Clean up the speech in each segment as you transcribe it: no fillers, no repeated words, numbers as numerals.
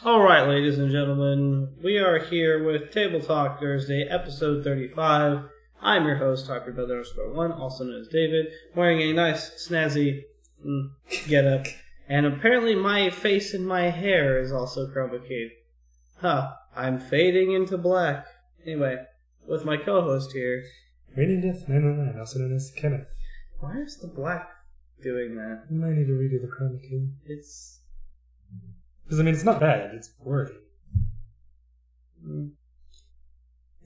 Alright, ladies and gentlemen, we are here with Table Talk Thursday, episode 35. I'm your host, Harper_1, also known as David, wearing a nice, snazzy getup, and apparently my face and my hair is also chroma keyed. I'm fading into black. Anyway, with my co-host here. Raining Death 909, also known as Kenneth. Why is the black doing that? You might need to redo the chroma key. It's... Because, it's not bad, it's working.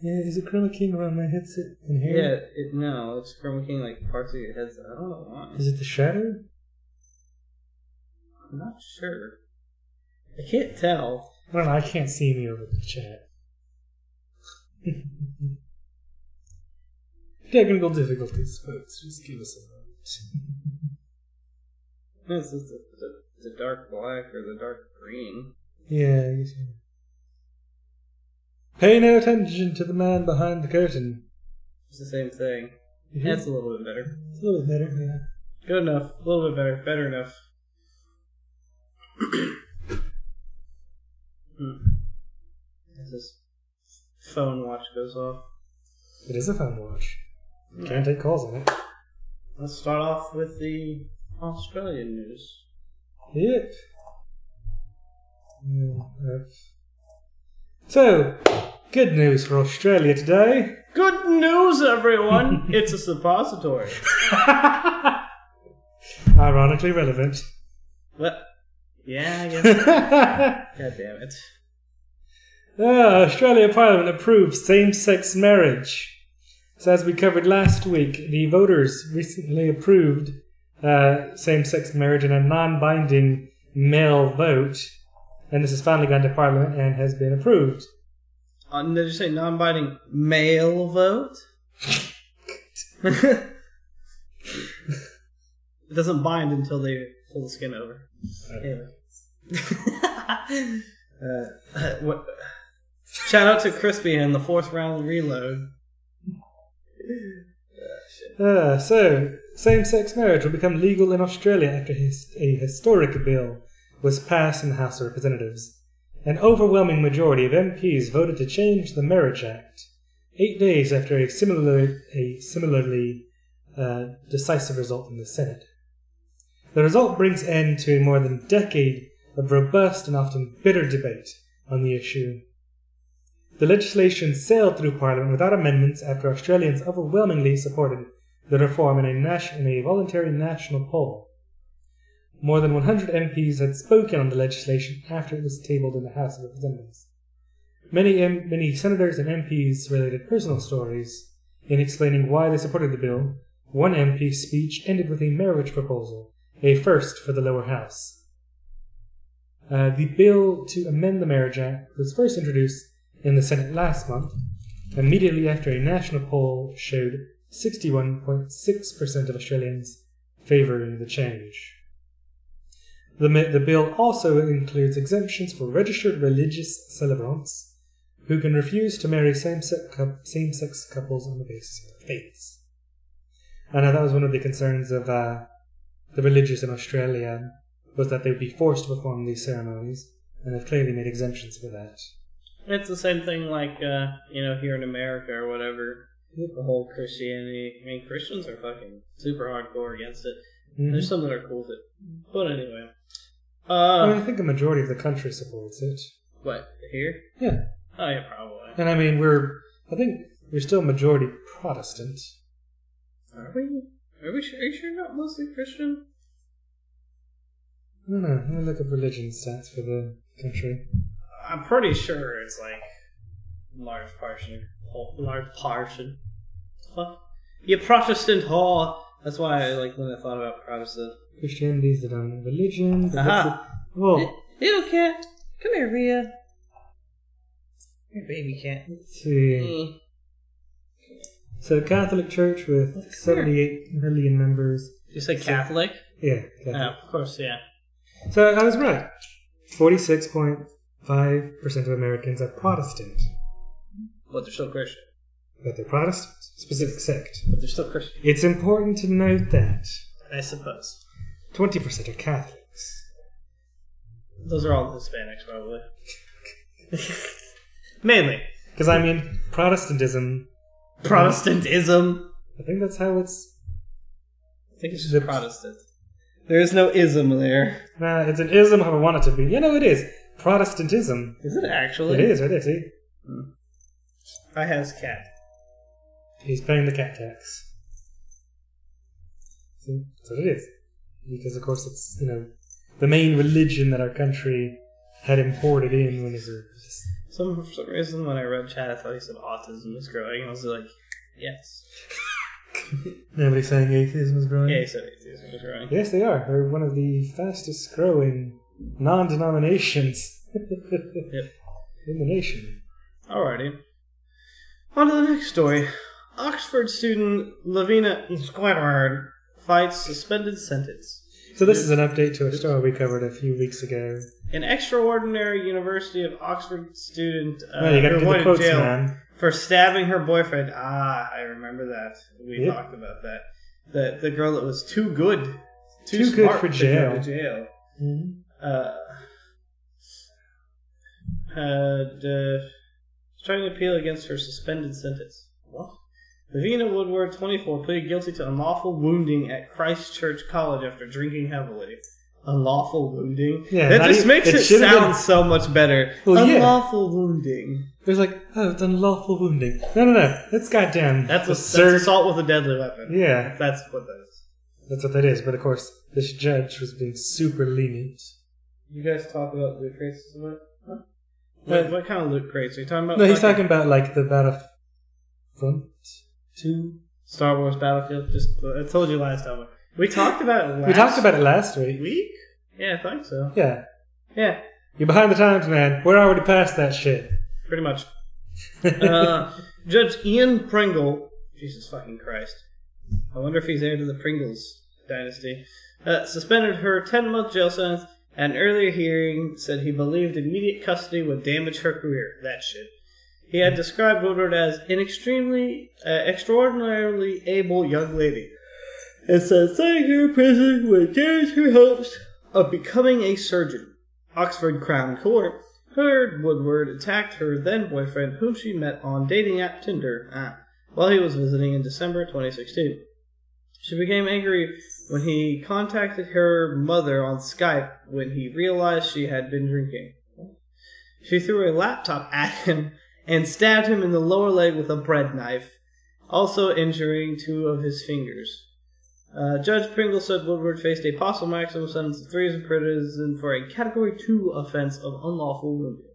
Yeah, is it chroma keying around my headset and hair? Yeah, no, it's chroma keying like parts of your headset. I don't know why. Is it the shadow? I'm not sure. I can't tell. I don't know, I can't see me over the chat. Technical difficulties, folks. Just give us a moment. This is the dark black or the dark green. Yeah, you see. Pay no attention to the man behind the curtain. It's the same thing. Mm-hmm. That's a little bit better. It's a little bit better, yeah. Good enough. A little bit better. Better enough. As this phone watch goes off. It is a phone watch. You can't take calls on it. Let's start off with the Australian news. Yep. So, good news for Australia today. Good news, everyone! It's a suppository. Ironically relevant. What? Yeah, I guess. God damn it. Australia Parliament approved same-sex marriage. So as we covered last week, the voters recently approved same-sex marriage in a non-binding male vote. And this has finally gone to Parliament and has been approved. Did you say non-binding male vote? It doesn't bind until they pull the skin over. Anyway. Shout out to Crispy in the 4th round reload. So, same-sex marriage will become legal in Australia after a historic bill was passed in the House of Representatives. An overwhelming majority of MPs voted to change the Marriage Act, 8 days after a similarly decisive result in the Senate. The result brings end to more than a decade of robust and often bitter debate on the issue. The legislation sailed through Parliament without amendments after Australians overwhelmingly supported the reform in a voluntary national poll. More than 100 MPs had spoken on the legislation after it was tabled in the House of Representatives. Many senators and MPs related personal stories in explaining why they supported the bill. One MP's speech ended with a marriage proposal, a first for the lower house. The bill to amend the Marriage Act was first introduced in the Senate last month, immediately after a national poll showed 61.6% of Australians favouring the change. The bill also includes exemptions for registered religious celebrants who can refuse to marry same-sex couples on the basis of their faiths. And that was one of the concerns of the religious in Australia, was that they would be forced to perform these ceremonies, and they've clearly made exemptions for that. It's the same thing like, here in America or whatever. Yep. The whole Christianity. Christians are fucking super hardcore against it. Mm-hmm. There's some that are cool with it. But anyway. I think a majority of the country supports it. What, here? Yeah. Oh, yeah, probably. And I think we're still majority Protestant. Are we? Are you sure not mostly Christian? I don't know. Let me look up religion stats for the country. I'm pretty sure it's like large portion. Fuck. You Protestant whore. That's why I when I thought about Protestant. Christianity is the dominant religion. Aha. Well, little cat. Come here, Rhea. Your baby cat. Let's see. So Catholic Church with 78 million members. You say Catholic? Yeah, Catholic. Of course, yeah. So I was right. 46.5% of Americans are Protestant. But they're still Christian. But they're Protestant. Specific sect. But they're still Christian. It's important to note that I suppose. 20% are Catholics. Those are all Hispanics, probably. Mainly. Because, I mean, Protestantism. Protestantism? I think that's how it's... I think it's just Protestant. There is no ism there. Nah, it's an ism how I want it to be. You know, it is. Protestantism. Is it actually? It is, right there, see? I has cat. He's paying the cat tax. See? That's what it is. Because, of course, it's, you know, the main religion that our country had imported in when it was... For some reason, when I read chat, I thought he said autism is growing. I was like, yes. Nobody's saying atheism is growing? Yeah, he said atheism is growing. Yes, they are. They're one of the fastest growing non-denominations Yep. in the nation. Alrighty. On to the next story. Oxford student Lavina Squidward fights suspended sentence. So this is an update to a story we covered a few weeks ago. An extraordinary University of Oxford student You got to do the quotes, jail man. for stabbing her boyfriend. I remember that. We talked about that. The girl that was too good. Too good smart for jail. To go to jail. Mm-hmm. Trying to appeal against her suspended sentence. What? Lavina Woodward, 24, pleaded guilty to unlawful wounding at Christ Church College after drinking heavily. Unlawful wounding? Yeah, that just makes it sound been... so much better. Well, unlawful wounding. There's like, oh, it's unlawful wounding. No. That's goddamn. That's assault with a deadly weapon. Yeah. That's what that is. That's what that is. But of course, this judge was being super lenient. You guys talk about loot crates? What kind of loot crates? Are you talking about? No, he's talking about like the Battlefront 2. Star Wars Battlefield. I told you last time. We talked about it last week. Yeah, I think so. Yeah. Yeah. You're behind the times, man. We're already past that shit. Pretty much. Judge Ian Pringle. Jesus fucking Christ. I wonder if he's heir to the Pringles dynasty. Suspended her 10-month jail sentence. At an earlier hearing, said he believed immediate custody would damage her career. That shit. He had described Woodward as an extraordinarily able young lady. And said staying her in prison would damage her hopes of becoming a surgeon. Oxford Crown Court heard Woodward attacked her then-boyfriend, whom she met on dating app Tinder, while he was visiting in December 2016. She became angry when he contacted her mother on Skype when he realized she had been drinking. She threw a laptop at him and stabbed him in the lower leg with a bread knife, also injuring 2 of his fingers. Judge Pringle said Woodward faced a possible maximum sentence of 3 years in prison for a Category 2 offense of unlawful wounding.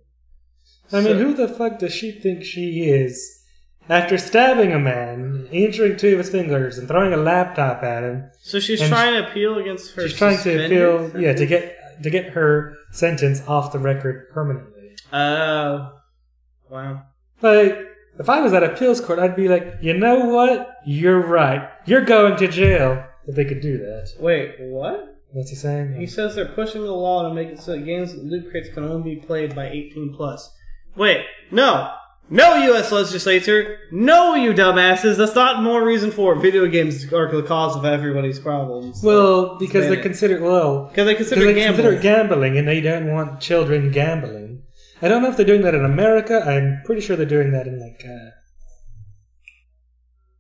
I mean, who the fuck does she think she is? After stabbing a man, injuring 2 of his fingers, and throwing a laptop at him. So she's trying to appeal against her. She's trying to appeal, to get her sentence off the record permanently. Wow. Like, if I was at appeals court, I'd be like, you know what? You're right. You're going to jail. If they could do that. Wait, what? What's he saying? He says they're pushing the law to make it so that games with loot crates can only be played by 18+. Wait, no! No, U.S. legislature! No, you dumbasses! That's not more reason for it. Video games are the cause of everybody's problems. Well, because they consider it gambling, and they don't want children gambling. I don't know if they're doing that in America. I'm pretty sure they're doing that in like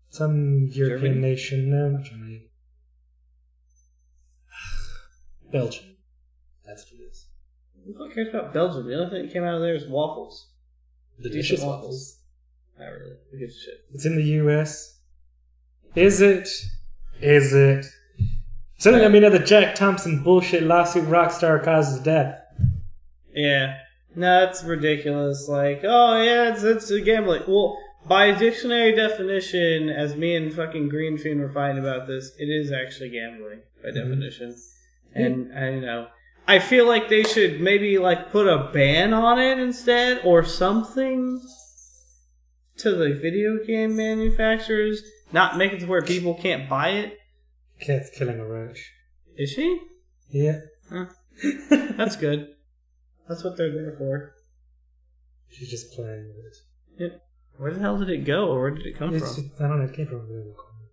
some European nation. No, not Germany. Belgium. That's what it is. Who cares about Belgium? The only thing that came out of there is waffles. Delicious waffles. Not really. Who gives a shit? It's in the U.S. Is it? Certainly, I mean, the Jack Thompson bullshit lawsuit Rockstar causes death. Yeah. No, that's ridiculous. Like, oh yeah, it's gambling. Well, by dictionary definition, as me and fucking Greenfield were fighting about this, it is actually gambling by definition. And you know, I feel like they should maybe like put a ban on it instead, or something to the video game manufacturers. Not make it to where people can't buy it. Cat's killing a roach. Is she? Yeah. Huh. That's good. That's what they're there for. She's just playing with it. Yeah. Where the hell did it go, or where did it come from? Just, I don't know, it came from the corner.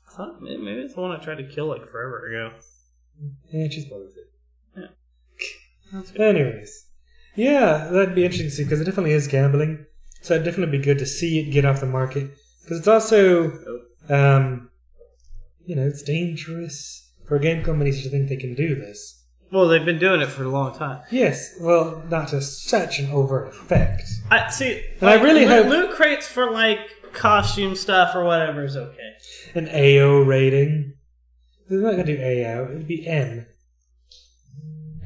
I thought maybe it's the one I tried to kill like forever ago. Yeah, she's bored with it. Yeah. Anyways. Yeah, that'd be interesting to see, because it definitely is gambling. So it'd definitely be good to see it get off the market. Because it's also, it's dangerous for game companies to think they can do this. Well, they've been doing it for a long time. Yes, well, not to such an overt effect. I see. And I really hope loot crates for costume stuff or whatever is okay. An AO rating. They're not going to do AO. It'd be M.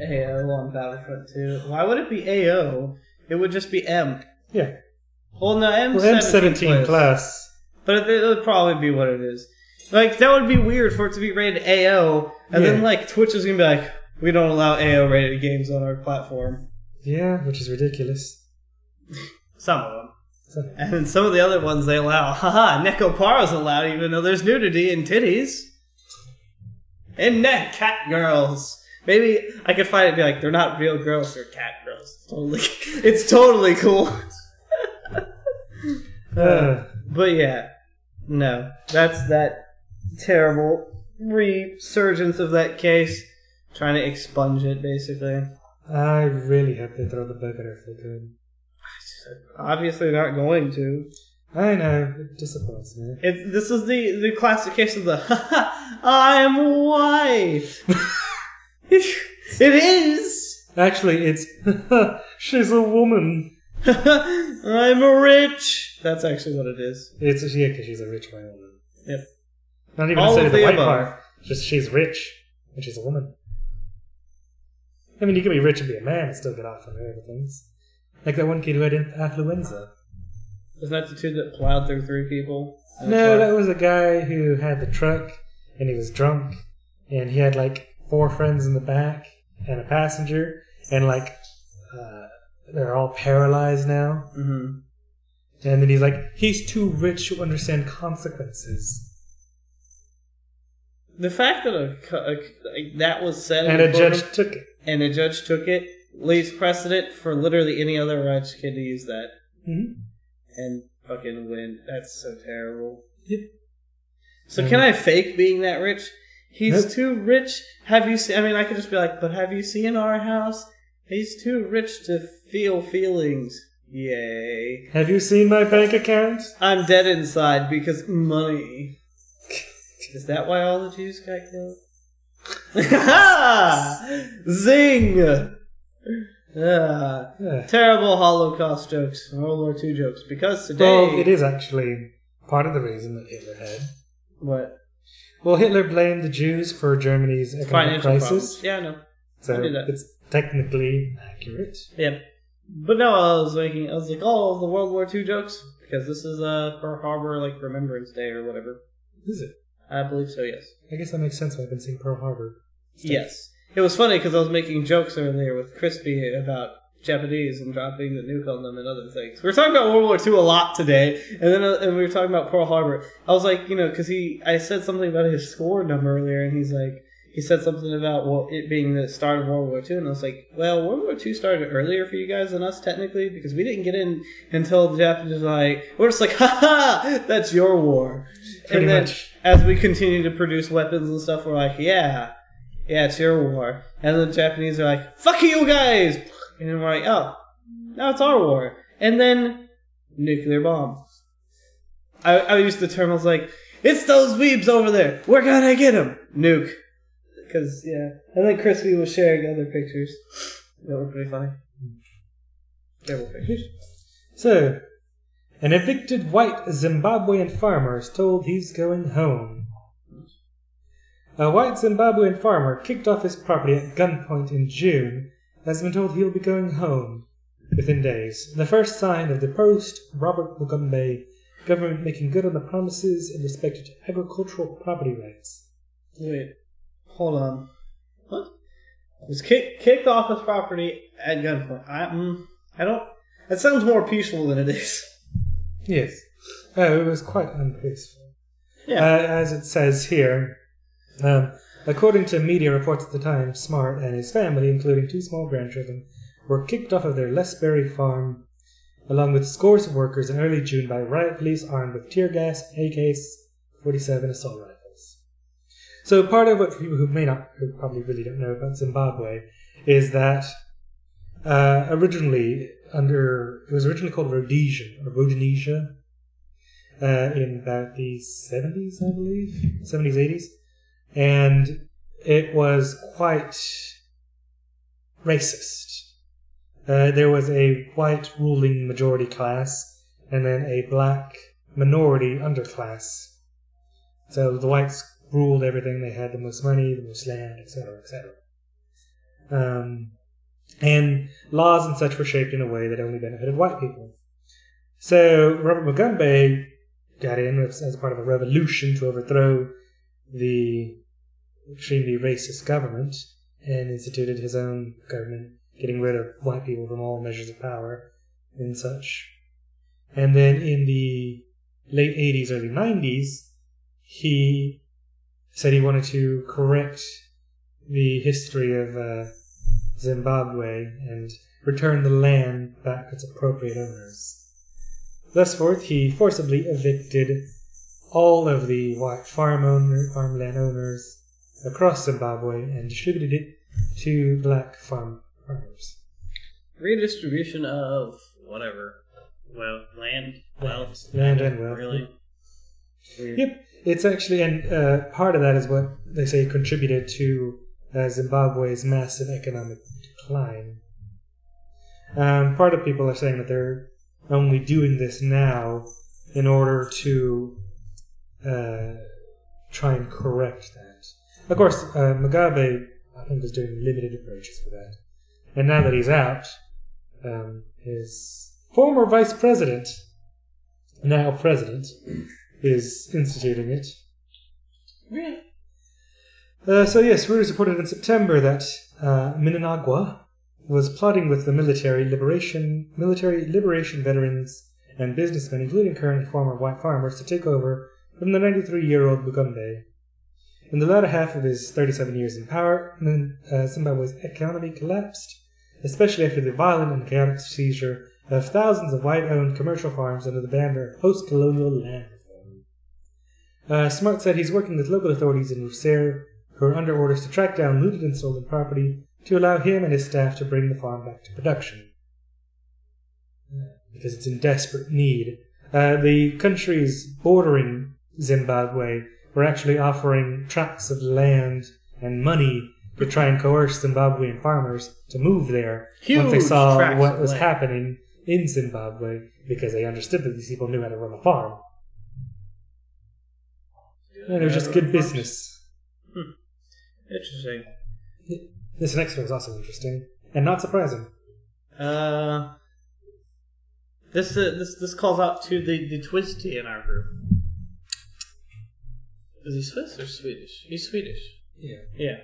AO on Battlefront 2. Why would it be AO? It would just be M. Yeah. Well, no, M17 class. But it would probably be what it is. That would be weird for it to be rated AO, and then Twitch is going to be like, we don't allow AO rated games on our platform. Yeah, which is ridiculous. Some of them. And then some of the other ones they allow. Haha, Necopara's allowed even though there's nudity and titties. And cat girls. Maybe I could find it and be like, they're not real girls, they're cat girls. It's totally cool. But yeah. No. That's that terrible resurgence of that case. Trying to expunge it, basically. I really hope they throw the book at her if they could. Obviously not going to. I know. It disappoints me. This is the classic case of the I'm white. It is. Actually, it's she's a woman. I'm rich. That's actually what it is. It's because she's a rich white woman. Yep. Not even all necessarily of the white above. part. Just she's rich and she's a woman. I mean, you can be rich and be a man and still get off on other things. Like that one kid who had affluenza. Wasn't that the dude that plowed through 3 people? No, that was a guy who had the truck and he was drunk and he had 4 friends in the back and a passenger and they're all paralyzed now. Mm-hmm. And then he's like, he's too rich to understand consequences. The fact that that was said and a judge took it. And a judge took it leaves precedent for literally any other rich kid to use that. Mm-hmm. And fucking win. That's so terrible. Yep. So can I fake being that rich? He's too rich. Have you seen... I mean, I could just be like, but have you seen our house? He's too rich to feel feelings. Yay. Have you seen my bank account? I'm dead inside because money. Is that why all the Jews got killed? Zing! Terrible Holocaust jokes, World War II jokes. Because today... Well, it is actually part of the reason that Hitler had. What? Well, Hitler blamed the Jews for Germany's economic crisis. Problems. Yeah, I know. So I did that. It's technically accurate. Yeah. But no, I was like, the World War II jokes, because this is Pearl Harbor, Remembrance Day or whatever. Is it? I believe so, yes. I guess that makes sense why I've been seeing Pearl Harbor stuff. Yes. It was funny because I was making jokes earlier with Crispy about Japanese and dropping the nuke on them and other things. We were talking about World War II a lot today, and then and we were talking about Pearl Harbor. I was like, because I said something about his score number earlier, and he's like, he said something about it being the start of World War II, and I was like, well, World War II started earlier for you guys than us, technically, because we didn't get in until the Japanese were we're just like, ha-ha, that's your war. Pretty and then, much. as we continue to produce weapons and stuff, we're like, yeah, it's your war. And the Japanese are like, fuck you guys! And we're like, oh, now it's our war. And then, nuclear bomb. I used the term, I was like, it's those weebs over there, we're gonna get them! Nuke. Because, yeah. And then Crispy was sharing other pictures that were pretty funny. Terrible pictures. So, an evicted white Zimbabwean farmer is told he's going home. A white Zimbabwean farmer kicked off his property at gunpoint in June has been told he'll be going home within days. The first sign of the post-Robert Mugabe government making good on the promises in respect to agricultural property rights. Wait. Hold on. What? Was kicked off his property at gunpoint. I don't... That sounds more peaceful than it is. Yes. Oh, it was quite unpeaceful. Yeah. As it says here, according to media reports at the time, Smart and his family, including 2 small grandchildren, were kicked off of their Lesbury farm, along with scores of workers in early June by riot police armed with tear gas, AK-47 assault rifles. So part of what people who probably really don't know about Zimbabwe is that It was originally called Rhodesia, in about the 70s, I believe, 70s, 80s, and it was quite racist. There was a white ruling majority class, and then a black minority underclass. So the whites ruled everything. They had the most money, the most land, etc., etc. And laws and such were shaped in a way that only benefited white people. So Robert Mugabe got in as part of a revolution to overthrow the extremely racist government and instituted his own government, getting rid of white people from all measures of power and such. And then in the late 80s, early 90s, he said he wanted to correct the history of Zimbabwe and return the land back to its appropriate owners. Thusforth, he forcibly evicted all of the white farmland owners across Zimbabwe and distributed it to black farmers. Redistribution of whatever. Well, land, wealth. Land and wealth. Really? Weird. Yep. It's actually, and part of that is what they say contributed to Zimbabwe's massive economic decline. Part of people are saying that they're only doing this now in order to try and correct that. Of course, Mugabe, I think, was doing limited approaches for that. And now that he's out, his former vice president, now president, is instituting it. Yeah. So yes, Reuters reported in September that Minangagwa was plotting with the military liberation veterans and businessmen, including current and former white farmers, to take over from the 93-year-old Mugabe. In the latter half of his 37 years in power, Zimbabwe's economy collapsed, especially after the violent and chaotic seizure of thousands of white-owned commercial farms under the banner of post-colonial land reform. Smart said he's working with local authorities in Rousseau, who are under orders to track down looted and stolen property to allow him and his staff to bring the farm back to production. Because it's in desperate need. The countries bordering Zimbabwe were actually offering tracts of land and money to try and coerce Zimbabwean farmers to move there once they saw what was happening in Zimbabwe, because they understood that these people knew how to run a farm. And it was just good business. Interesting. This next one is also interesting and not surprising. This calls out to the Twisty in our group. Is he Swiss or Swedish? He's Swedish. Yeah.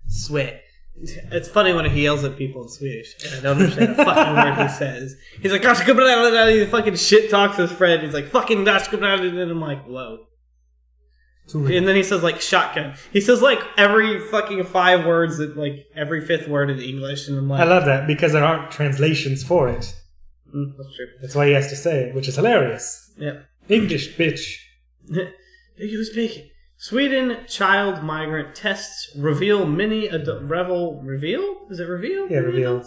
Sweat. It's funny when he yells at people in Swedish, and I don't understand a fucking word he says. He's like, he fucking shit talks his friend. He's like, fucking, and I'm like, whoa. And then he says, like, shotgun. He says, like, every fucking 5 words, like, every 5th word in English, and I'm like... I love that, because there aren't translations for it. That's true. That's why he has to say it, which is hilarious. Yeah. English, bitch. He was speaking. Sweden child migrant tests reveal mini adult... Reveal? Is it reveal? Yeah, reveal.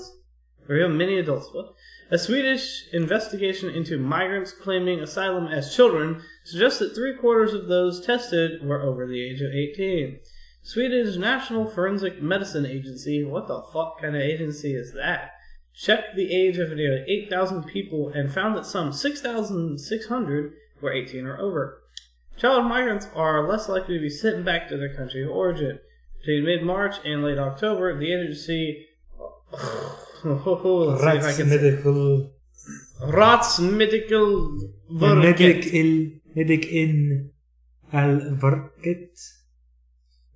Reveal mini adults. What? A Swedish investigation into migrants claiming asylum as children suggests that 3/4 of those tested were over the age of 18. Sweden's National Forensic Medicine Agency, what the fuck kind of agency is that, checked the age of nearly 8,000 people and found that some 6,600 were 18 or over. Child migrants are less likely to be sent back to their country of origin. Between mid-March and late October, the agency... Ratsmedical in al-Verket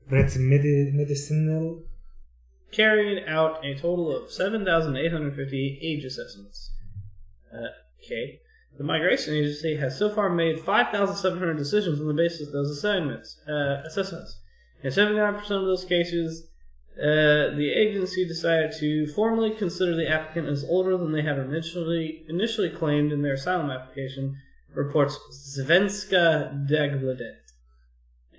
Medicinal carried out a total of 7,850 age assessments. Okay. The Migration Agency has so far made 5,700 decisions on the basis of those assessments. In 79% of those cases, the agency decided to formally consider the applicant as older than they had initially claimed in their asylum application, reports Svenska Dagbladet.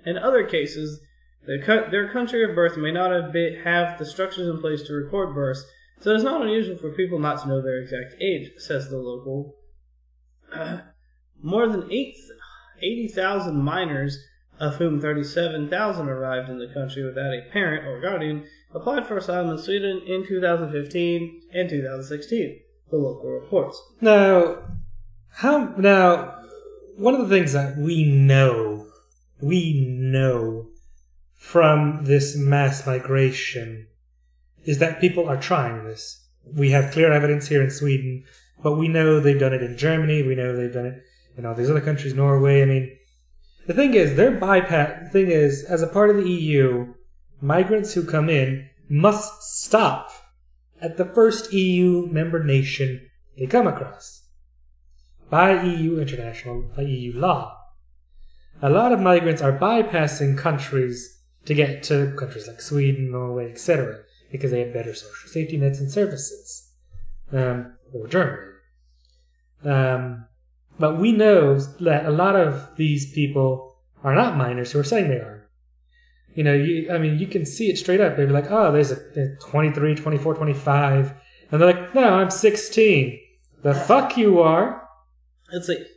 In other cases, their country of birth may not have the structures in place to record births, So it's not unusual for people not to know their exact age, says the local. More than 80,000 minors, of whom 37,000 arrived in the country without a parent or guardian, applied for asylum in Sweden in 2015 and 2016, the local reports. Now, one of the things that we know from this mass migration is that people are trying this. We have clear evidence here in Sweden, but we know they've done it in Germany, we know they've done it in all these other countries, Norway. I mean, the thing is, as a part of the EU, migrants who come in must stop at the first EU member nation they come across. By EU law. A lot of migrants are bypassing countries to get to countries like Sweden, Norway, etc., because they have better social safety nets and services. Or Germany. But we know that a lot of these people are not minors who are saying they are. You know, you can see it straight up. They'll be like, oh, there's a 23, 24, 25. And they're like, no, I'm 16. The fuck you are? It's like,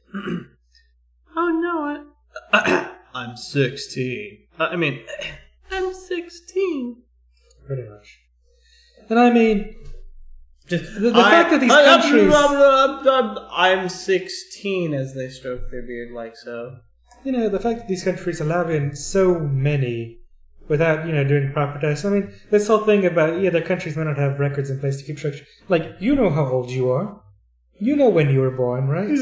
oh no, I'm 16. I'm 16. Pretty much. And I mean, just the fact that these countries... I'm 16 as they stroke their beard like so. You know, the fact that these countries allow in so many without, doing proper tests. I mean, this whole thing about, their countries may not have records in place to keep structure. Like, you know how old you are. You know when you were born, right?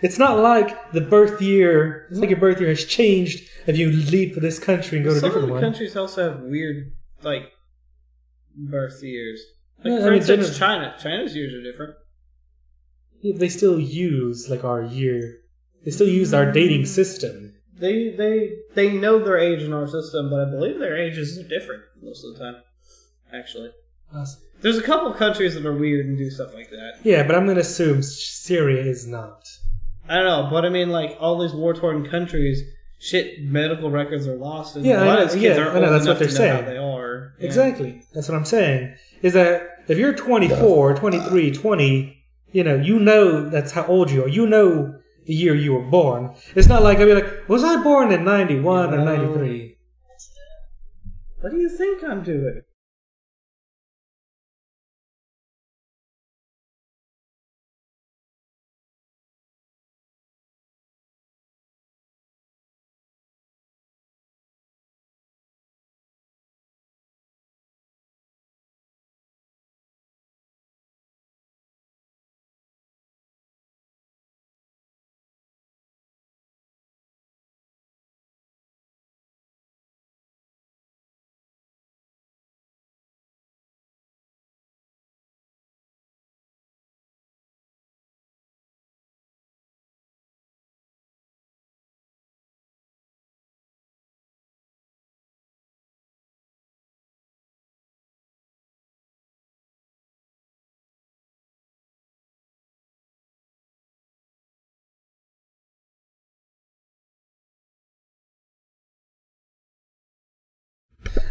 It's not like your birth year has changed if you leave for this country and go to a different one. Some of the countries also have weird, birth years. For instance, China. China's years are different. Yeah, they still use, our year. They still use our dating system. They know their age in our system, but I believe their ages are different most of the time, actually. Awesome. There's a couple of countries that are weird and do stuff like that. Yeah, but I'm going to assume Syria is not. I don't know, but all these war-torn countries, medical records are lost, and a lot of kids are old that's enough what they're to know saying. how they are. Yeah. Exactly. That's what I'm saying. Is that if you're 24, 23, 20, you know that's how old you are. You know the year you were born. It's not like I'd be like, was I born in 91 or 93? What do you think I'm doing?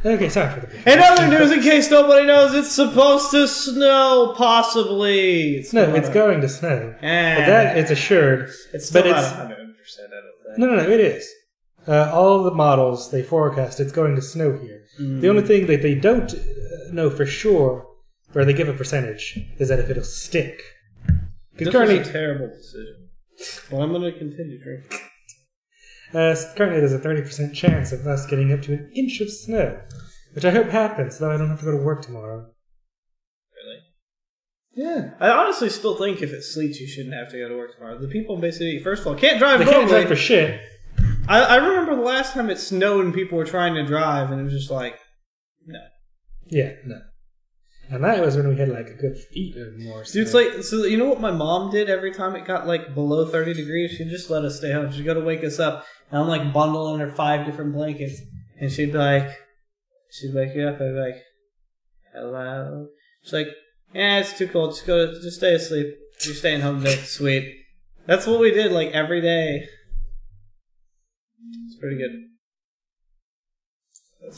Okay, sorry for the... In other news, in case nobody knows, it's supposed to snow, possibly. It's going to snow. But that is assured. It's still not 100%, I don't think. No, it is. All the models, they forecast it's going to snow here. The only thing that they don't know for sure, or they give a percentage, is that if it'll stick. This is a terrible decision. Well, I'm going to continue drinking. Currently, there's a 30% chance of us getting up to an inch of snow, which I hope happens, though I don't have to go to work tomorrow. Really? Yeah. I honestly still think if it sleets, you shouldn't have to go to work tomorrow. The people basically, first of all, can't drive. They can't drive for shit. I remember the last time it snowed and people were trying to drive, and it was just like, no. Yeah, no. And that was when we had a good feet or more. Dude, so you know what my mom did every time it got below 30 degrees? She'd just let us stay home. She'd go to wake us up, and I'm bundling her 5 different blankets, and she'd wake you up, I'd be like, hello? She's like, yeah, it's too cold, just stay asleep. You're staying home today, sweet. That's what we did, every day. It's pretty good.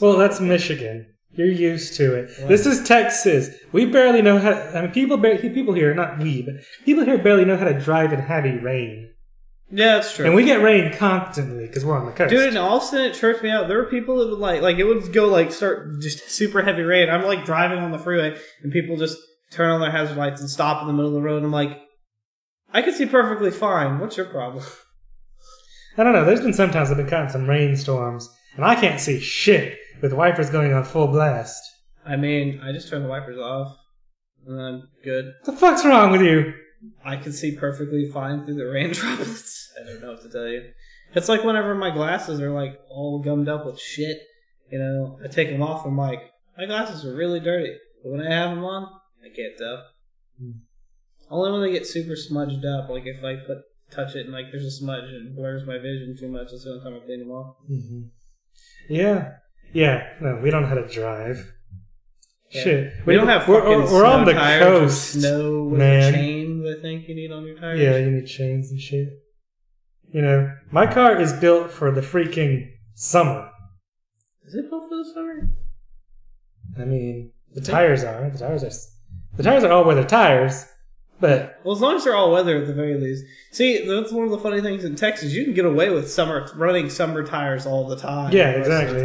Well, that's Michigan. You're used to it. What? This is Texas. We barely know how. I mean, people here, not we, but people here barely know how to drive in heavy rain. Yeah, that's true. And we get rain constantly because we're on the coast. Dude, in Austin, it tripped me out. There were people that would like it would go start just super heavy rain. I'm like driving on the freeway, and people just turn on their hazard lights and stop in the middle of the road. And I'm like, I can see perfectly fine. What's your problem? I don't know. There's been sometimes I've been caught in some rainstorms, and I can't see shit with wipers going on full blast. I mean, I just turn the wipers off, and then I'm good. What the fuck's wrong with you? I can see perfectly fine through the rain droplets. I don't know what to tell you. It's like whenever my glasses are like all gummed up with shit, I take them off. I'm like, my glasses are really dirty. But when I have them on, I can't tell. Only when they get super smudged up, like if I touch it and like there's a smudge and it blurs my vision too much, that's the only time I clean them off. Yeah. No, we don't know how to drive. Yeah. Shit. We don't have fucking we're on the tires coast. With snow with man. chains, I think you need on your tires. Yeah, you need chains and shit. My car is built for the freaking summer. Is it built for the summer? I mean, the tires are. The tires are all-weather tires, but... Well, as long as they're all-weather at the very least. See, that's one of the funny things in Texas. You can get away with running summer tires all the time. Yeah, exactly.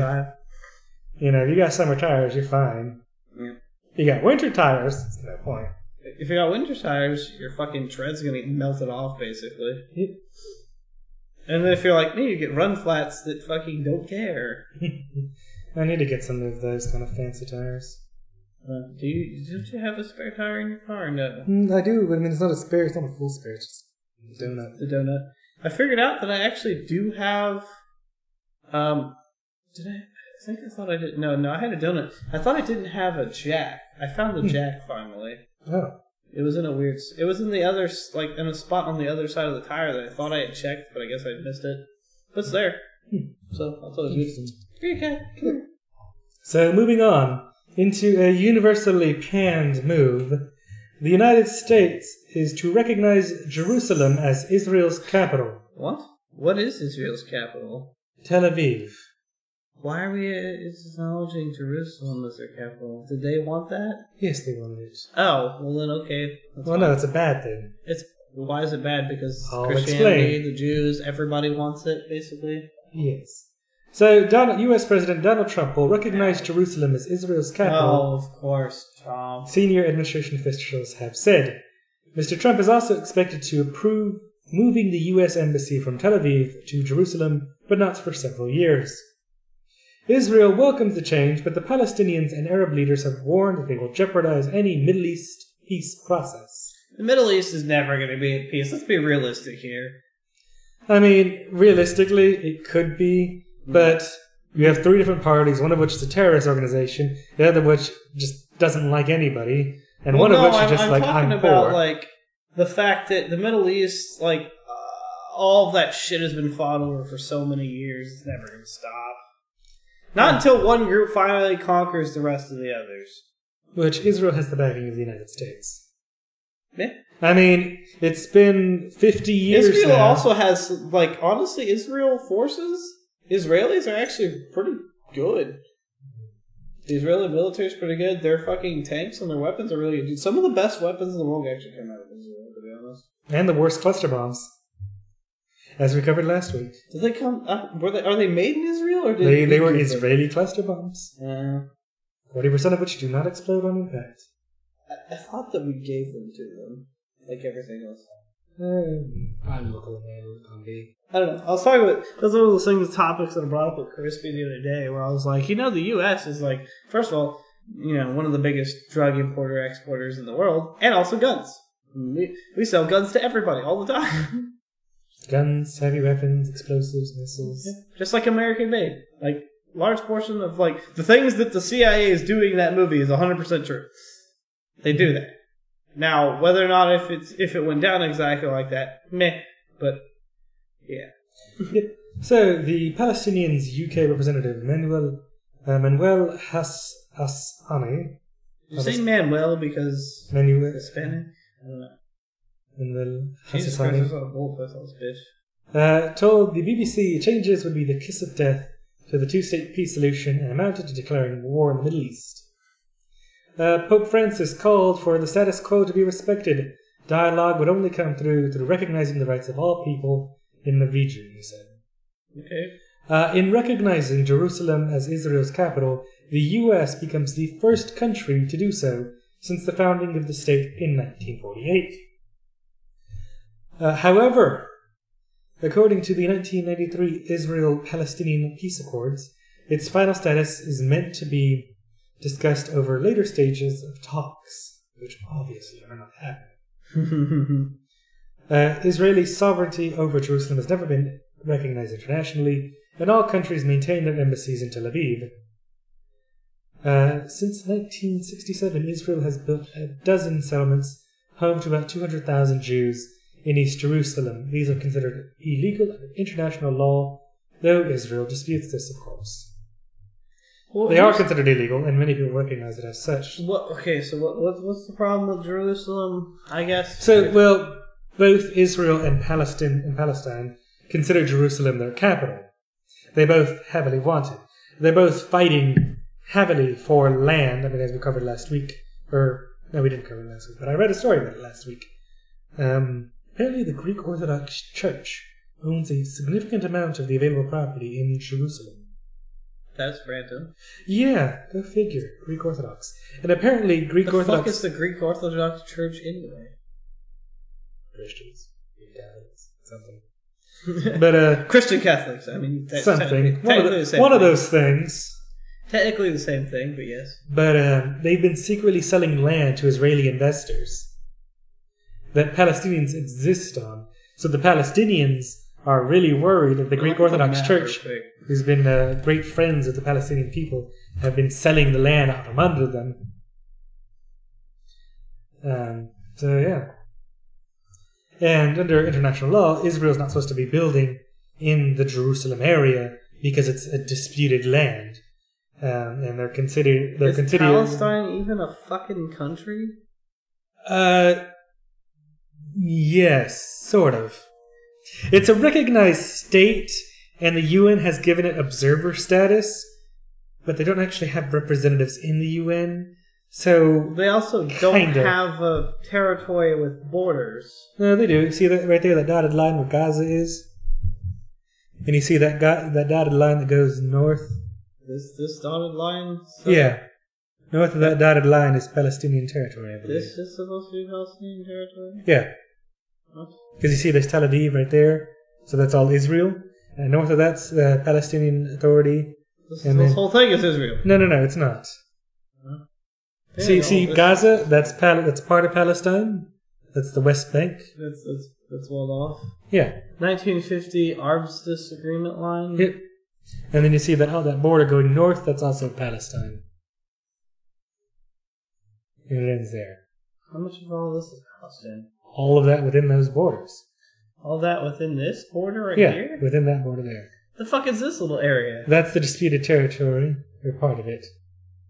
If you got summer tires, you're fine. Yeah. You got winter tires, that's no point. If you got winter tires, your fucking tread's gonna get melted off, basically. Yeah. And then if you're like me, you get run flats that fucking don't care. I need to get some of those kind of fancy tires. Don't you have a spare tire in your car or no? I do, but I mean, it's not a spare, it's not a full spare, it's just a donut. The donut. I figured out that I actually do have, I thought I did. No, I had a donut. I thought I didn't have a jack. I found the jack finally. Oh. It was in it was in the other, in a spot on the other side of the tire that I thought I had checked, but I guess I missed it. But it's there. So, I'll tell you. Here you go. Come here. So, moving on into a universally panned move, the United States is to recognize Jerusalem as Israel's capital. What? What is Israel's capital? Tel Aviv. Why are we acknowledging Jerusalem as their capital? Did they want that? Yes, they wanted it. Oh, well then, okay. No, it's a bad thing. Why is it bad? Because I'll Christianity, explain. the Jews, everybody wants it, basically? Yes. So, U.S. President Donald Trump will recognize Jerusalem as Israel's capital. Oh, of course, Trump. Senior administration officials have said. Mr. Trump is also expected to approve moving the U.S. Embassy from Tel Aviv to Jerusalem, but not for several years. Israel welcomes the change, but the Palestinians and Arab leaders have warned that they will jeopardize any Middle East peace process. The Middle East is never going to be at peace. Let's be realistic here. I mean, realistically, it could be, but you have three different parties, one of which is a terrorist organization, the other of which just doesn't like anybody, and one of which is just I'm talking poor. About, the fact that the Middle East, all of that shit has been fought over for so many years, it's never going to stop. Not until one group finally conquers the rest of the others. Which Israel has the backing of the United States. Yeah. I mean, it's been 50 years Israel now. also has, honestly, Israel forces, Israelis are actually pretty good. The Israeli military is pretty good. Their fucking tanks and their weapons are really good. Some of the best weapons in the world actually came out of Israel, to be honest. And the worst cluster bombs. As we covered last week. Did they come? Are they made in Israel or they were Israeli cluster bombs? Yeah. 40% of which do not explode on impact. I thought that we gave them to them, like everything else. I'm local on me. I don't know. I was talking about that's one of those things, topics that I brought up with Crispy the other day, where I was like, the U.S. is first of all, one of the biggest drug exporters in the world, and also guns. We sell guns to everybody all the time. Guns, heavy weapons, explosives, missiles. Yeah. Just like American made. Large portion of, the things that the CIA is doing in that movie is 100% true. They do that. Now, whether or not if it went down exactly like that, meh. But, yeah. So, the Palestinians' UK representative, Manuel Hassani. Did you say Manuel because Hispanic? I don't know. Manuel Jesus Christ, that's what a bullpuss, bitch. Told the BBC changes would be the kiss of death to the two-state peace solution and amounted to declaring war in the Middle East. Pope Francis called for the status quo to be respected. Dialogue would only come through recognizing the rights of all people in the region, he said. Okay. In recognizing Jerusalem as Israel's capital, the U.S. becomes the first country to do so since the founding of the state in 1948. However, according to the 1993 Israel-Palestinian peace accords, its final status is meant to be discussed over later stages of talks, which obviously are not happening. Israeli sovereignty over Jerusalem has never been recognized internationally, and all countries maintain their embassies in Tel Aviv. Since 1967, Israel has built a dozen settlements, home to about 200,000 Jews in East Jerusalem. These are considered illegal under international law, though Israel disputes this, of course. Well, they are considered illegal, and many people recognize it as such. What's the problem with Jerusalem, I guess? So, well, both Israel and Palestine consider Jerusalem their capital. They both heavily want it. They're both fighting heavily for land. I mean, as we covered last week. No, we didn't cover it last week, but I read a story about it last week. Apparently the Greek Orthodox Church owns a significant amount of the available property in Jerusalem. That's random. Yeah, go figure. Greek Orthodox. And apparently Greek Orthodox... The fuck is the Greek Orthodox Church anyway? Christians. Catholics. Something. But, Christian Catholics. I mean, something. Technically One of those things. Technically the same thing, but yes. But they've been secretly selling land to Israeli investors that Palestinians exist on. So the Palestinians are really worried that the Greek Orthodox Church, who's been great friends of the Palestinian people, have been selling the land out from under them. So, yeah. And under international law, Israel's not supposed to be building in the Jerusalem area because it's a disputed land. And they're considered... Is Palestine even a fucking country? Yes, sort of. It's a recognized state, and the UN has given it observer status, but they don't actually have representatives in the UN, so... They also don't have a territory with borders. No, they do. See that right there, that dotted line where Gaza is? And you see that dotted line that goes north? This dotted line? Yeah. North of that dotted line is Palestinian territory, I believe. This is supposed to be Palestinian territory? Yeah. Because you see there's Tel Aviv right there, so that's all Israel. And north of that's the Palestinian Authority. This whole thing is Israel? No, it's not. See, Gaza, that's part of Palestine. That's the West Bank. That's walled off? Yeah. 1950 Armistice Agreement line? Yep. And then you see that border going north, that's also Palestine. And it ends there. How much of all this is Palestine? All of that within those borders. All that within this border right here? Yeah, within that border there. The fuck is this little area? That's the disputed territory, or part of it.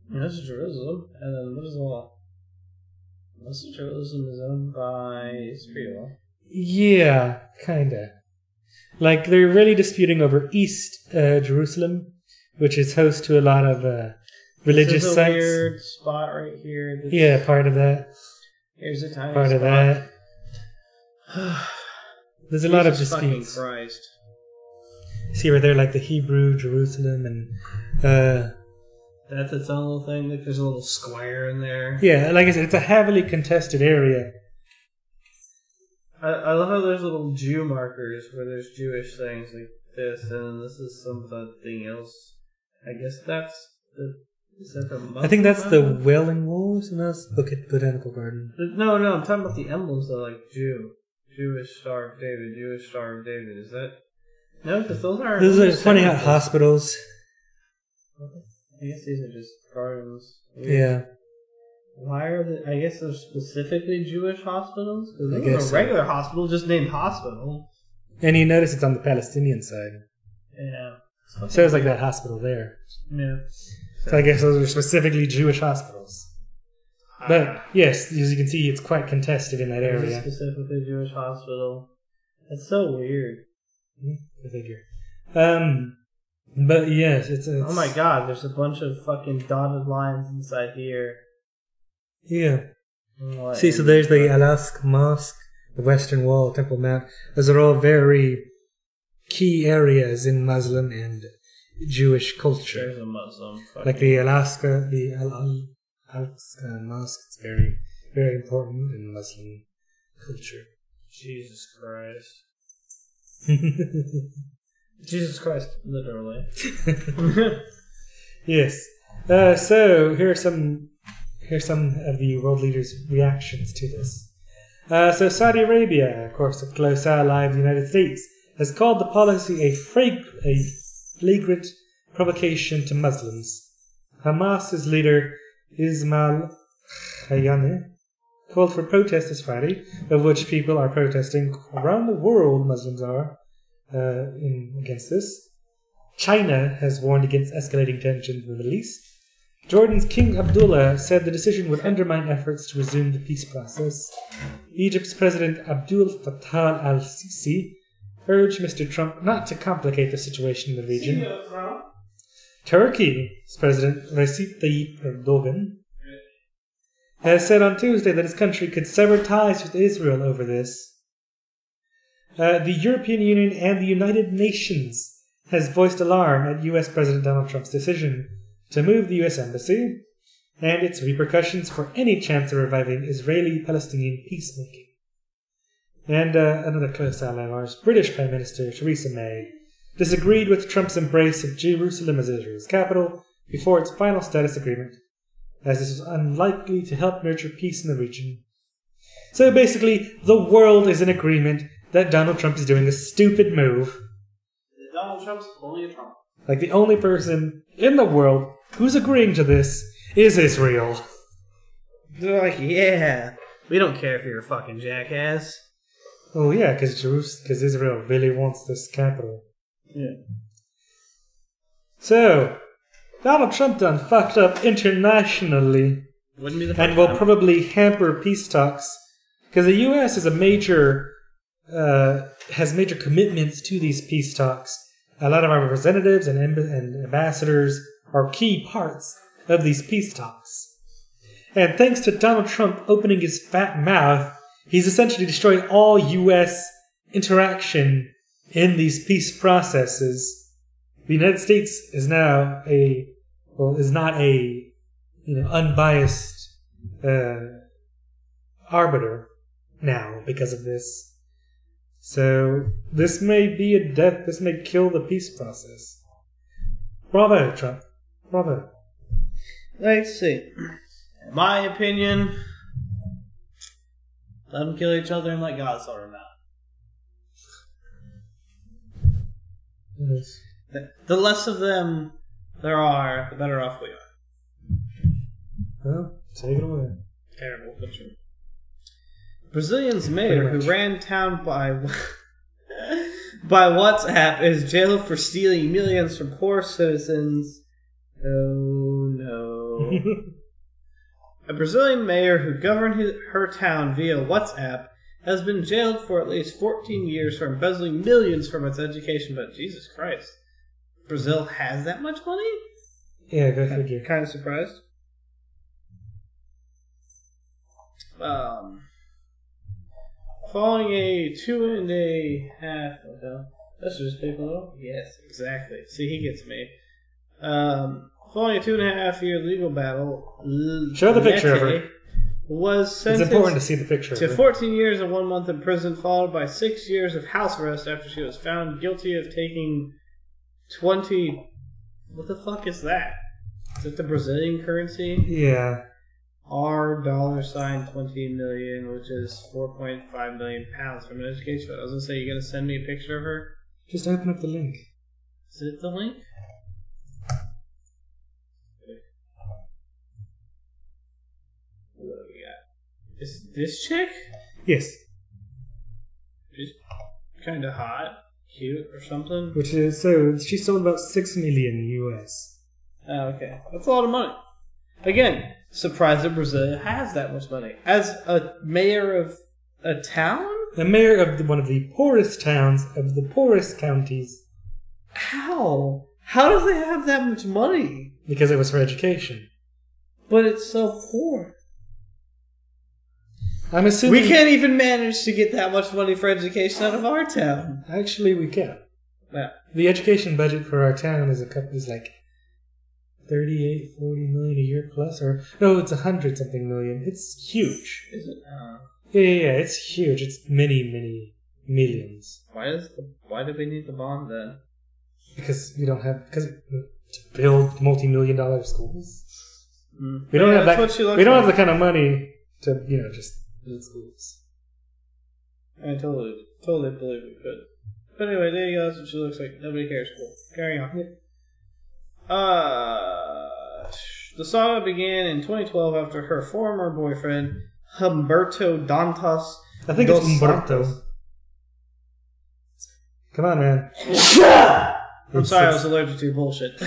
And this is Jerusalem, and then what is all? Most of Jerusalem is owned by Israel. Yeah, kinda. Like, they're really disputing over East Jerusalem, which is host to a lot of religious sites. This is a weird spot right here. Yeah, part of that. Here's a tiny part spot. Of that. There's a lot of disputes. Fucking Christ. See right there, like the Hebrew Jerusalem, and that's its own little thing. Like there's a little square in there. Yeah, like I said, it's a heavily contested area. I love how there's little Jew markers where there's Jewish things like this, and this is something else. I guess that's the... Is that the Muslim I think that's the emblem? Wailing Walls, and that's Botanical Garden. No, I'm talking about the emblems though, like Jewish Star of David, Jewish Star of David. Is that... No, because those are... Those are pointing out hospitals. I guess these are just gardens. Yeah. Why are they... I guess they're specifically Jewish hospitals? Because I there's guess a regular hospital just named hospital. And you notice it's on the Palestinian side. Yeah. So it's like that hospital there. Yeah. So I guess those are specifically Jewish hospitals. But, yes, as you can see, it's quite contested in that area. Specifically Jewish hospital. That's so weird. I figure. But yes, it's oh my god, there's a bunch of fucking dotted lines inside here. Yeah. What? See, so there's the Alaska Mosque, the Western Wall, Temple Mount. Those are all very key areas in Muslim and Jewish culture. There's a Muslim. Like the Alaska Mosque, it's very, very important in Muslim culture. Jesus Christ. Jesus Christ, literally. Yes. So here are some of the world leaders' reactions to this. So Saudi Arabia, of course, a close ally of the United States, has called the policy a flagrant provocation to Muslims. Hamas's leader Ismail Haniyeh called for protests this Friday, of which people are protesting around the world. Muslims are against this. China has warned against escalating tensions in the Middle East. Jordan's King Abdullah said the decision would undermine efforts to resume the peace process. Egypt's President Abdel Fattah al-Sisi urged Mr. Trump not to complicate the situation in the region. Turkey's President Recep Tayyip Erdogan has said on Tuesday that his country could sever ties with Israel over this. The European Union and the United Nations has voiced alarm at U.S. President Donald Trump's decision to move the U.S. Embassy and its repercussions for any chance of reviving Israeli-Palestinian peacemaking. And another close ally of ours, British Prime Minister Theresa May, disagreed with Trump's embrace of Jerusalem as Israel's capital before its final status agreement, as this was unlikely to help nurture peace in the region. So basically, the world is in agreement that Donald Trump is doing a stupid move. Donald Trump's pulling a Trump. Like, the only person in the world who's agreeing to this is Israel. They're like, yeah, we don't care if you're a fucking jackass. Oh yeah, because Israel really wants this capital. Yeah. So, Donald Trump done fucked up internationally. Wouldn't be the first and will time. probably hamper peace talks, because the U.S. is has major commitments to these peace talks. A lot of our representatives and ambassadors are key parts of these peace talks. And thanks to Donald Trump opening his fat mouth, he's essentially destroying all U.S. interaction in these peace processes. The United States is now not a unbiased arbiter now because of this. So this may be a death. This may kill the peace process. Bravo, Trump. Bravo. Let's see. In my opinion, let them kill each other and let God sort them out. Yes. The less of them there are, the better off we are. Well, take it away. Terrible, but true. Brazilian's mayor who ran town by WhatsApp is jailed for stealing millions from poor citizens. Oh no. A Brazilian mayor who governed her town via WhatsApp has been jailed for at least 14 years for embezzling millions from its education. But Jesus Christ, Brazil has that much money? Yeah, go figure. Kind of surprised. Following a 2.5... Okay. That's just people. Yes, exactly. See, he gets me. Following a 2.5-year legal battle, show the picture of her. Was sentenced it's important to see the picture to 14 years and 1 month in prison, followed by 6 years of house arrest after she was found guilty of taking 20... What the fuck is that? Is it the Brazilian currency? Yeah. $20 million, which is 4.5 million pounds from an education. I was gonna say, you gonna send me a picture of her? Just open up the link. Is it the link? What do we got? Is this chick? Yes. She's kind of hot, cute, or something. Which is she sold about $6 million US. Oh, okay, that's a lot of money. Again, surprised that Brazil has that much money. As a mayor of a town? The mayor of one of the poorest towns of the poorest counties. How? How do they have that much money? Because it was for education. But it's so poor. I'm assuming... We can't even manage to get that much money for education out of our town. Actually, we can. Yeah. The education budget for our town is like 38, 40 million a year plus, or no, it's 100 something million. It's huge. Is it? Yeah, it's huge. It's many millions. Why do we need the bond then? Because to build multi-million-dollar schools. Mm. We don't have that. We don't like. have the kind of money to just build schools. I totally believe we could. But anyway, there you go. That's what she looks like. Nobody cares. Cool. Carry on. The saga began in 2012 after her former boyfriend, Humberto Dantas. I think it's Humberto. Come on, man. I'm sorry, I was allergic to bullshit.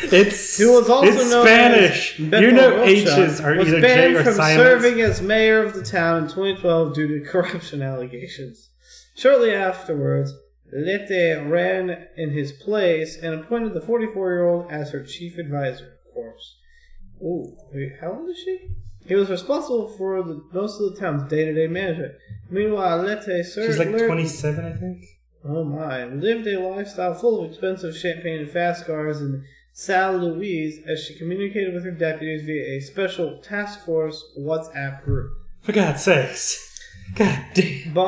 It's Spanish. You know H's are either J or silent. Was banned from serving as mayor of the town in 2012 due to corruption allegations. Shortly afterwards, Lete ran in his place and appointed the 44-year-old as her chief advisor, of course. Ooh, wait, how old is she? He was responsible for most of the town's day-to-day management. Meanwhile, Lete served... She's like 27, I think. Oh my. Lived a lifestyle full of expensive champagne and fast cars in San Luis as she communicated with her deputies via a special task force WhatsApp group. For God's sakes. God damn.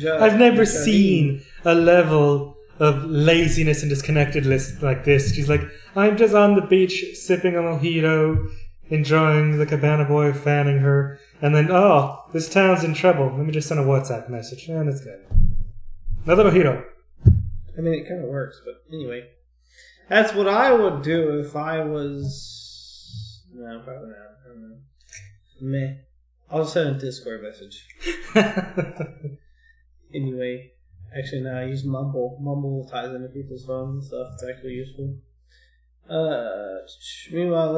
I've never seen a level of laziness and disconnectedness like this. She's like, I'm just on the beach sipping a mojito, enjoying the cabana boy fanning her, and then, this town's in trouble. Let me just send a WhatsApp message. And that's good. Another mojito. I mean, it kind of works, but anyway. That's what I would do if I was... No, probably not. I don't know. Meh. I'll just send a Discord message. Anyway. Actually, no, I use Mumble. Mumble ties into people's phones and stuff. It's actually useful. Meanwhile,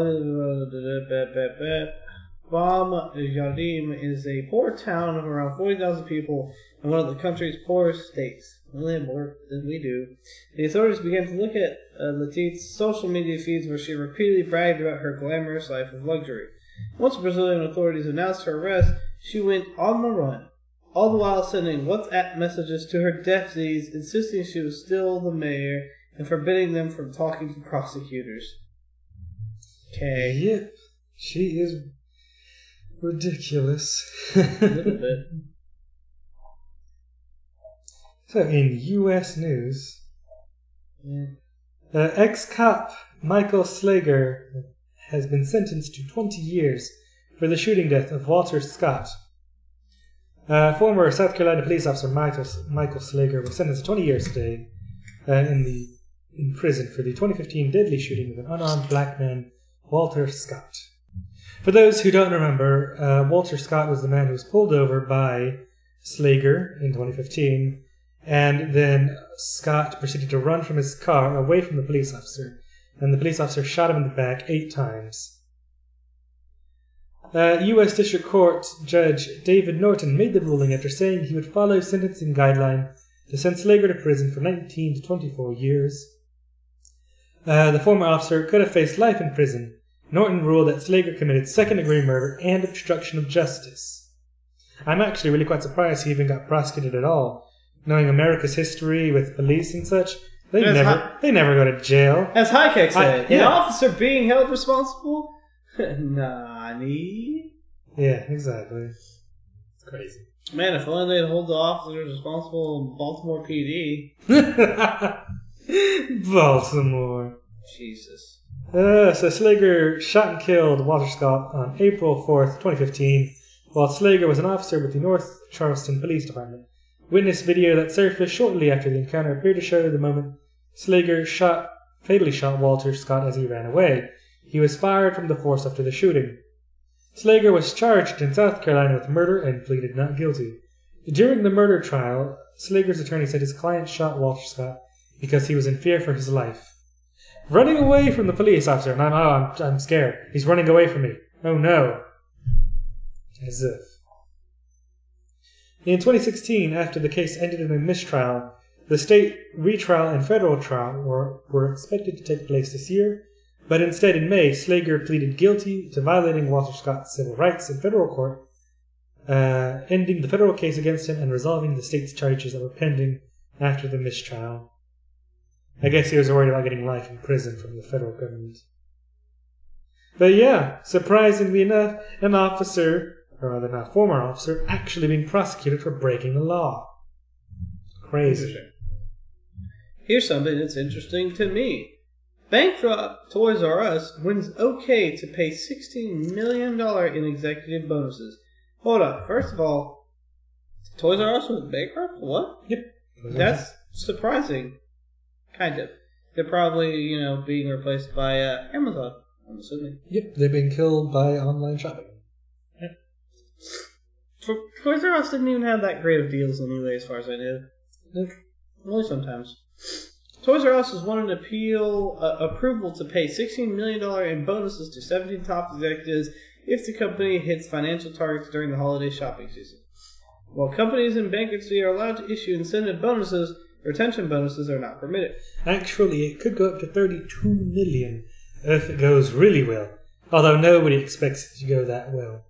Bam Yarim is a poor town of around 40,000 people and one of the country's poorest states. Only more than we do. The authorities began to look at Letit's social media feeds where she repeatedly bragged about her glamorous life of luxury. Once Brazilian authorities announced her arrest, she went on the run, all the while sending WhatsApp messages to her deputies insisting she was still the mayor and forbidding them from talking to prosecutors. Okay. Yep. She is ridiculous. A little bit. So, in U.S. news, ex-cop Michael Slager has been sentenced to 20 years for the shooting death of Walter Scott. Former South Carolina police officer Michael Slager was sentenced to 20 years today in prison for the 2015 deadly shooting of an unarmed black man, Walter Scott. For those who don't remember, Walter Scott was the man who was pulled over by Slager in 2015, and then Scott proceeded to run from his car away from the police officer, and the police officer shot him in the back 8 times. U.S. District Court Judge David Norton made the ruling after saying he would follow sentencing guideline to send Slager to prison for 19 to 24 years. The former officer could have faced life in prison. Norton ruled that Slager committed second-degree murder and obstruction of justice. I'm actually really quite surprised he even got prosecuted at all. Knowing America's history with police and such, they never go to jail. As Highkick said, yeah. An officer being held responsible? Nani? Yeah, exactly. It's crazy. Man, if only they'd hold the officers responsible in Baltimore PD. Baltimore. Jesus. So Slager shot and killed Walter Scott on April 4th, 2015, while Slager was an officer with the North Charleston Police Department. Witness video that surfaced shortly after the encounter appeared to show the moment Slager fatally shot Walter Scott as he ran away. He was fired from the force after the shooting. Slager was charged in South Carolina with murder and pleaded not guilty. During the murder trial, Slager's attorney said his client shot Walter Scott because he was in fear for his life. Running away from the police officer, and I'm scared. He's running away from me. Oh no. As if. In 2016, after the case ended in a mistrial, The state retrial and federal trial were expected to take place this year, but instead in May, Slager pleaded guilty to violating Walter Scott's civil rights in federal court, ending the federal case against him and resolving the state's charges that were pending after the mistrial. I guess he was worried about getting life in prison from the federal government. But yeah, surprisingly enough, an officer, or rather not former officer, actually being prosecuted for breaking the law. Crazy. Here's something that's interesting to me. Bankrupt Toys R Us wins okay to pay $16 million in executive bonuses. Hold up. First of all, Toys R Us was bankrupt? What? Yep. That's surprising. Kind of. They're probably, being replaced by Amazon, I'm assuming. Yep, they're being killed by online shopping. Yeah. Toys R Us didn't even have that great of deals anyway, as far as I knew. Nope. Only sometimes. Toys R Us has won an approval to pay $16 million in bonuses to 17 top executives if the company hits financial targets during the holiday shopping season. While companies in bankruptcy are allowed to issue incentive bonuses, retention bonuses are not permitted. Actually, it could go up to $32 million if it goes really well. Although nobody expects it to go that well.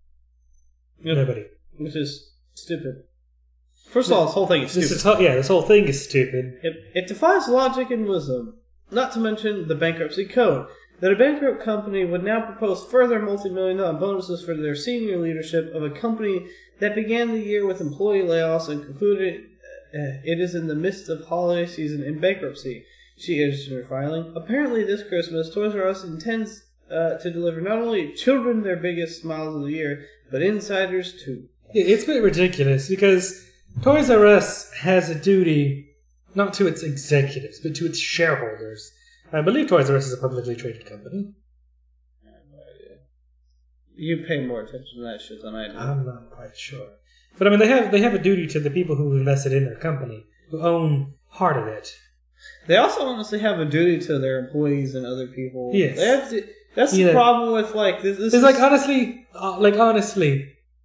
Yep. Nobody. Which is stupid. First of all, this whole thing is stupid. This whole thing is stupid. It defies logic and wisdom. Not to mention the bankruptcy code. That a bankrupt company would now propose further multi-million-dollar bonuses for their senior leadership of a company that began the year with employee layoffs and concluded it is in the midst of holiday season in bankruptcy, she added in her filing. Apparently this Christmas, Toys R Us intends to deliver not only children their biggest smiles of the year, but insiders too. It's a bit ridiculous because Toys R Us has a duty not to its executives, but to its shareholders. I believe Toys R Us is a publicly traded company. I have no idea. You pay more attention to that shit than I do. I'm not quite sure. But I mean, they have a duty to the people who invested in their company, who own part of it. They also honestly have a duty to their employees and other people. Yes. They have to, that's the problem with this. It's like honestly,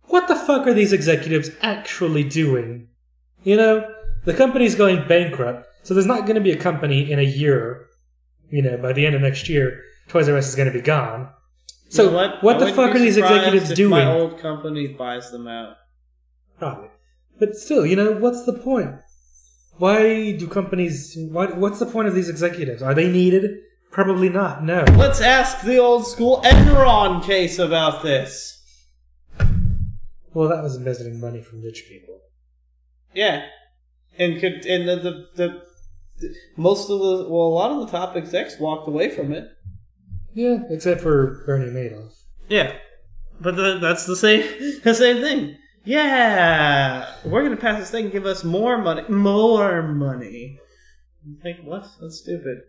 what the fuck are these executives actually doing? The company's going bankrupt, so there's not going to be a company in a year. By the end of next year, Toys R Us is going to be gone. So what the fuck are these executives doing? My old company buys them out. Probably. But still, what's the point? Why do companies... What's the point of these executives? Are they needed? Probably not, no. Let's ask the old school Enron case about this. Well, that was embezzling money from rich people. Yeah. And most of a lot of the top execs walked away from it. Yeah, except for Bernie Madoff. Yeah. But that's the same thing. Yeah, we're going to pass this thing and give us more money. More money. Like, what? That's stupid.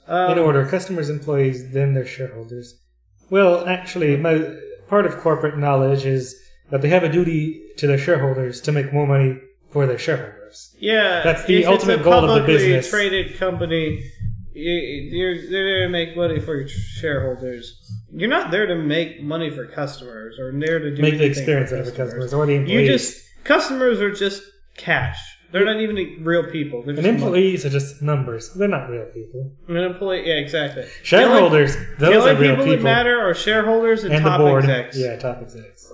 In order, customers, employees, then their shareholders. Well, actually, part of corporate knowledge is that they have a duty to their shareholders to make more money for their shareholders. Yeah. That's the ultimate goal of the business. If it's a publicly traded company, you're there to make money for your shareholders. You're not there to make money for customers or there to do make the experience out of the customers or the employees. Customers are just cash. They're not even real people. They're just employees are just numbers. They're not real people. An employee, yeah, exactly. Shareholders, those are real people. The people that matter are shareholders and top the board. Execs. Yeah, top execs.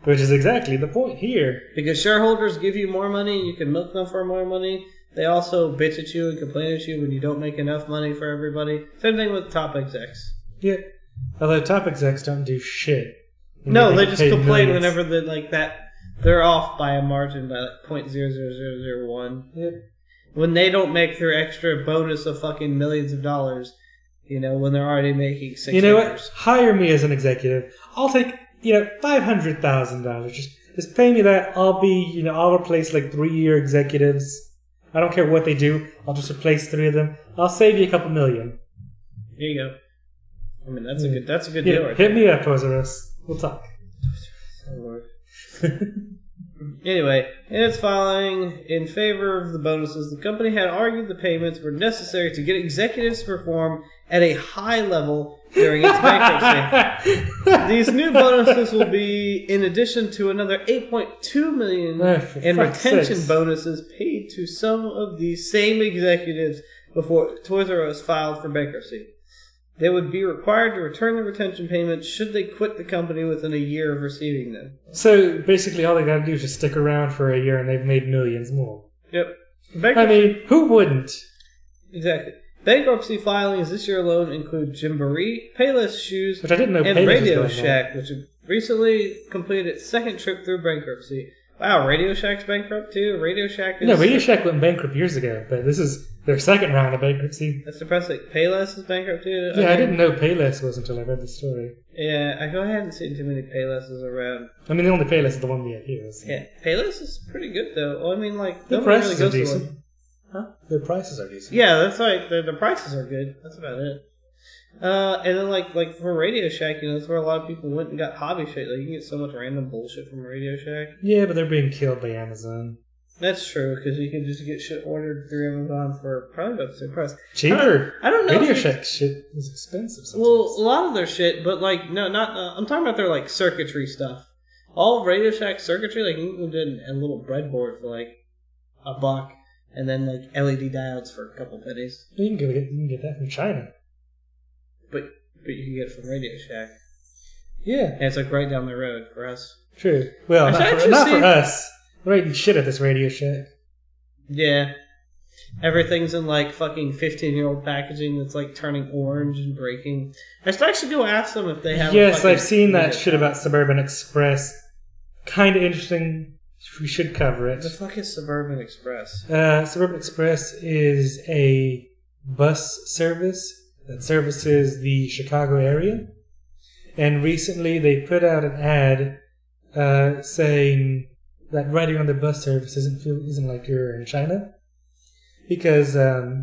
Which is exactly the point here. Because shareholders give you more money, you can milk them for more money. They also bitch at you and complain at you when you don't make enough money for everybody. Same thing with top execs. Yeah. Although top execs don't do shit. No, they just complain whenever they're off by a margin by like 0.00001. Yep. When they don't make their extra bonus of fucking millions of dollars, when they're already making $6 figures. You know what? Hire me as an executive. I'll take, $500,000. Just pay me that. I'll replace like 3-year executives. I don't care what they do. I'll just replace 3 of them. I'll save you a couple million. Here you go. I mean, that's a good deal right Hit me up, Toys R Us. We'll talk. Oh, Lord. Anyway, in its filing in favor of the bonuses, the company had argued the payments were necessary to get executives to perform at a high level during its bankruptcy. These new bonuses will be in addition to another $8.2 million in retention bonuses paid paid to some of these same executives before Toys R Us filed for bankruptcy. They would be required to return the retention payments should they quit the company within a year of receiving them. So basically, all they got to do is just stick around for a year, and they've made millions more. Yep. I mean, who wouldn't? Exactly. Bankruptcy filings this year alone include Gymboree, Payless Shoes, Which I didn't know and Payless Radio was going Shack, which recently completed its second trip through bankruptcy. Wow, Radio Shack's bankrupt too? Radio Shack is... No, Radio Shack went bankrupt years ago, but this is their second round of bankruptcy. That's depressing. Payless is bankrupt too? Yeah, I didn't know Payless was until I read the story. Yeah, I hadn't seen too many Paylesses around. I mean, the only Payless is the one we have here. So. Yeah, Payless is pretty good though. Well, I mean, like, the prices are decent. Huh? Their prices are decent. Yeah, that's like, the prices are good. That's about it. And then like for Radio Shack, that's where a lot of people went and got hobby shit. Like, you can get so much random bullshit from Radio Shack. Yeah, but they're being killed by Amazon. That's true, because you can just get shit ordered through Amazon for probably about the same price. Cheaper. I don't know. Radio Shack shit is expensive sometimes. Well, a lot of their shit, but like, no, not. I'm talking about their like circuitry stuff. All of Radio Shack circuitry, like you can get a little breadboard for like $1, and then like LED diodes for a couple pennies. You can get that from China. But you can get it from Radio Shack. Yeah. And it's like right down the road for us. True. Well, not for us. We're eating shit at this Radio Shack. Yeah. Everything's in like fucking 15-year-old packaging that's like turning orange and breaking. I should actually go ask them if they have. Yes, I've seen that shit about Suburban Express. Kind of interesting. We should cover it. The fuck is Suburban Express? Suburban Express is a bus service that services the Chicago area. And recently they put out an ad saying that riding on the bus service isn't like you're in China. Because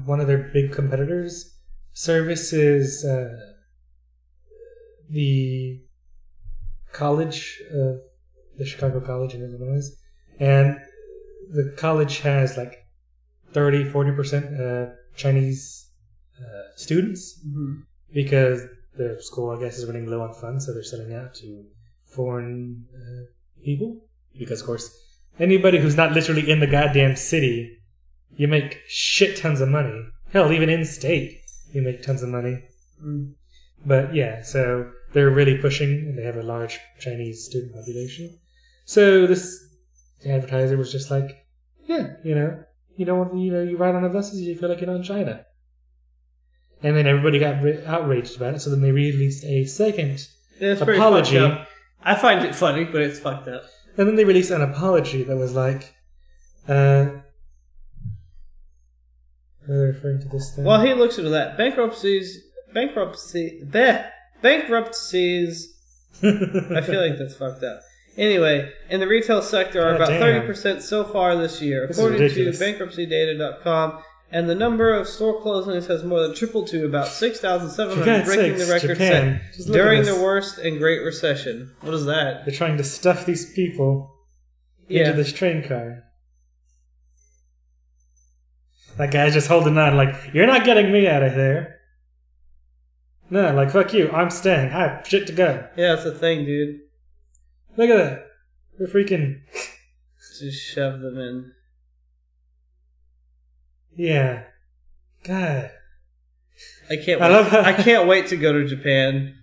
one of their big competitors services the college of the Chicago College in Illinois. And the college has like 30-40% Chinese students, because the school, I guess, is running low on funds, so they're selling out to foreign people. Because, of course, anybody who's not literally in the goddamn city, you make shit tons of money. Hell, even in state, you make tons of money. But yeah, so they're really pushing, and they have a large Chinese student population. So this advertiser was just like, yeah, you ride on the buses, you feel like you're in China. And then everybody got outraged about it, so then they released a second apology. I find it funny, but it's fucked up. And then they released an apology that was like, are they referring to this thing? Well, he looks into that. Bankruptcies. I feel like that's fucked up. Anyway, in the retail sector are about 30% so far this year, according to bankruptcydata.com. And the number of store closings has more than tripled to about 6,700, breaking the record set during the worst and Great Recession. What is that? They're trying to stuff these people into this train car. That guy's just holding on like, you're not getting me out of there. No, like, fuck you, I'm staying. I have shit to go. Yeah, that's the thing, dude. Look at that. We're freaking... Just shove them in. Yeah. God. I can't wait to go to Japan.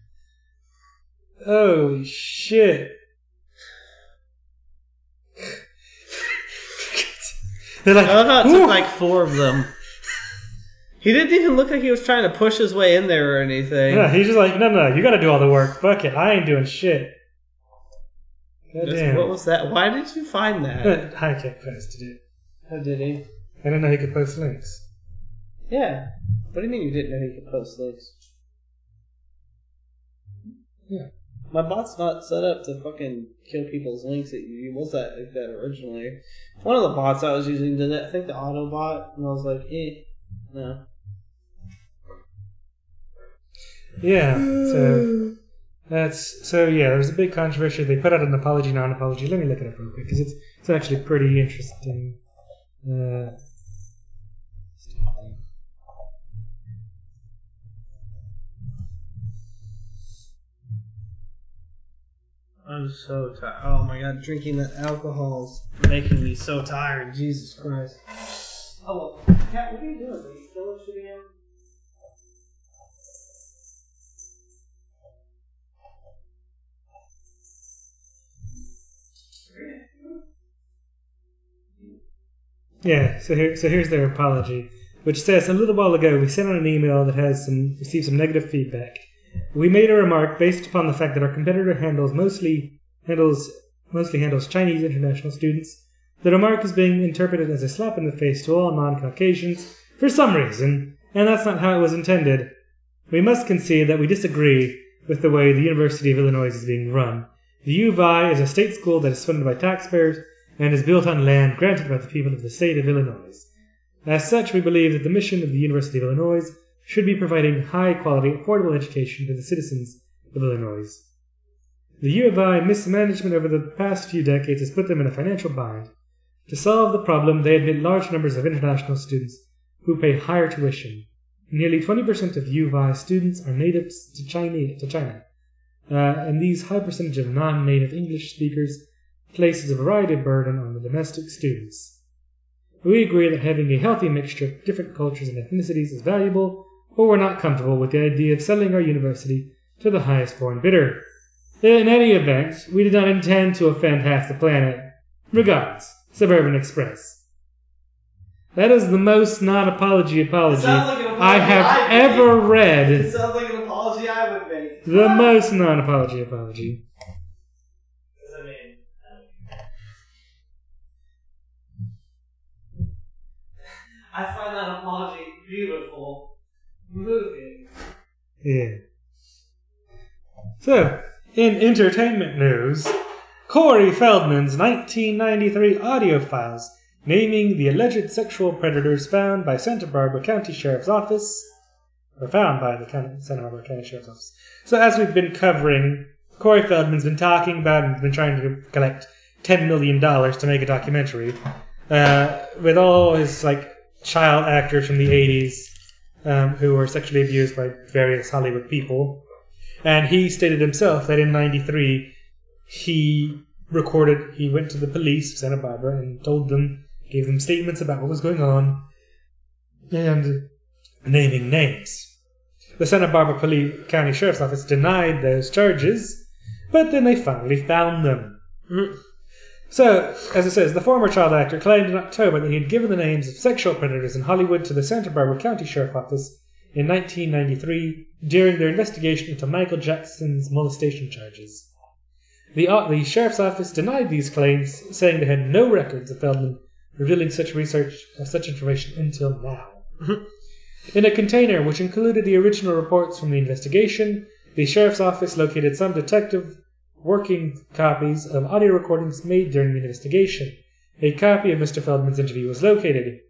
Oh, shit. They're like, I love how it took like 4 of them. He didn't even look like he was trying to push his way in there or anything. No, he's just like, no, you gotta do all the work. Fuck it, I ain't doing shit. What was that? Why did you find that? Highkick posted it. How did he? I didn't know he could post links. Yeah. What do you mean you didn't know he could post links? Yeah. My bot's not set up to fucking kill people's links. It was that like that originally. One of the bots I was using did that. I think the auto bot, and I was like, no. Yeah. So there was a big controversy. They put out an apology, non-apology. Let me look it up real quick because it's actually pretty interesting. I'm so tired. Oh my god, drinking that alcohol's making me so tired. Jesus Christ. Cat, what are you doing? Are you still shooting him? Yeah, so here's their apology, which says, a little while ago we sent out an email that received some negative feedback. We made a remark based upon the fact that our competitor mostly handles Chinese international students. The remark is being interpreted as a slap in the face to all non-Caucasians for some reason, and that's not how it was intended. We must concede that we disagree with the way the University of Illinois is being run. The U of I is a state school that is funded by taxpayers and is built on land granted by the people of the state of Illinois. As such, we believe that the mission of the University of Illinois should be providing high-quality, affordable education to the citizens of Illinois. The U of I mismanagement over the past few decades has put them in a financial bind. To solve the problem, they admit large numbers of international students who pay higher tuition. Nearly 20% of U of I students are natives to China, and these high percentage of non-native English speakers places a variety of burden on the domestic students. We agree that having a healthy mixture of different cultures and ethnicities is valuable, but we're not comfortable with the idea of selling our university to the highest foreign bidder. In any event, we did not intend to offend half the planet. Regards, Suburban Express. That is the most non-apology apology I have ever read. It sounds like an apology I would make. The most non-apology apology. I find that apology beautiful. Moving. Yeah. So, in entertainment news, Corey Feldman's 1993 audio files naming the alleged sexual predators found by Santa Barbara County Sheriff's Office, or found by the Santa Barbara County Sheriff's Office. So as we've been covering, Corey Feldman's been talking about and been trying to collect $10 million to make a documentary with all his child actors from the 80s who were sexually abused by various Hollywood people. And he stated himself that in 93 he went to the police of Santa Barbara and gave them statements about what was going on and naming names. The Santa Barbara County Sheriff's Office denied those charges, but then they finally found them. So, as it says, the former child actor claimed in October that he had given the names of sexual predators in Hollywood to the Santa Barbara County Sheriff's Office in 1993 during their investigation into Michael Jackson's molestation charges. The Sheriff's Office denied these claims, saying they had no records of Feldman revealing such information until now. In a container which included the original reports from the investigation, the Sheriff's Office located some detective working copies of audio recordings made during the investigation. A copy of Mr. Feldman's interview was located.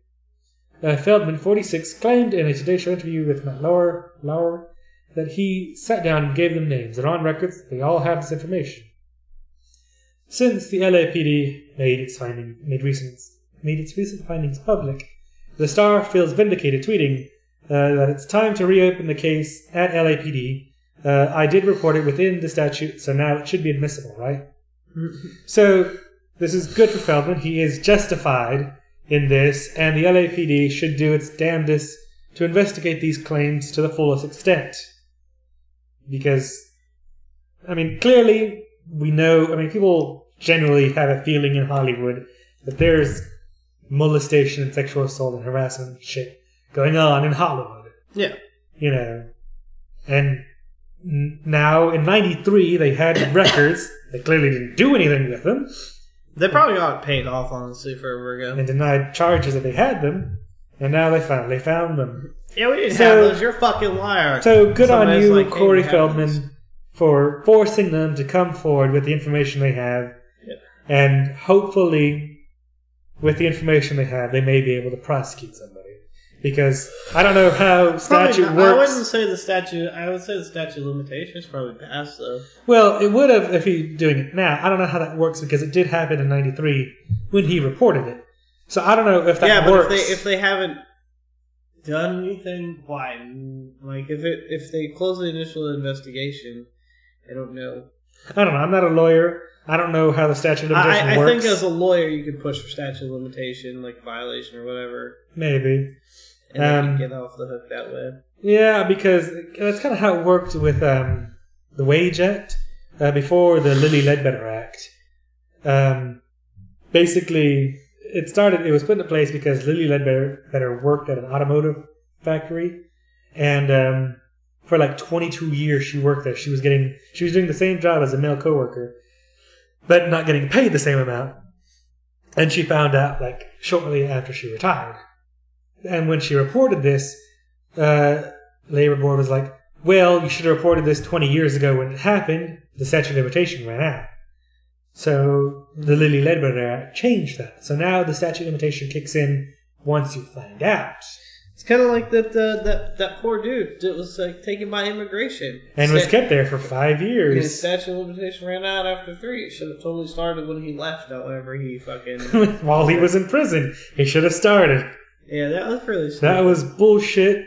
Feldman, 46, claimed in a Today Show interview with Matt Lauer that he sat down and gave them names. They're on records. They all have this information. Since the LAPD made its recent findings public, the Star feels vindicated, tweeting that it's time to reopen the case at LAPD. I did report it within the statute, so now it should be admissible, right? So, this is good for Feldman. He is justified in this, and the LAPD should do its damnedest to investigate these claims to the fullest extent. Because, clearly, we know, people generally have a feeling in Hollywood that there's molestation and sexual assault and harassment and shit going on in Hollywood. Yeah. And now, in 93, they had records. They clearly didn't do anything with them. They probably got paid off, honestly, forever ago. And denied charges that they had them. And now they finally found them. Yeah, we didn't have those. You're a fucking liar. So, good on you, Corey Feldman, for forcing them to come forward with the information they have. Yeah. And hopefully, with the information they have, they may be able to prosecute somebody. Because I don't know how statute works. I wouldn't say the statute. I would say the statute of limitations probably passed, though. Well, it would have if he's doing it now. I don't know how that works because it did happen in 93 when he reported it. So I don't know if that works. Yeah, but if they haven't done anything, why? If they close the initial investigation, I don't know. I don't know. I'm not a lawyer. I don't know how the statute of limitation works. I think as a lawyer, you could push for statute of limitation, like violation or whatever. Maybe. And then you get off the hook that way. Yeah, because that's kind of how it worked with the Wage Act before the Lilly Ledbetter Act. Basically, it was put into place because Lilly Ledbetter worked at an automotive factory, and for like 22 years she worked there. She was doing the same job as a male coworker, but not getting paid the same amount. And she found out like shortly after she retired. And when she reported this, Labor Board was like, well, you should have reported this 20 years ago when it happened. The statute of limitation ran out. So the Lilly Ledbetter Act changed that. So now the statute of limitation kicks in once you find out. It's kind of like that poor dude that was like taken by immigration. And was kept there for 5 years. And his statute of limitation ran out after 3. It should have totally started when he left, however he fucking... While he was in prison. He should have started. Yeah, that was really stupid. That was bullshit.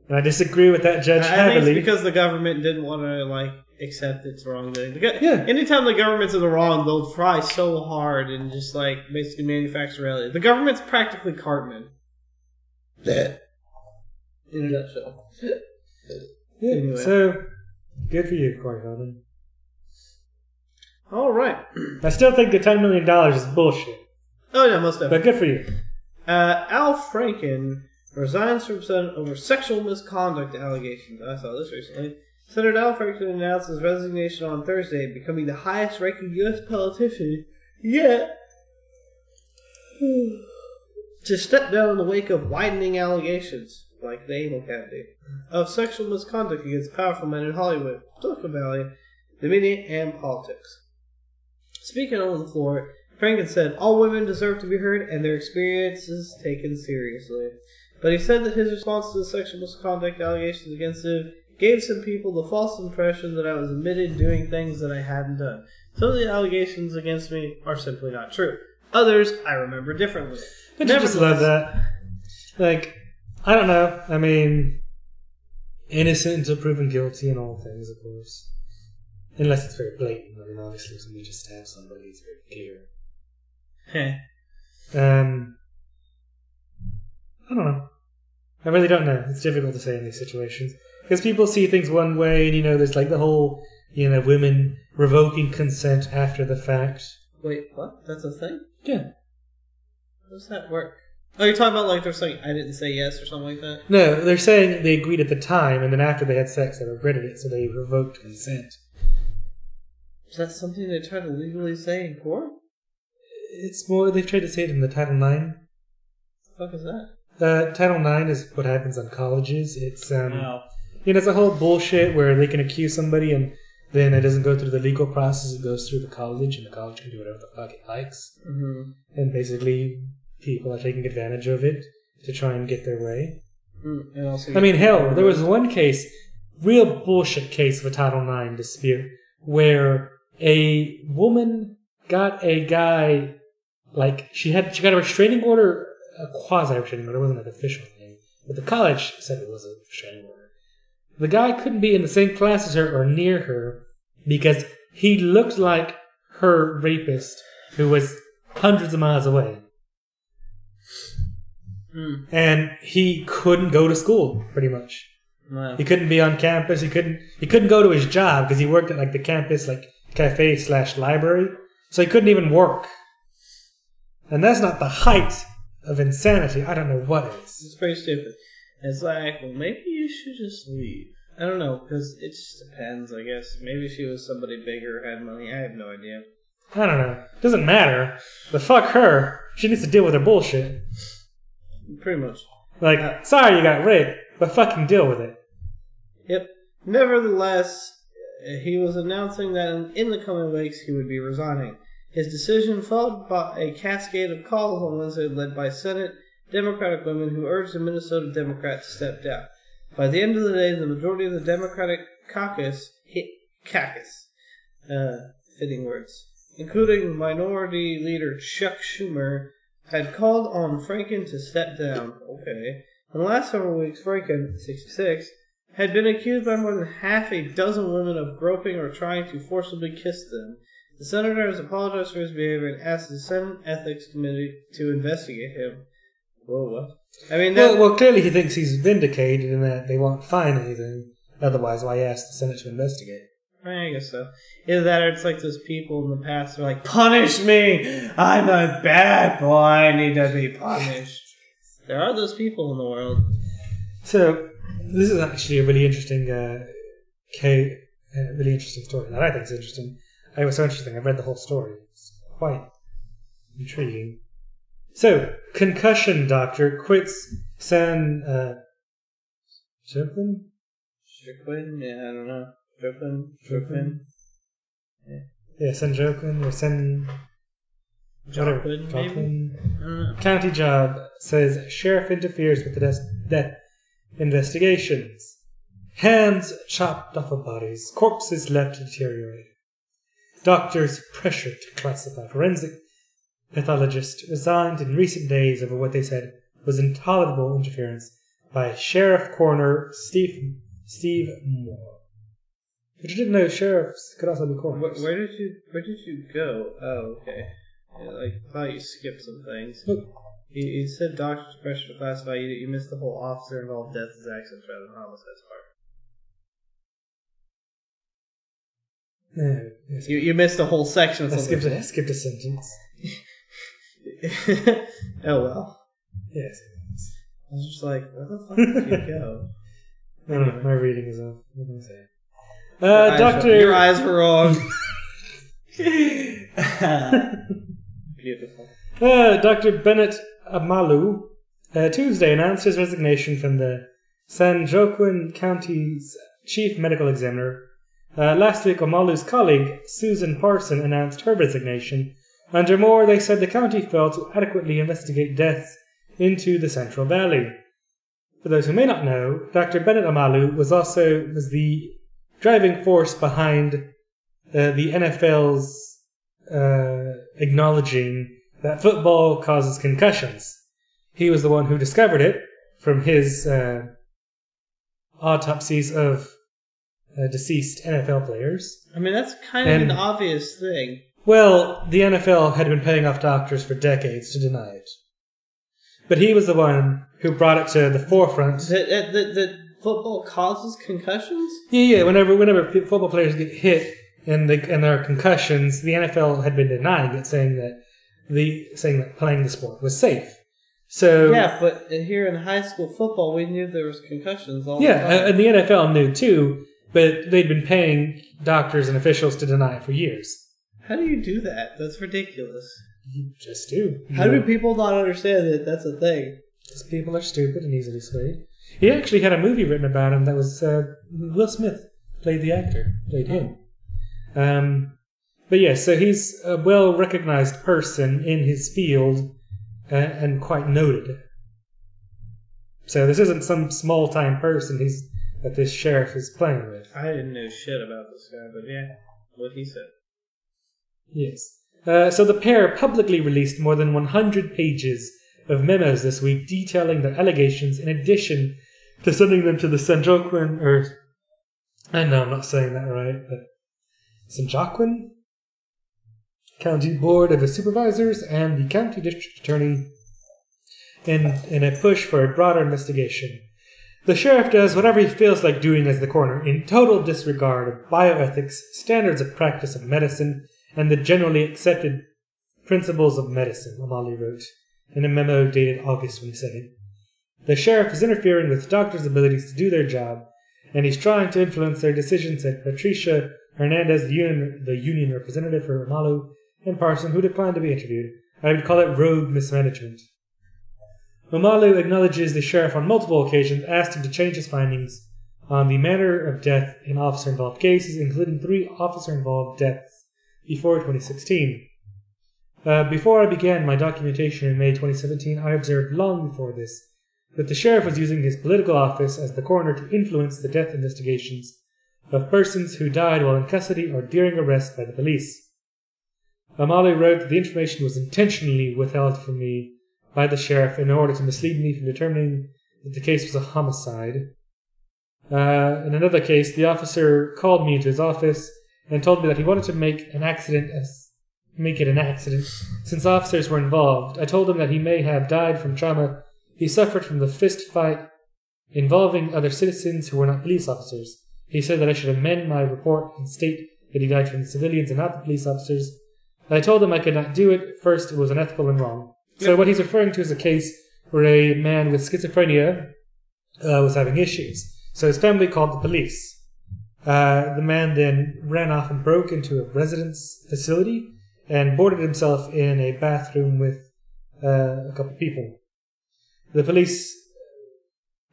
And I disagree with that judge heavily. I think it's because the government didn't want to, like, accept its wrongdoing. Yeah. Anytime the government's in the wrong, they'll try so hard and just, like, basically manufacture reality. The government's practically Cartman. In a nutshell. Yeah, anyway. So, good for you, Corey Feldman. All right. I still think the $10 million is bullshit. Oh, yeah, most definitely. But good for you. Al Franken resigns from Senate over sexual misconduct allegations. I saw this recently. Senator Al Franken announced his resignation on Thursday, becoming the highest-ranking U.S. politician yet to step down in the wake of widening allegations, like the anal cavity, of sexual misconduct against powerful men in Hollywood, Silicon Valley, the media, and politics. Speaking on the floor, Franken said all women deserve to be heard and their experiences taken seriously. But he said that his response to the sexual misconduct allegations against him gave some people the false impression that I was admitted doing things that I hadn't done. Some of the allegations against me are simply not true. Others, I remember differently. But you just love that. Like, I don't know. I mean, innocent until proven guilty in all things, of course. Unless it's very blatant. I mean, obviously, if somebody just stabs somebody, it's very clear. I don't know. I really don't know. It's difficult to say in these situations. Because people see things one way, and, you know, there's like the whole, you know, women revoking consent after the fact. Wait, what? That's a thing? Yeah. How does that work? Oh, you're talking about like they're saying, I didn't say yes or something like that? No, they're saying they agreed at the time, and then after they had sex, they regretted it, so they revoked consent. Is that something they try to legally say in court? It's more, they've tried to say it in the Title IX. What the fuck is that? Title IX is what happens on colleges. It's, Wow. You know, it's a whole bullshit where they can accuse somebody and then it doesn't go through the legal process, it goes through the college, and the college can do whatever the fuck it likes. Mm-hmm. And basically, people are taking advantage of it to try and get their way. And also I mean, hell, there was one case, real bullshit case of a Title IX dispute, where a woman got a guy, like, she got a restraining order, a quasi-restraining order, it wasn't an official thing, but the college said it was a restraining order. The guy couldn't be in the same class as her or near her because he looked like her rapist who was hundreds of miles away. And he couldn't go to school, pretty much. Wow. He couldn't be on campus. He couldn't go to his job because he worked at like the campus like cafe/library. So he couldn't even work. And that's not the height of insanity. I don't know what is. It's pretty stupid. It's like, well, maybe you should just leave. I don't know, because it just depends, I guess. Maybe she was somebody bigger, had money. I have no idea. I don't know. Doesn't matter. But fuck her. She needs to deal with her bullshit. Pretty much. Like, sorry you got raped, but fucking deal with it. Yep. Nevertheless, he was announcing that in the coming weeks he would be resigning. His decision followed by a cascade of calls on Wednesday led by Senate Democratic women who urged the Minnesota Democrat to step down. By the end of the day, the majority of the Democratic caucus, fitting words, including Minority Leader Chuck Schumer, had called on Franken to step down. Okay. In the last several weeks, Franken, 66, had been accused by more than half a dozen women of groping or trying to forcibly kiss them. The senator has apologized for his behavior and asked the Senate Ethics Committee to investigate him. Whoa, what? I mean, well, clearly he thinks he's vindicated in that they won't find anything. Otherwise, why ask the Senate to investigate? I guess so. Either that or it's like those people in the past who are like, punish me! I'm a bad boy, I need to be punished. There are those people in the world. So, this is actually a really interesting really interesting story that I think is interesting. It was so interesting, I've read the whole story. It's quite intriguing. So, concussion doctor quits San... Joplin? Joplin? Yeah, I don't know. Joplin? Yeah, San Joplin or San... Joplin, maybe? I don't know. County job says sheriff interferes with the death investigations. Hands chopped off of bodies. Corpses left to deteriorate. Doctors pressured to classify. Forensic pathologist resigned in recent days over what they said was intolerable interference by Sheriff Coroner Steve Moore. But you didn't know sheriffs could also be coroners. Where did you go? Oh, okay. Yeah, I thought you skipped some things. Look. You said doctors pressure to classify. You missed the whole officer involved death as accidents rather than homicides part. No. Yes. You missed a whole section of I something. skipped a sentence. Oh well. Yes. I was just like, where the fuck did you go? No, my reading is off. What can I say? Doctor... Your eyes were wrong. Beautiful. Dr. Bennett Amalu Tuesday announced his resignation from the San Joaquin County's chief medical examiner. Last week, Amalu's colleague, Susan Parson, announced her resignation. Under Moore, they said the county failed to adequately investigate deaths into the Central Valley. For those who may not know, Dr. Bennett Amalu was the driving force behind the NFL's acknowledging that football causes concussions. He was the one who discovered it from his autopsies of deceased NFL players. I mean, that's kind of an obvious thing. Well, the NFL had been paying off doctors for decades to deny it. But he was the one who brought it to the forefront. That football causes concussions? Yeah. Whenever football players get hit and there are concussions, the NFL had been denying it, saying that playing the sport was safe. So yeah, but here in high school football, we knew there was concussions all the time. Yeah, and the NFL knew too, but they'd been paying doctors and officials to deny it for years. How do you do that? That's ridiculous. You just do. How do people not understand that that's a thing? Because people are stupid and easily swayed. He actually had a movie written about him that was Will Smith played him. But yeah, so he's a well-recognized person in his field and quite noted. So this isn't some small-time person that this sheriff is playing with. I didn't know shit about this guy, but yeah, what he said. Yes. So the pair publicly released more than 100 pages of memos this week detailing their allegations in addition to sending them to the San Joaquin, I know I'm not saying that right, but San Joaquin County Board of Supervisors and the County District Attorney in a push for a broader investigation. The sheriff does whatever he feels like doing as the coroner in total disregard of bioethics, standards of practice of medicine, and the generally accepted principles of medicine, Amalu wrote in a memo dated August 22nd. The sheriff is interfering with doctors' abilities to do their job, and he's trying to influence their decisions, said Patricia Hernandez, the union representative for Amalu and Parson, who declined to be interviewed. I would call it rogue mismanagement. Amalu acknowledges the sheriff on multiple occasions asked him to change his findings on the manner of death in officer-involved cases, including 3 officer-involved deaths before 2016. Before I began my documentation in May 2017, I observed long before this that the sheriff was using his political office as the coroner to influence the death investigations of persons who died while in custody or during arrest by the police. Amalu wrote that the information was intentionally withheld from me by the sheriff in order to mislead me from determining that the case was a homicide. In another case, the officer called me into his office and told me that he wanted to make it an accident since officers were involved. I told him that he may have died from trauma he suffered from the fist fight involving other citizens who were not police officers. He said that I should amend my report and state that he died from the civilians and not the police officers. I told him I could not do it. First, it was unethical and wrong. So what he's referring to is a case where a man with schizophrenia was having issues. So his family called the police. The man then ran off and broke into a residence facility and boarded himself in a bathroom with a couple of people. The police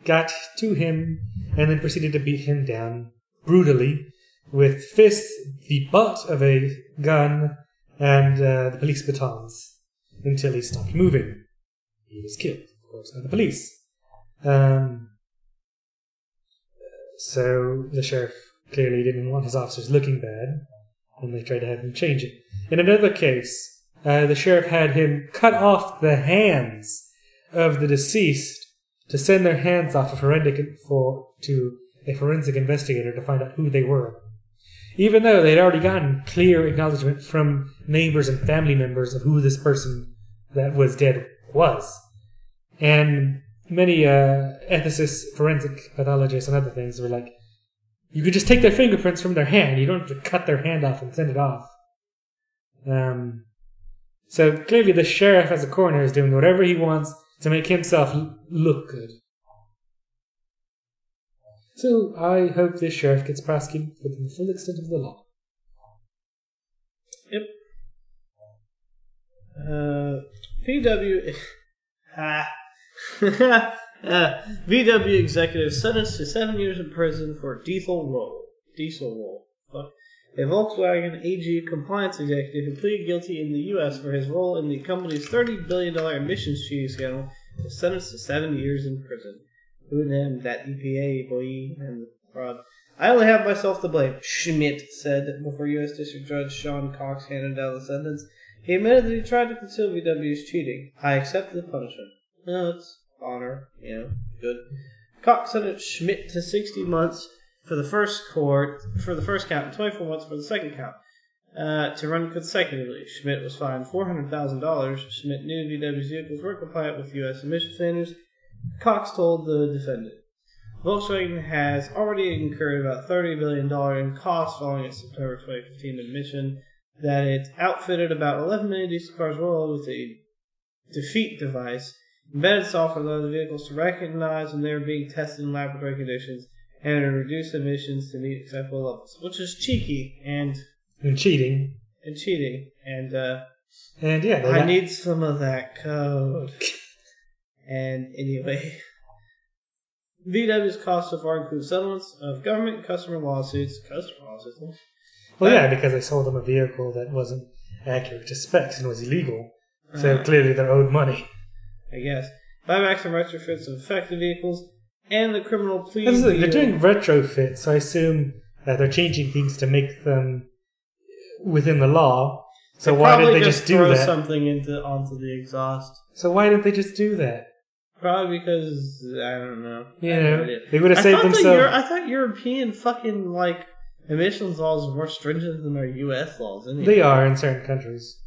got to him and then proceeded to beat him down brutally with fists, the butt of a gun, and the police batons until he stopped moving. He was killed, of course, by the police. So the sheriff clearly didn't want his officers looking bad, and they tried to have him change it. In another case, the sheriff had him cut off the hands of the deceased to send their hands off to a forensic investigator to find out who they were, even though they'd already gotten clear acknowledgement from neighbors and family members of who this person that was dead was. And many ethicists, forensic pathologists, and other things were like, you could just take their fingerprints from their hand. You don't have to cut their hand off and send it off. So clearly the sheriff as a coroner is doing whatever he wants to make himself look good. So I hope this sheriff gets prosecuted within the full extent of the law. Yep. VW... VW executive sentenced to 7 years in prison for diesel roll. Fuck. A Volkswagen AG compliance executive who pleaded guilty in the U.S. for his role in the company's $30 billion emissions cheating scandal was sentenced to 7 years in prison. Who them, that EPA, boy, and fraud. I only have myself to blame, Schmidt said before U.S. District Judge Sean Cox handed down the sentence. He admitted that he tried to conceal VW's cheating. I accept the punishment. No, it's honor, good. Cox sentenced Schmidt to 60 months for the first count, and 24 months for the second count, to run consecutively. Schmidt was fined $400,000. Schmidt knew VW's vehicles were compliant with U.S. emission standards. Cox told the defendant. Volkswagen has already incurred about $30 billion in costs following its September 2015 admission that it outfitted about 11 million diesel cars worldwide with a defeat device. Embedded software allowed the vehicles to recognize when they were being tested in laboratory conditions and to reduce emissions to meet acceptable levels, which is cheeky and cheating. I need some of that code. And anyway, VW's costs so far include settlements of government and customer lawsuits. Well, yeah, because they sold them a vehicle that wasn't accurate to specs and was illegal. So clearly they're owed money. I guess. Buybacks and retrofits of affected vehicles and the criminal plea. They're doing retrofits, so I assume that they're changing things to make them within the law. So why did they just do that? Something onto the exhaust. So why didn't they just do that? Probably because I don't know. They would have saved themselves. I thought European fucking emissions laws are more stringent than our U.S. laws. Anyway. They are in certain countries.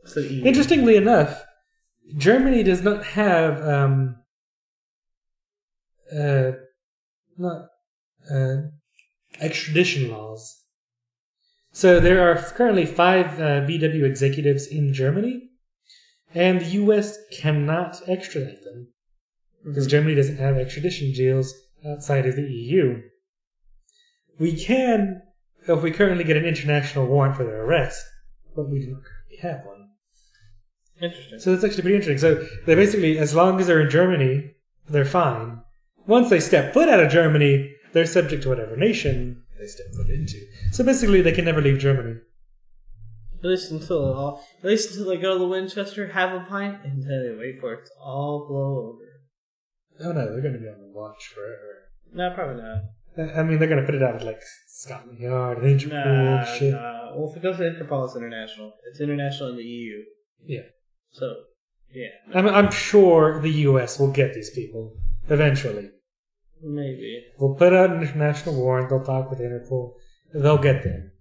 So interestingly enough, Germany does not have extradition laws. So there are currently 5 VW executives in Germany, and the U.S. cannot extradite them because Germany doesn't have extradition deals outside of the EU. We can, if we currently get an international warrant for their arrest, but we do not currently have one. Interesting. So that's actually pretty interesting. So they basically, as long as they're in Germany, they're fine. Once they step foot out of Germany, they're subject to whatever nation they step foot into. So basically, they can never leave Germany. At least until they go to the Winchester, have a pint, and then they wait for it to all blow over. Oh no, they're going to be on the watch forever. No, probably not. I mean, they're going to put it out with Scotland Yard and Interpol shit. Well, if it goes to Interpol, it's international. It's international in the EU. Yeah. So, yeah. I'm sure the US will get these people eventually. Maybe. We'll put out an international warrant. They'll talk with Interpol. They'll get there.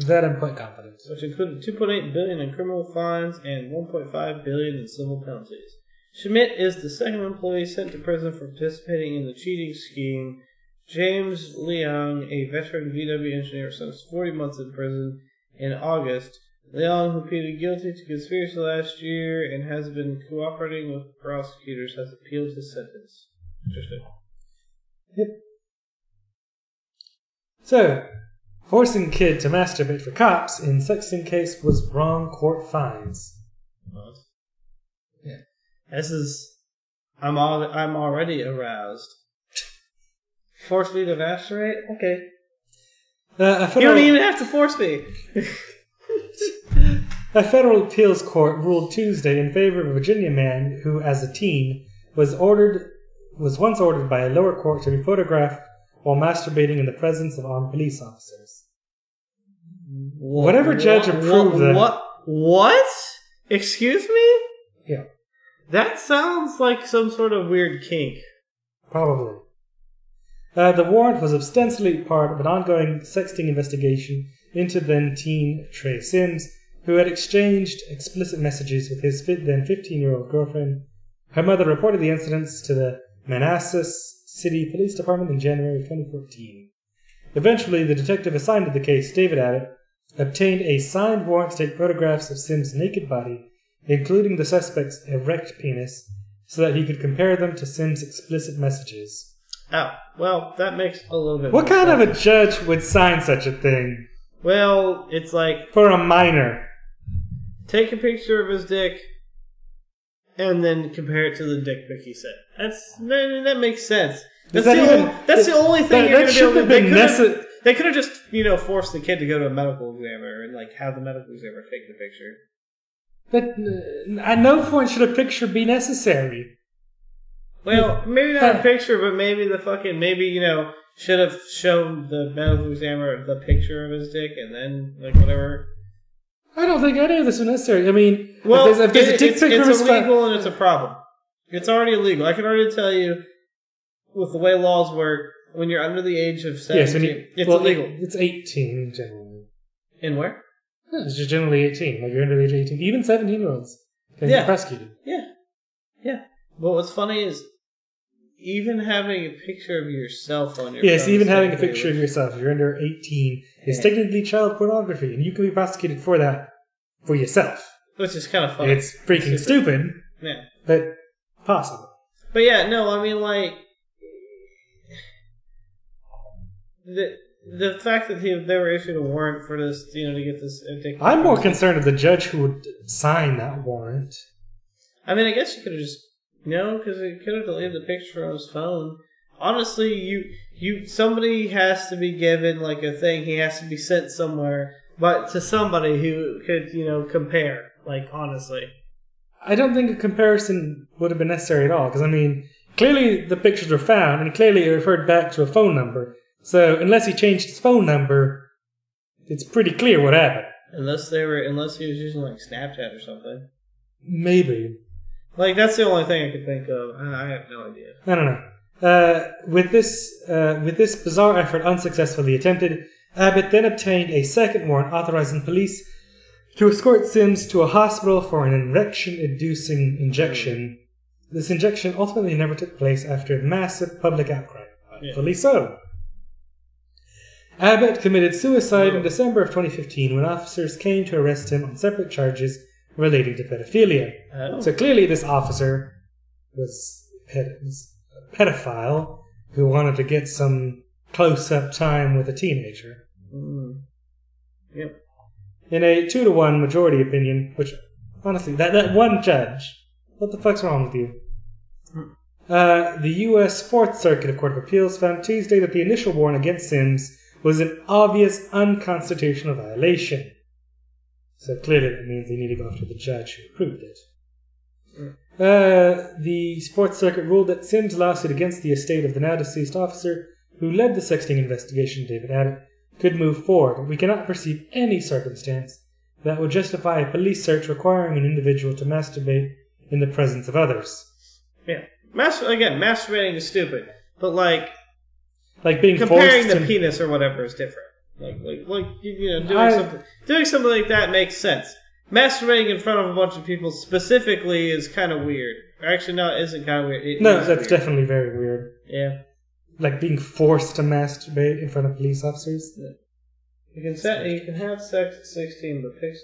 That I'm quite confident. Which included $2.8 billion in criminal fines and $1.5 billion in civil penalties. Schmidt is the second employee sent to prison for participating in the cheating scheme. James Leong, a veteran VW engineer, sentenced 40 months in prison in August. Leong, who pleaded guilty to conspiracy last year and has been cooperating with prosecutors, has appealed his sentence. Interesting. Yep. So, forcing kid to masturbate for cops in sexting case was wrong. Court finds. What? Yeah. This is. I'm already aroused. Force me to masturbate? Okay. You don't even have to force me. A federal appeals court ruled Tuesday in favor of a Virginia man who, as a teen, was once ordered by a lower court to be photographed while masturbating in the presence of armed police officers. Whatever judge approved that. What? Excuse me? Yeah. That sounds like some sort of weird kink. Probably. The warrant was ostensibly part of an ongoing sexting investigation into then-teen Trey Sims, who had exchanged explicit messages with his then 15-year-old girlfriend. Her mother reported the incidents to the Manassas City Police Department in January of 2014. Eventually, the detective assigned to the case, David Abbott, obtained a signed warrant to take photographs of Sims' naked body, including the suspect's erect penis, so that he could compare them to Sims' explicit messages. Oh, well, that makes a little bit What kind of a judge would sign such a thing? Well, it's like... For a minor. Take a picture of his dick and then compare it to the dick pic he sent. That makes sense. That's the only thing you're going to do. They could have just, forced the kid to go to a medical examiner and, have the medical examiner take the picture. But at no point should a picture be necessary. Well, maybe not a picture, but maybe should have shown the medical examiner the picture of his dick and then, whatever. I don't think any of this is necessary. I mean, well, if there's a dick picture, it's illegal and it's a problem. It's already illegal. I can already tell you, with the way laws work, when you're under the age of 17, it's illegal. It's 18 generally. In where? No, it's just generally 18. If you're under the age of 18, even 17-year-olds can be prosecuted. Yeah. Yeah. But what's funny is, even having a picture of yourself on your phone... even having a picture of yourself, if you're under 18, is technically child pornography, and you can be prosecuted for that for yourself. Which is kind of funny. It's freaking stupid. Yeah. But possible. But yeah, no, I mean, the fact that they were issued a warrant for this, to get this... I'm more concerned of the judge who would sign that warrant. I mean, I guess you could have just... because he could have deleted the picture on his phone. Honestly, somebody has to be given, a thing. He has to be sent somewhere, but to somebody who could, compare, honestly. I don't think a comparison would have been necessary at all, because, I mean, clearly the pictures were found, and clearly it referred back to a phone number. So, unless he changed his phone number, it's pretty clear what happened. Unless he was using, Snapchat or something. Maybe. That's the only thing I could think of. I have no idea. I don't know. With this bizarre effort unsuccessfully attempted, Abbott then obtained a second warrant authorizing police to escort Sims to a hospital for an erection-inducing injection. This injection ultimately never took place after a massive public outcry. Rightfully so. Abbott committed suicide in December of 2015 when officers came to arrest him on separate charges relating to pedophilia. Oh. So clearly this officer was a pedophile who wanted to get some close-up time with a teenager. Mm. Yep. In a 2-to-1 majority opinion, which, honestly, that one judge, what the fuck's wrong with you? The U.S. Fourth Circuit Court of Appeals found Tuesday that the initial warrant against Sims was an obvious unconstitutional violation. So clearly that means they need to go after the judge who approved it. The Fourth Circuit ruled that Sims' lawsuit against the estate of the now-deceased officer who led the sexting investigation, David Abbott, could move forward. We cannot perceive any circumstance that would justify a police search requiring an individual to masturbate in the presence of others. Yeah. Masturbating is stupid. But like being comparing forced the penis or whatever is different. Doing something like that makes sense. Masturbating in front of a bunch of people specifically is kind of weird. Actually, no, it isn't kind of weird. No, that's definitely very weird. Yeah. Like being forced to masturbate in front of police officers. Yeah. You can have sex at 16, but pics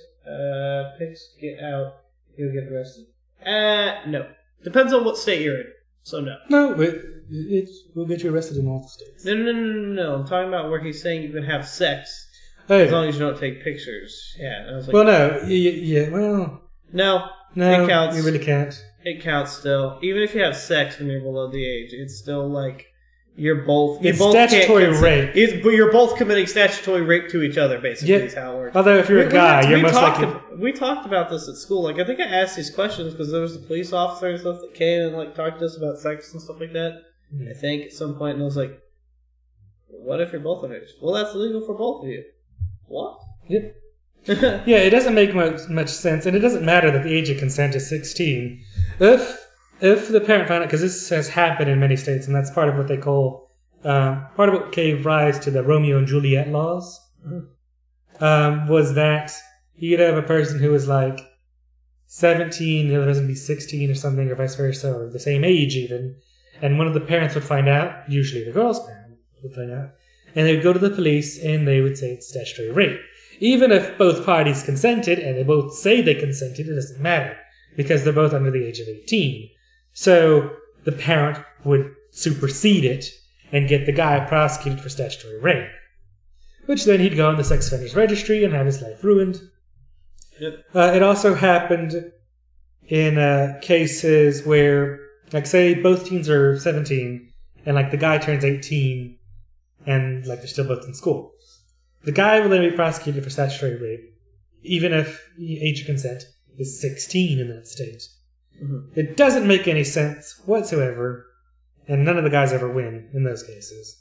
get out, you'll get arrested. No. Depends on what state you're in. So no. No, it will get you arrested in all the states. No. I'm talking about where he's saying you can have sex as long as you don't take pictures. Yeah. I was like, well, no. Yeah. Well. No. No. It counts. You really can't. It counts still. Even if you have sex when you're below the age, it's still like you're both. It's statutory rape. But you're both committing statutory rape to each other. Basically, is how it works. Although if you're a guy, you're most likely. We talked about this at school. Like I think I asked these questions because there was a police officer and stuff that came and like talked to us about sex and stuff like that. I think at some point, and I was like, "What if you're both underage?" Well, that's legal for both of you. What? Yep. Yeah, it doesn't make much sense, and it doesn't matter that the age of consent is 16. If the parent found out, because this has happened in many states, and that's part of what they call part of what gave rise to the Romeo and Juliet laws, was that you'd have a person who was like 17, the other person would be 16 or something, or vice versa, or the same age even, and one of the parents would find out, usually the girl's parent would find out, and they would go to the police and they would say it's statutory rape. Even if both parties consented, and they both say they consented, it doesn't matter, because they're both under the age of 18. So the parent would supersede it and get the guy prosecuted for statutory rape. Which then he'd go on the sex offenders registry and have his life ruined. Yep. It also happened in cases where, like, say both teens are 17, and like the guy turns 18, and like they're still both in school. The guy will then be prosecuted for statutory rape, even if the age of consent is 16 in that state. Mm-hmm. It doesn't make any sense whatsoever, and none of the guys ever win in those cases.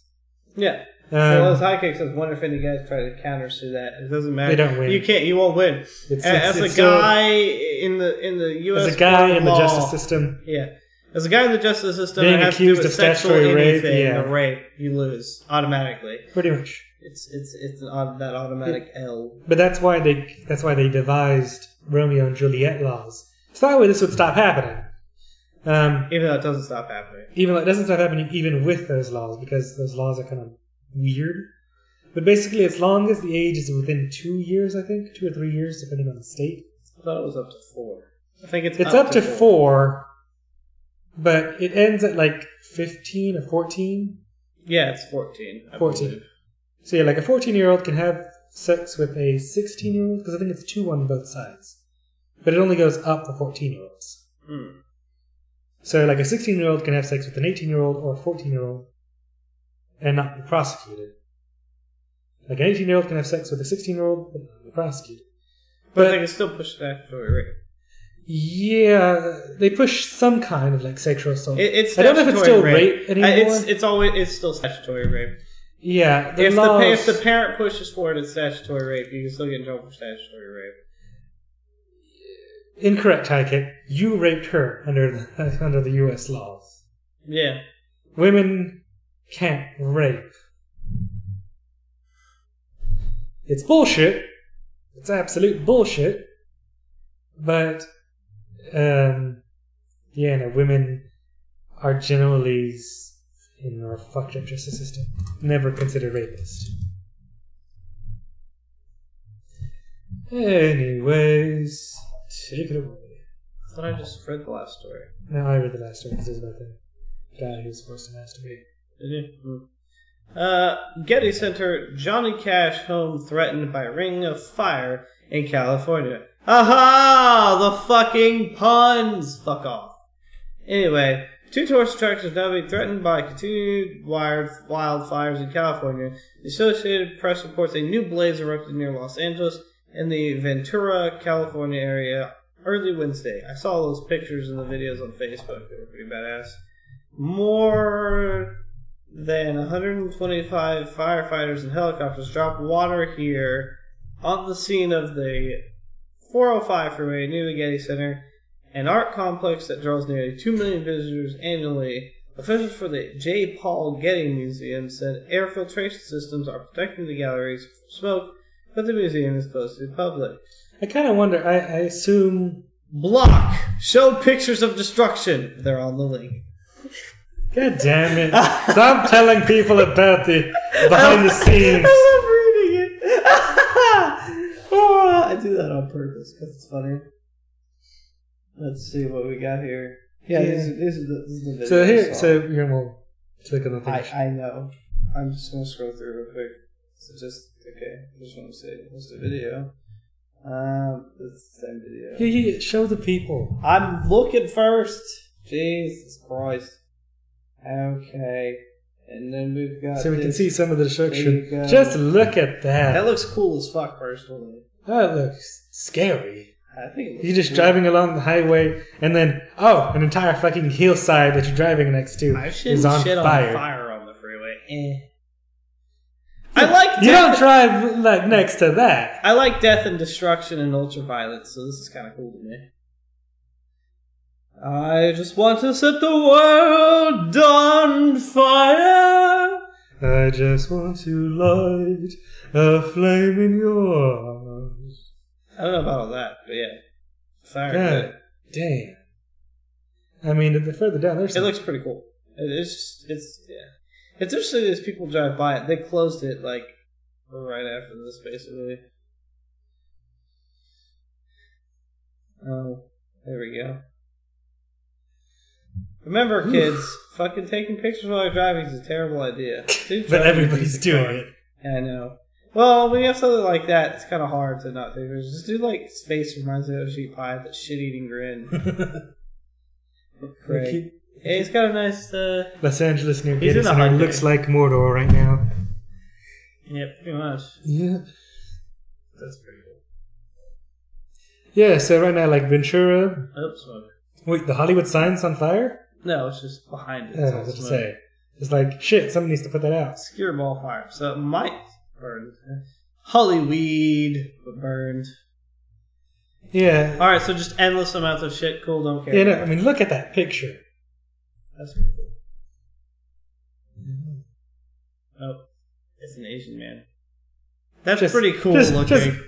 Yeah. Well, as high kick says, wonder if any guys try to countersue that. It doesn't matter. They don't win. You won't win. As a guy in the U.S. As a guy in the justice system. Yeah. As a guy in the justice system, being it has accused to do of with statutory rape, or rape, you lose automatically. Pretty much. It's that automatic L. But that's why they devised Romeo and Juliet laws. So that way this would stop happening. Even though it doesn't stop happening. Even though it doesn't stop happening even with those laws, because those laws are kind of weird. But basically, as long as the age is within 2 years, I think, 2 or 3 years, depending on the state. I thought it was up to 4. I think it's up to 4, but it ends at like 15 or 14. Yeah, it's 14. 14. Believe. So yeah, like a 14-year-old can have sex with a 16-year-old, because I think it's 2 on both sides. But it only goes up for 14-year-olds. So like a 16-year-old can have sex with an 18-year-old or a 14-year-old and not be prosecuted. Like an 18-year-old can have sex with a 16-year-old but not be prosecuted. But they can still push statutory rape. Yeah, they push some kind of like sexual assault. It's I don't know if it's still rape anymore. It's still statutory rape. Yeah, if the parent pushes for it, it's statutory rape. You can still get in trouble for statutory rape. Incorrect, Tyke. You raped her under the U.S. laws. Yeah. Women can't rape. It's bullshit. It's absolute bullshit. But, women are generally, in our fucked up justice system, never considered rapists. Anyways, take it away. I thought I just read the last story. No, I read the last story because it was about the guy who was forced to masturbate. Did you? Getty Center, Johnny Cash home threatened by ring of fire in California. Aha! The fucking puns! Fuck off. Anyway, 2 tourist attractions now being threatened by continued wildfires in California. The Associated Press reports a new blaze erupted near Los Angeles in the Ventura, California area early Wednesday. I saw those pictures and the videos on Facebook. They were pretty badass. More than 125 firefighters and helicopters dropped water here on the scene of the 405 freeway near the Getty Center, an art complex that draws nearly 2 million visitors annually Officials for the J. Paul Getty Museum said air filtration systems are protecting the galleries from smoke, but the museum is closed to the public. I kind of wonder, I assume... Block! Show pictures of destruction. They're on the link. God damn it. Stop telling people about the behind the scenes. I love reading it. Oh, I do that on purpose because it's funny. Let's see what we got here. Yeah, this is the video. So here, so you're going to click on the thing. I know. I'm just going to scroll through real quick. So okay, I just want to say, what's the video? It's the same video. Yeah, show the people. I'm looking first. Jesus Christ. Okay. And then we've got so we can see some of the destruction. Just look at that. That looks cool as fuck, personally. That looks scary. I think you're just driving along the highway, and then, an entire fucking hillside that you're driving next to is on fire on the freeway. I like you don't drive like next to that. I like death and destruction and ultraviolet, so this is kind of cool to me. I just want to set the world on fire. I just want to light a flame in your heart. I don't know about all that, but yeah. Fire. God damn. I mean, the further down, there's it looks pretty cool. It's interesting as people drive by it. They closed it like right after this, basically. Oh, there we go. Remember, kids, fucking taking pictures while you're driving is a terrible idea. But everybody's doing it. Yeah, I know. Well, when you have something like that, it's kind of hard to not take pictures. Just do like Space reminds me of Sheep Pie, that shit-eating grin. Craig. Hey, he's got a nice... Los Angeles near Getty Center looks like Mordor right now. Yeah, pretty much. Yeah. That's pretty cool. Yeah, so right now, like Ventura... Oops, smoke. Wait, the Hollywood sign's on fire? No, it's just behind it. I was about to say. It's like, shit, somebody needs to put that out. Skewer ball fire. So it might burn. Hollyweed burned. Yeah. Alright, so just endless amounts of shit. Cool, don't care. Yeah, no, I mean, look at that picture. That's pretty cool. Oh, it's an Asian man. That's pretty cool looking.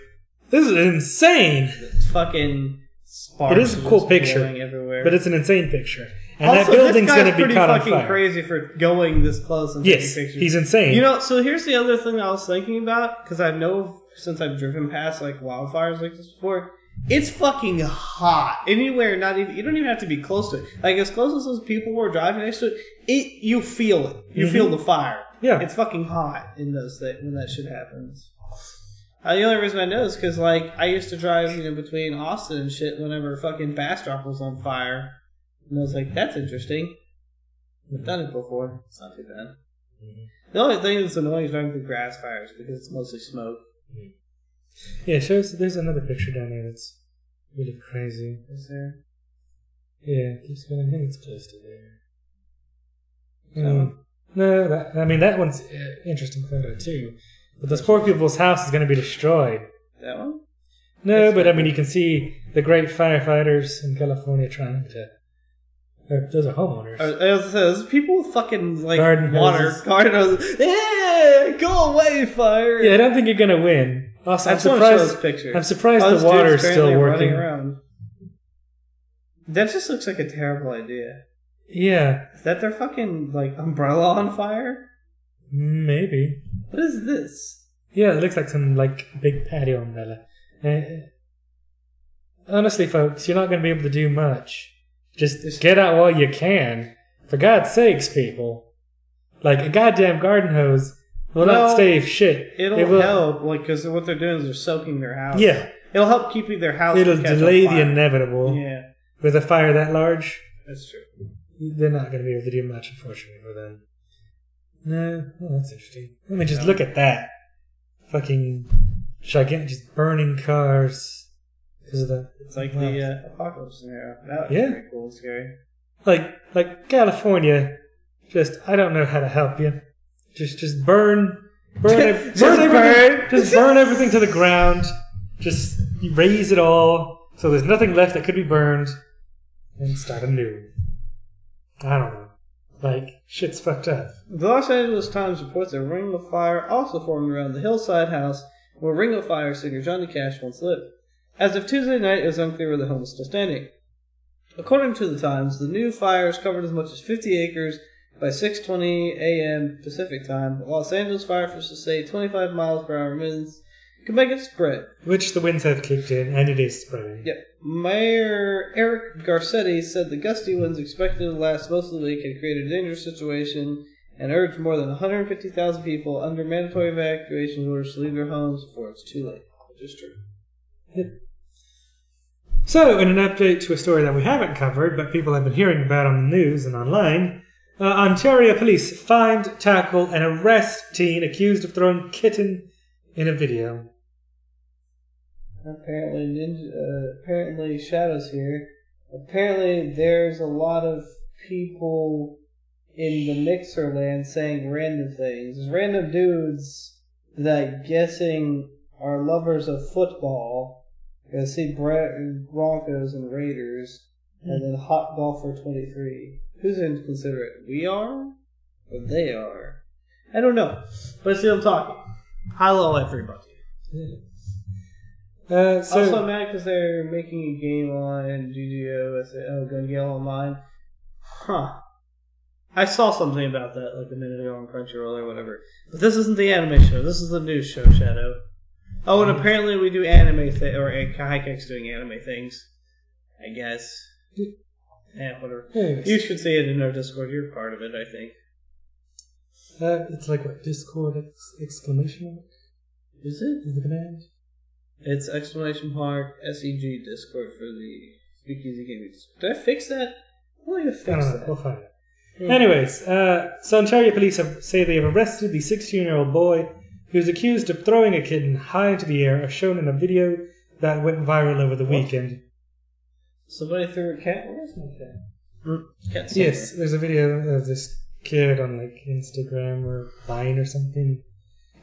This is insane. It's fucking sparks. It is a cool picture, everywhere. But it's an insane picture. And also, that building's going to be caught on fire. This guy's pretty fucking crazy for going this close and taking pictures. He's insane. You know, so here's the other thing I was thinking about, because I know since I've driven past like wildfires like this before, it's fucking hot. Anywhere, not even, you don't even have to be close to it. Like, as close as those people were driving next to it, you feel it. You feel the fire. Yeah. It's fucking hot in those things when that shit happens. The only reason I know is because, like, I used to drive, between Austin and shit whenever fucking Bastrop was on fire. And I was like, that's interesting. I've done it before. It's not too bad. The only thing that's annoying is driving through grass fires because it's mostly smoke. Yeah, there's another picture down there that's really crazy. Is there? Yeah, it keeps going. I think it's close to there. No, that one's an interesting photo too. But those poor people's house is going to be destroyed. That one? No, but I mean, you can see the great firefighters in California trying to... those are homeowners. I was going to say, those people with fucking, like, garden hoses. Yeah, go away, fire! Yeah, I don't think you're going to win. Also, I'm surprised the water is still working. Around. That just looks like a terrible idea. Yeah. Is that their fucking, like, umbrella on fire? Maybe. What is this? Yeah, it looks like some, like, big patio umbrella. Honestly, folks, you're not going to be able to do much. Just get out while you can. For God's sakes, people. Like, a goddamn garden hose will not save shit. It'll help, like, because what they're doing is they're soaking their house. Yeah. It'll help keeping their house. It'll delay the inevitable. Yeah. With a fire that large. That's true. They're not going to be able to do much, unfortunately, for them. No, that's interesting. I mean, just look at that. Fucking gigantic, just burning cars. Because of the... It's like the apocalypse scenario. That was pretty cool and scary. Like California, I don't know how to help you. Just burn everything to the ground. Just raise it all so there's nothing left that could be burned, and start anew. I don't know. Like, shit's fucked up. The Los Angeles Times reports a ring of fire also formed around the hillside house where Ring of Fire singer Johnny Cash once lived. As of Tuesday night, it was unclear whether the home was still standing. According to the Times, the new fires covered as much as 50 acres by 6:20 a.m. Pacific time. Los Angeles fire officials say 25 miles per hour winds can make it spread. Which the winds have kicked in, and it is spreading. Yep. Mayor Eric Garcetti said the gusty winds expected to last most of the week had created a dangerous situation and urged more than 150,000 people under mandatory evacuation orders to leave their homes before it's too late. Which is true. Yep. So, in an update to a story that we haven't covered, but people have been hearing about on the news and online, Ontario police find, tackle, and arrest teen accused of throwing kitten in a video. Apparently, Shadow's here. Apparently, there's a lot of people in the Mixer land saying random things. There's random dudes that guessing are lovers of football. I see Broncos and Raiders, and then Hot Golfer 23. Who's inconsiderate? We are? Or they are? I don't know. But see, I'm talking. Hello, everybody. Also, I'm mad because they're making a game on GGO. Gun Gale Online. Huh. I saw something about that like a minute ago on Crunchyroll or whatever. But this isn't the anime show. This is the news show, Shadow. Oh, and apparently we do anime or High-Kicks doing anime things. I guess. Yeah, whatever. Anyways. You should see it in our Discord. You're part of it, I think. It's like what? Discord exclamation mark? Is it? Is the command? It's exclamation mark SEG Discord for the Speakeasy Gaming Discord. Did I fix that? I don't even fix that. We'll find it. Yeah. Anyways, so Ontario police say they have arrested the 16-year-old boy who is accused of throwing a kitten high into the air, as shown in a video that went viral over the weekend. Somebody threw a cat? Where's my cat? Cat somewhere. Yes, there's a video of this kid on like Instagram or Vine or something,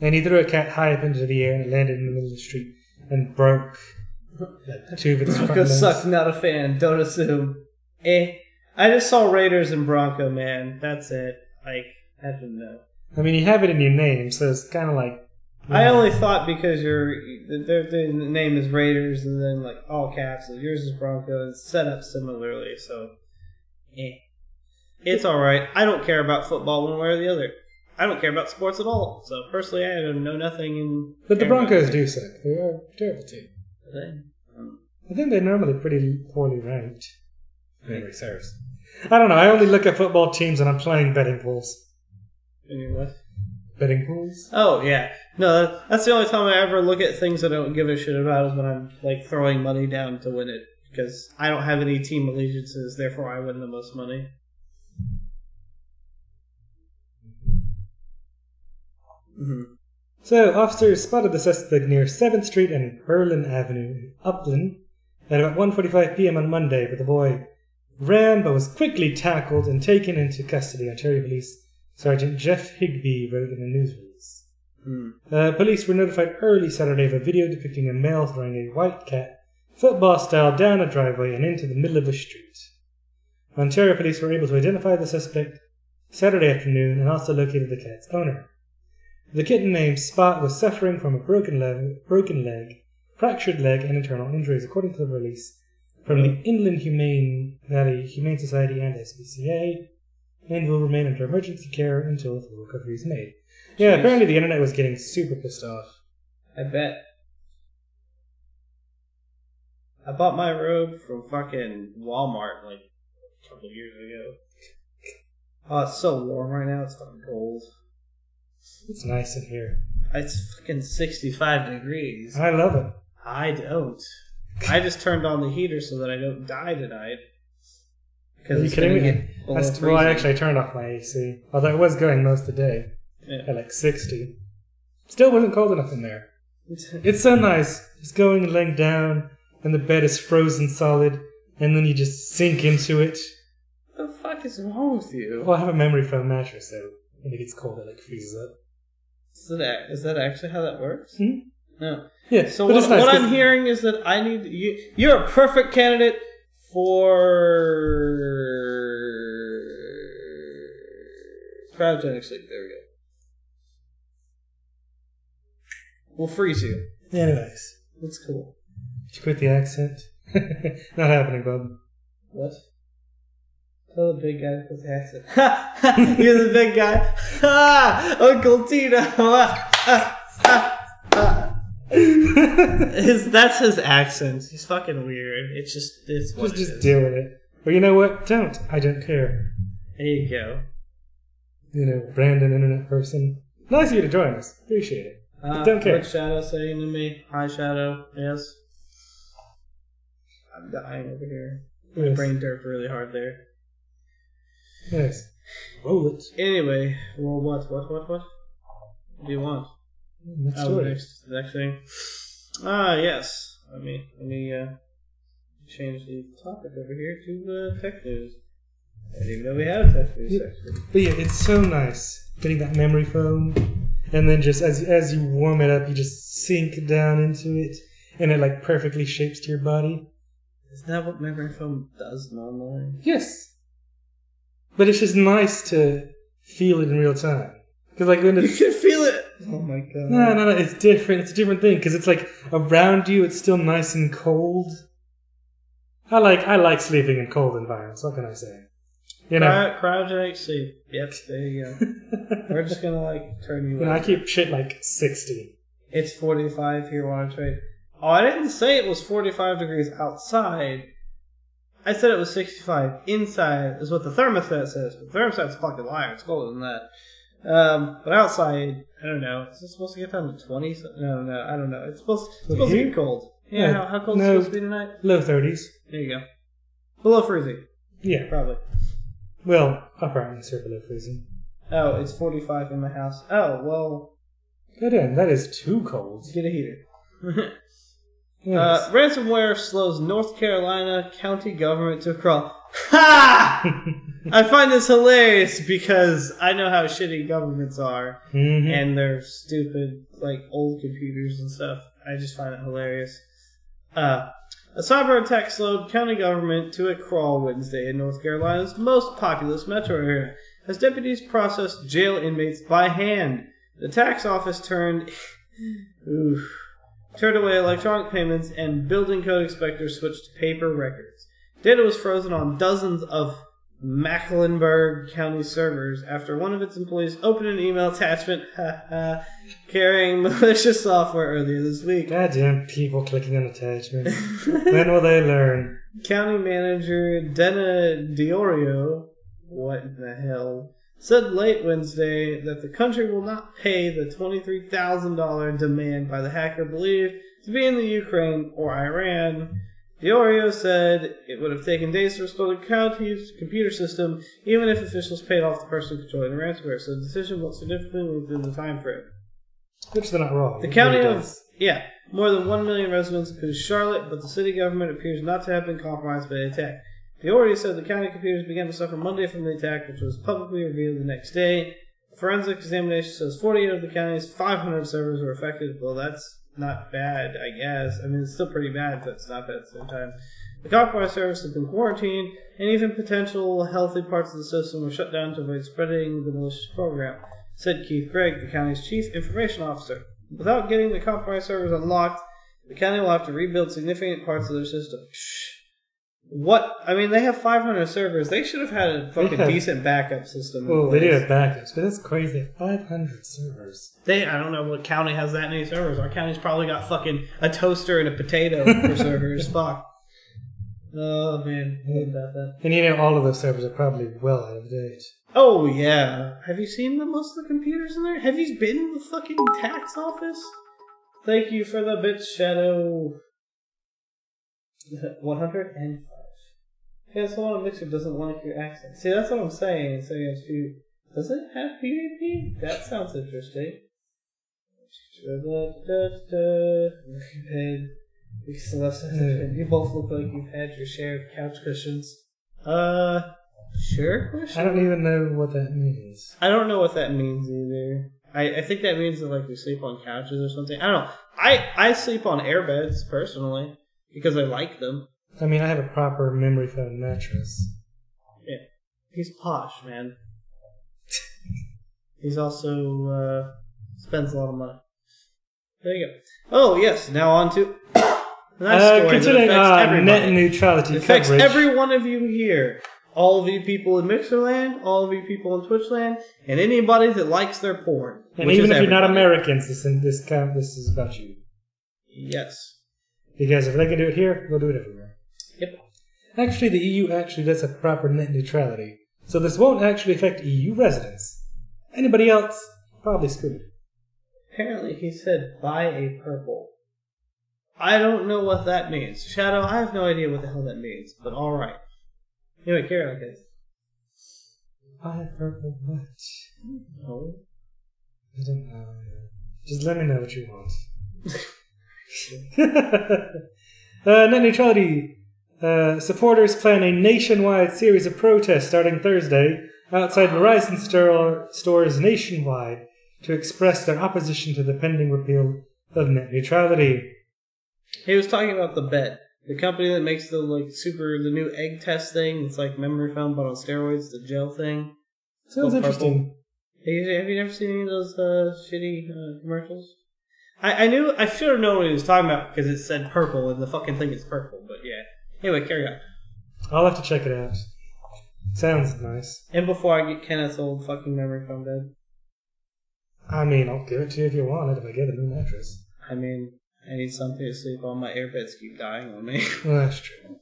and he threw a cat high up into the air and it landed in the middle of the street and broke like, two of its front Bronco legs. suck, not a fan. Don't assume. I just saw Raiders and Bronco, man. That's it. Like, I didn't know. I mean, you have it in your name, so it's kind of like... I only thought because the name is Raiders and then like all caps, and yours is Bronco, and set up similarly, so it's alright. I don't care about football one way or the other. I don't care about sports at all, so personally I know nothing in... But the Broncos do suck. They are a terrible team. Are they? I think they're normally pretty poorly ranked. Memory serves. I don't know, I only look at football teams when I'm playing betting pools. What? Betting pools? Oh, yeah. No, that's the only time I ever look at things I don't give a shit about is when I'm like throwing money down to win it. Because I don't have any team allegiances, therefore I win the most money. Mm-hmm. So, officers spotted the suspect near 7th Street and Berlin Avenue in Upland at about 1:45 p.m. on Monday, but the boy ran but was quickly tackled and taken into custody. Ontario Police Sergeant Jeff Higby wrote in a news release. Police were notified early Saturday of a video depicting a male throwing a white cat, football style, down a driveway and into the middle of a street. Ontario Police were able to identify the suspect Saturday afternoon and also located the cat's owner. The kitten named Spot was suffering from a broken leg, fractured leg, and internal injuries, according to the release from the Inland Valley Humane Society and SPCA, and will remain under emergency care until full recovery is made. Yeah, apparently the internet was getting super pissed off. I bet. I bought my robe from fucking Walmart like a couple of years ago. Oh, it's so warm right now, it's fucking cold. It's nice in here. It's fucking 65 degrees. I love it. I don't. I just turned on the heater so that I don't die tonight. Are you kidding me? Well, I turned off my AC. Although it was going most of the day. Yeah. At like 60. Still wasn't cold enough in there. It's so nice. Just going and laying down, and the bed is frozen solid, and then you just sink into it. What the fuck is wrong with you? Well, I have a memory foam mattress, so when it gets cold, it like freezes up. Is that actually how that works? Hmm? No. Yeah. So what I'm hearing is that I need you're a perfect candidate for Cryogenic sleep. There we go. We'll freeze you. Anyways. That's cool. Did you quit the accent? Not happening, bub. What? Tell the big guy with his accent. Ha! You're the big guy. Ha! Uncle Tino. That's his accent. He's fucking weird. It's what it Just is. deal with it. Or you know what? Don't. I don't care. There you go. You know, Brandon, internet person. Nice of you to join us. Appreciate it. But don't care. What's Shadow saying to me? Hi, Shadow. Yes. I'm dying over here. My Yes. brain derped really hard there. Yes. Roll it. Anyway, well, what? What do you want? Next Oh, story. the next thing. Ah, yes. Let me change the topic over here to tech news. I didn't even know we had a tech news section. But yeah, it's so nice getting that memory foam, and then just as you warm it up, you just sink down into it, and it like perfectly shapes to your body. Isn't that what memory foam does normally? Yes. But it's just nice to feel it in real time. Because like when You it's... can feel it! Oh my god. No, it's different. It's a different thing, because it's like around you, it's still nice and cold. I like sleeping in cold environments, what can I say? You know, Cryogenic sleep. Yep, there you go. We're just gonna turn you I keep shit like 60. It's 45 here while I trade. Oh, I didn't say it was 45 degrees outside. I said it was 65 inside, is what the thermostat says. But the thermostat's a fucking liar. It's colder than that. But outside, I don't know. Is it supposed to get down to 20? No, I don't know. It's supposed to get cold. Yeah, how cold is it supposed to be tonight? Low 30s. There you go. Below freezing. Yeah. Probably. Well, upper atmosphere below freezing. Oh, it's 45 in my house. Oh, well. Good in. That is too cold. Get a heater. Yes. Ransomware slows North Carolina county government to a crawl. Ha! I find this hilarious because I know how shitty governments are, and they're stupid, old computers and stuff. I just find it hilarious. A cyber attack slowed county government to a crawl Wednesday in North Carolina's most populous metro area as deputies processed jail inmates by hand. The tax office turned away electronic payments, and building code inspectors switched to paper records. Data was frozen on dozens of Mecklenburg County servers after one of its employees opened an email attachment carrying malicious software earlier this week. Goddamn people clicking on attachments. When will they learn? County manager Dena Diorio, what in the hell, said late Wednesday that the country will not pay the $23,000 demand by the hacker believed to be in the Ukraine or Iran. Diorio said it would have taken days to restore the county's computer system, even if officials paid off the person controlling the ransomware, so the decision was significantly within the time frame. Which they're not wrong. The county more than 1 million residents includes Charlotte, but the city government appears not to have been compromised by the attack. Diorio said the county computers began to suffer Monday from the attack, which was publicly revealed the next day. A forensic examination says 48 of the county's 500 servers were affected. Well, that's not bad, I guess. I mean, it's still pretty bad, but it's not bad at the same time. The compromised servers have been quarantined, and even potential healthy parts of the system were shut down to avoid spreading the malicious program, said Keith Gregg, the county's chief information officer. Without getting the compromised servers unlocked, the county will have to rebuild significant parts of their system. What? I mean, they have 500 servers. They should have had a fucking decent backup system. Well, they do have backups, but that's crazy. 500 servers. I don't know what county has that many servers. Our county's probably got fucking a toaster and a potato for servers. Fuck. Oh, man. I hate about that. And you know, all of those servers are probably well out of date. Oh, yeah. Have you seen most of the computers in there? Have you been in the fucking tax office? Thank you for the bits, Shadow. 105. Yeah, someone on Mixer doesn't like your accent. See, that's what I'm saying. So does it have PvP? That sounds interesting. You both look like you've had your share of couch cushions. Sure? Question? I don't even know what that means. I don't know what that means either. I think that means that we sleep on couches or something. I don't know. I sleep on airbeds personally because I like them. I mean, I have a proper memory foam mattress. Yeah. He's posh, man. He's also spends a lot of money. There you go. Oh, yes. Now on to the next story considering that affects everybody. net neutrality It affects coverage. every one of you here. All of you people in Mixerland, all of you people in Twitchland, and anybody that likes their porn. And even if you're not Americans, this is about you. Yes. Because if they can do it here, they'll do it everywhere. Yep. Actually, the EU actually does have proper net neutrality, so this won't actually affect EU residents. Anybody else, probably screwed. Apparently he said, buy a purple. I don't know what that means. Shadow, I have no idea what the hell that means, but alright. Anyway, carry on, guys. Buy a purple what? No. I don't know. Just let me know what you want. Net neutrality supporters plan a nationwide series of protests starting Thursday outside Verizon stores nationwide to express their opposition to the pending repeal of net neutrality. He was talking about the bed. The company that makes the new egg test thing. It's like memory foam but on steroids, the gel thing. Sounds interesting. Have you never seen any of those shitty commercials? I should have known what he was talking about because it said purple and the fucking thing is purple, but yeah. Anyway, carry on. I'll have to check it out. Sounds nice. And before I get Kenneth's old fucking memory foam bed. I mean, I'll give it to you if you want it, if I get a new mattress. I mean, I need something to sleep on. My airbeds keep dying on me. Well, that's true.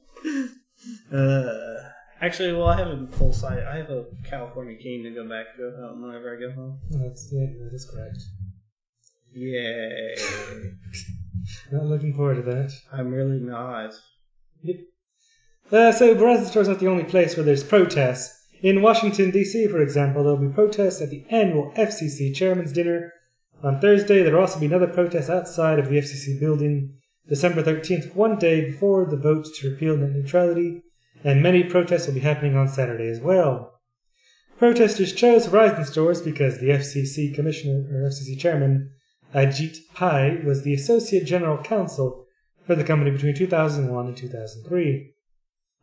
Actually, well, I have a full site. I have a California King to go back to whenever I get home. That is correct. Yay. Not looking forward to that. I'm really not. Yep. So Verizon Store is not the only place where there's protests. In Washington, D.C., for example, there will be protests at the annual FCC Chairman's Dinner. On Thursday, there will also be another protest outside of the FCC building, December 13th, one day before the vote to repeal net neutrality, and many protests will be happening on Saturday as well. Protesters chose Verizon stores because the FCC FCC Chairman, Ajit Pai, was the Associate General Counsel for the company between 2001 and 2003.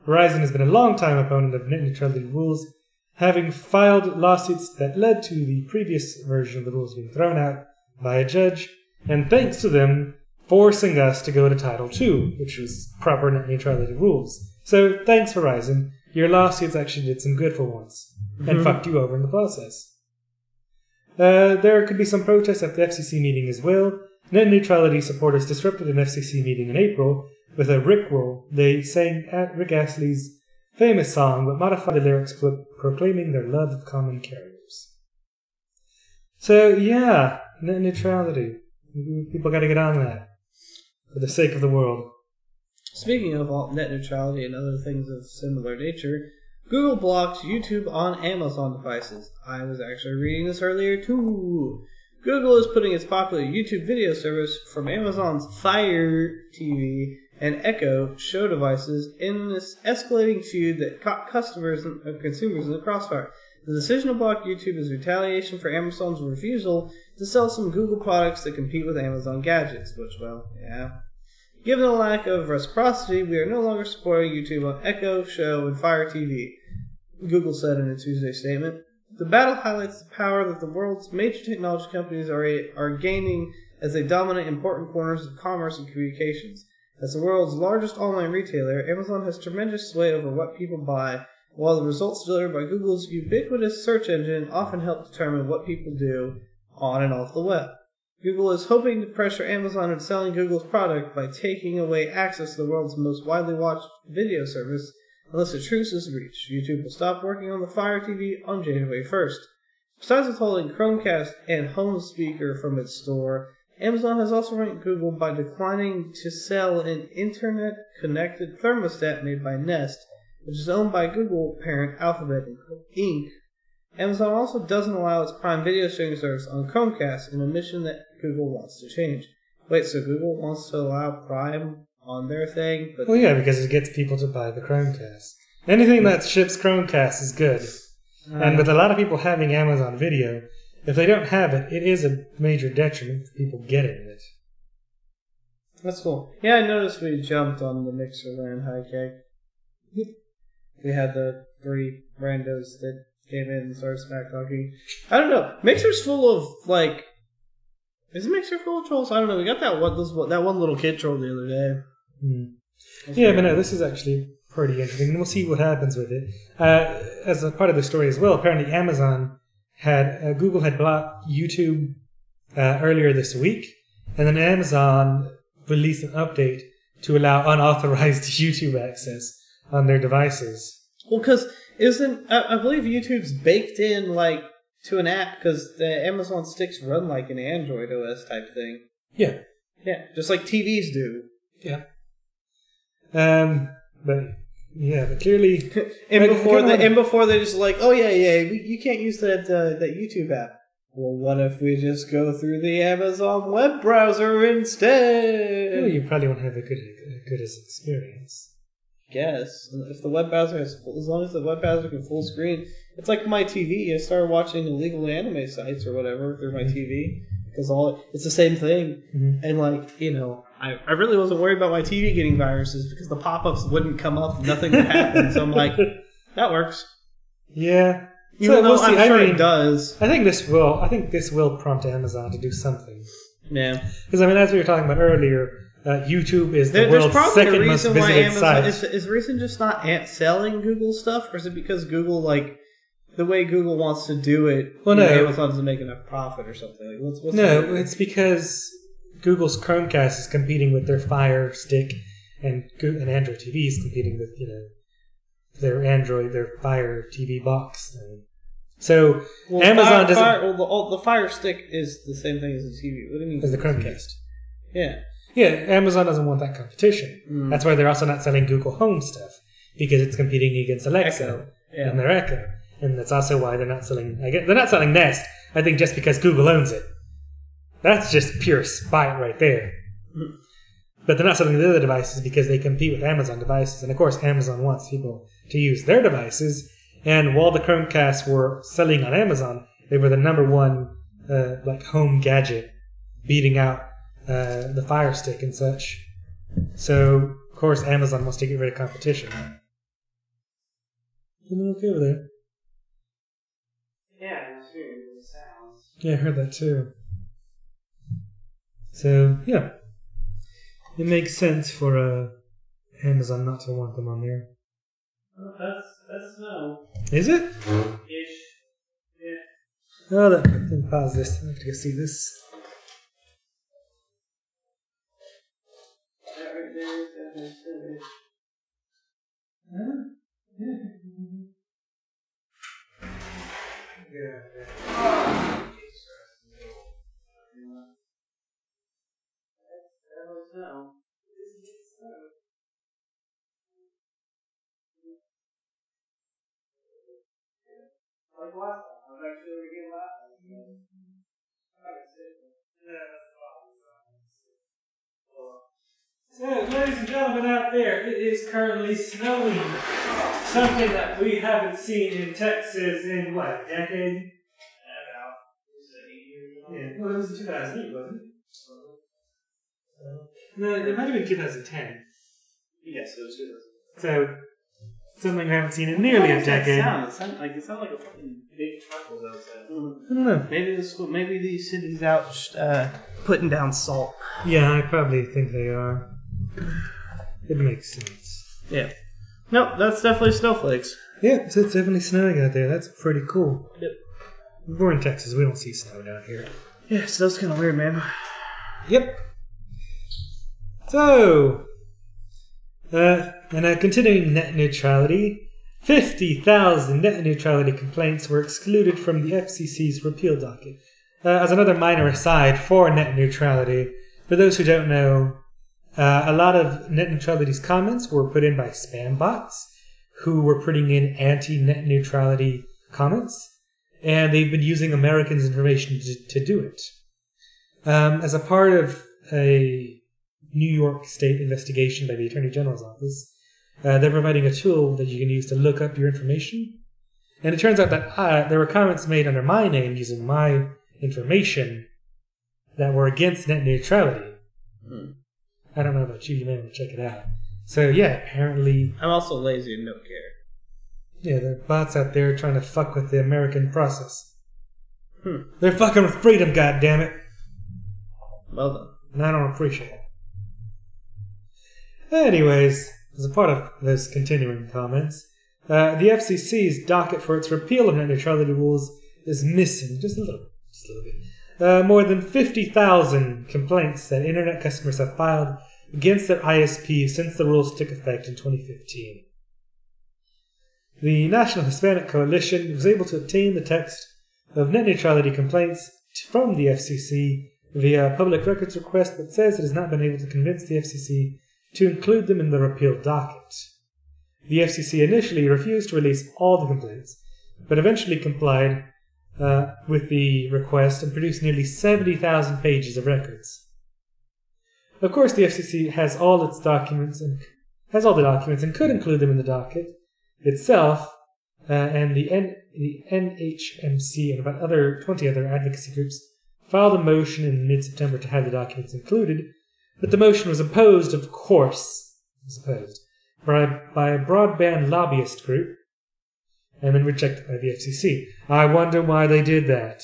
Verizon has been a long-time opponent of net neutrality rules, having filed lawsuits that led to the previous version of the rules being thrown out by a judge, and thanks to them, forcing us to go to Title II, which was proper net neutrality rules. So, thanks Verizon, your lawsuits actually did some good for once, and fucked you over in the process. There could be some protests at the FCC meeting as well. Net neutrality supporters disrupted an FCC meeting in April with a Rickroll. They sang at Rick Astley's famous song, but modified the lyrics proclaiming their love of common carriers. So, yeah, net neutrality. People gotta get on that. For the sake of the world. Speaking of net neutrality and other things of similar nature, Google blocked YouTube on Amazon devices. I was actually reading this earlier too. Google is putting its popular YouTube video service from Amazon's Fire TV and Echo show devices in this escalating feud that caught customers and consumers in the crossfire. The decision to block YouTube is retaliation for Amazon's refusal to sell some Google products that compete with Amazon gadgets, which, well, yeah. Given the lack of reciprocity, we are no longer supporting YouTube on Echo, Show, and Fire TV, Google said in a Tuesday statement. The battle highlights the power that the world's major technology companies are gaining as they dominate important corners of commerce and communications. As the world's largest online retailer, Amazon has tremendous sway over what people buy, while the results delivered by Google's ubiquitous search engine often help determine what people do on and off the web. Google is hoping to pressure Amazon into selling Google's product by taking away access to the world's most widely watched video service unless a truce is reached. YouTube will stop working on the Fire TV on January 1st. Besides withholding Chromecast and Home Speaker from its store, Amazon has also ranked Google by declining to sell an internet-connected thermostat made by Nest, which is owned by Google parent Alphabet Inc. Amazon also doesn't allow its Prime Video streaming service on Chromecast, an admission that Google wants to change. Wait, so Google wants to allow Prime on their thing? But well, yeah, because it gets people to buy the Chromecast. Anything that ships Chromecast is good. And with a lot of people having Amazon Video, if they don't have it, it is a major detriment to people getting it. That's cool. Yeah, I noticed we jumped on the Mixerland high kick. We had the 3 randos that came in and started smack talking. I don't know. Mixer's full of like. Is Mixer full of trolls? I don't know. We got that one little kid troll the other day. Yeah, but no, this is actually pretty interesting. And we'll see what happens with it. As a part of the story as well, apparently Google had blocked YouTube earlier this week, and then Amazon released an update to allow unauthorized YouTube access on their devices. Well, because I believe YouTube's baked in like to an app because the Amazon sticks run like an Android OS type thing. Yeah. Yeah, just like TVs do. Yeah. But clearly, before they just like, oh yeah, you can't use that YouTube app. Well, what if we just go through the Amazon web browser instead? Well, you probably won't have a good experience. Guess if the web browser as long as the web browser can full screen, it's like my TV. I started watching illegal anime sites or whatever through my TV because it's the same thing. And like I really wasn't worried about my TV getting viruses because the pop-ups wouldn't come up, nothing would happen. So I'm like, that works. Yeah. Even though I'm sure it does. I think this will prompt Amazon to do something. Yeah. Because as we were talking about earlier, YouTube is the world's second most visited site. Is the reason just not selling Google stuff, or is it because Google, like, the way Google wants to do it, Amazon doesn't make enough profit or something? Like, what's it's because Google's Chromecast is competing with their Fire Stick, and Android TV is competing with, their Fire TV box thing. So Amazon doesn't. The Fire Stick is the same thing as the TV. What do you mean? As the Chromecast. Yeah. Yeah, Amazon doesn't want that competition. That's why they're also not selling Google Home stuff, because it's competing against Alexa and their Echo. And that's also why they're not selling. They're not selling Nest. I think just because Google owns it. That's just pure spite right there. But they're not selling the other devices because they compete with Amazon devices, and of course Amazon wants people to use their devices. And while the Chromecasts were selling on Amazon, they were the number one home gadget, beating out the Fire Stick and such. So of course Amazon wants to get rid of competition. You okay over there? Yeah, I was hearing the sounds. Yeah, I heard that too. So yeah, it makes sense for Amazon not to want them on there. Well, that's snow. Is it? Ish. Yeah. Oh, let me pause this. I have to go see this. That right there is Huh? Yeah. snow. Like last time. I was actually again last time. So, ladies and gentlemen out there, it is currently snowing. Something that we haven't seen in Texas in, what, a decade? About 8 years ago. Yeah, well, it was in 2008, wasn't it? No, it might have been 2010. Yes, it was 2010. So, something we haven't seen in nearly a decade. It sounded like a fucking big truck was outside. I don't know. Maybe these cities out putting down salt. Yeah, I probably think they are. It makes sense. Yeah. No, that's definitely snowflakes. Yeah, so it's definitely snowing out there. That's pretty cool. Yep. We're in Texas. We don't see snow down here. Yeah, snow's kind of weird, man. Yep. So, continuing net neutrality, 50,000 net neutrality complaints were excluded from the FCC's repeal docket. As another minor aside for net neutrality, for those who don't know, a lot of net neutrality's comments were put in by spam bots who were putting in anti-net neutrality comments, and they've been using Americans' information to do it. As a part of a New York State investigation by the Attorney General's office, they're providing a tool that you can use to look up your information. And it turns out that there were comments made under my name using my information that were against net neutrality. I don't know about you. You may want to check it out. So, yeah, apparently... I'm also lazy and don't care. Yeah, there are bots out there trying to fuck with the American process. They're fucking with freedom, goddammit. Well done. And I don't appreciate it. Anyways, as a part of those continuing comments, the FCC's docket for its repeal of net neutrality rules is missing just a little bit. More than 50,000 complaints that internet customers have filed against their ISP since the rules took effect in 2015. The National Hispanic Coalition was able to obtain the text of net neutrality complaints from the FCC via a public records request, but says it has not been able to convince the FCC to include them in the repeal docket. The FCC initially refused to release all the complaints, but eventually complied with the request and produced nearly 70,000 pages of records. Of course, the FCC has all the documents and could include them in the docket itself, and the NHMC and about 20 other advocacy groups filed a motion in mid-September to have the documents included, but the motion was opposed, of course, by a broadband lobbyist group, and then rejected by the FCC. I wonder why they did that.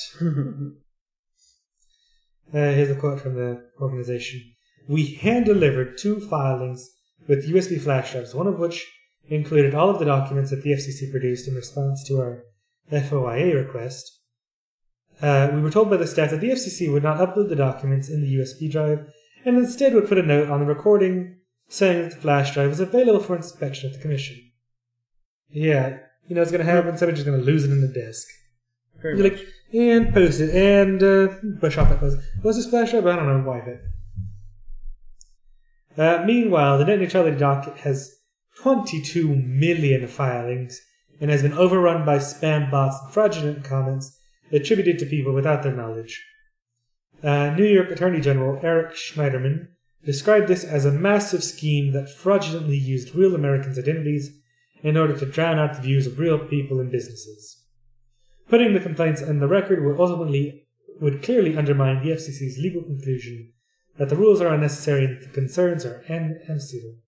Here's a quote from the organization. "We hand-delivered 2 filings with USB flash drives, one of which included all of the documents that the FCC produced in response to our FOIA request. We were told by the staff that the FCC would not upload the documents in the USB drive and instead would put a note on the recording saying that the flash drive was available for inspection at the Commission." Yeah, you know what's going to happen? Somebody's just going to lose it in the desk. You're like, and post it, and brush off that post. What's this flash drive? I don't know, wipe it. Meanwhile, the net neutrality docket has 22 million filings and has been overrun by spam bots and fraudulent comments attributed to people without their knowledge. New York Attorney General Eric Schneiderman described this as a massive scheme that fraudulently used real Americans' identities in order to drown out the views of real people and businesses. Putting the complaints on the record would clearly undermine the FCC's legal conclusion that the rules are unnecessary and the concerns are anecdotal.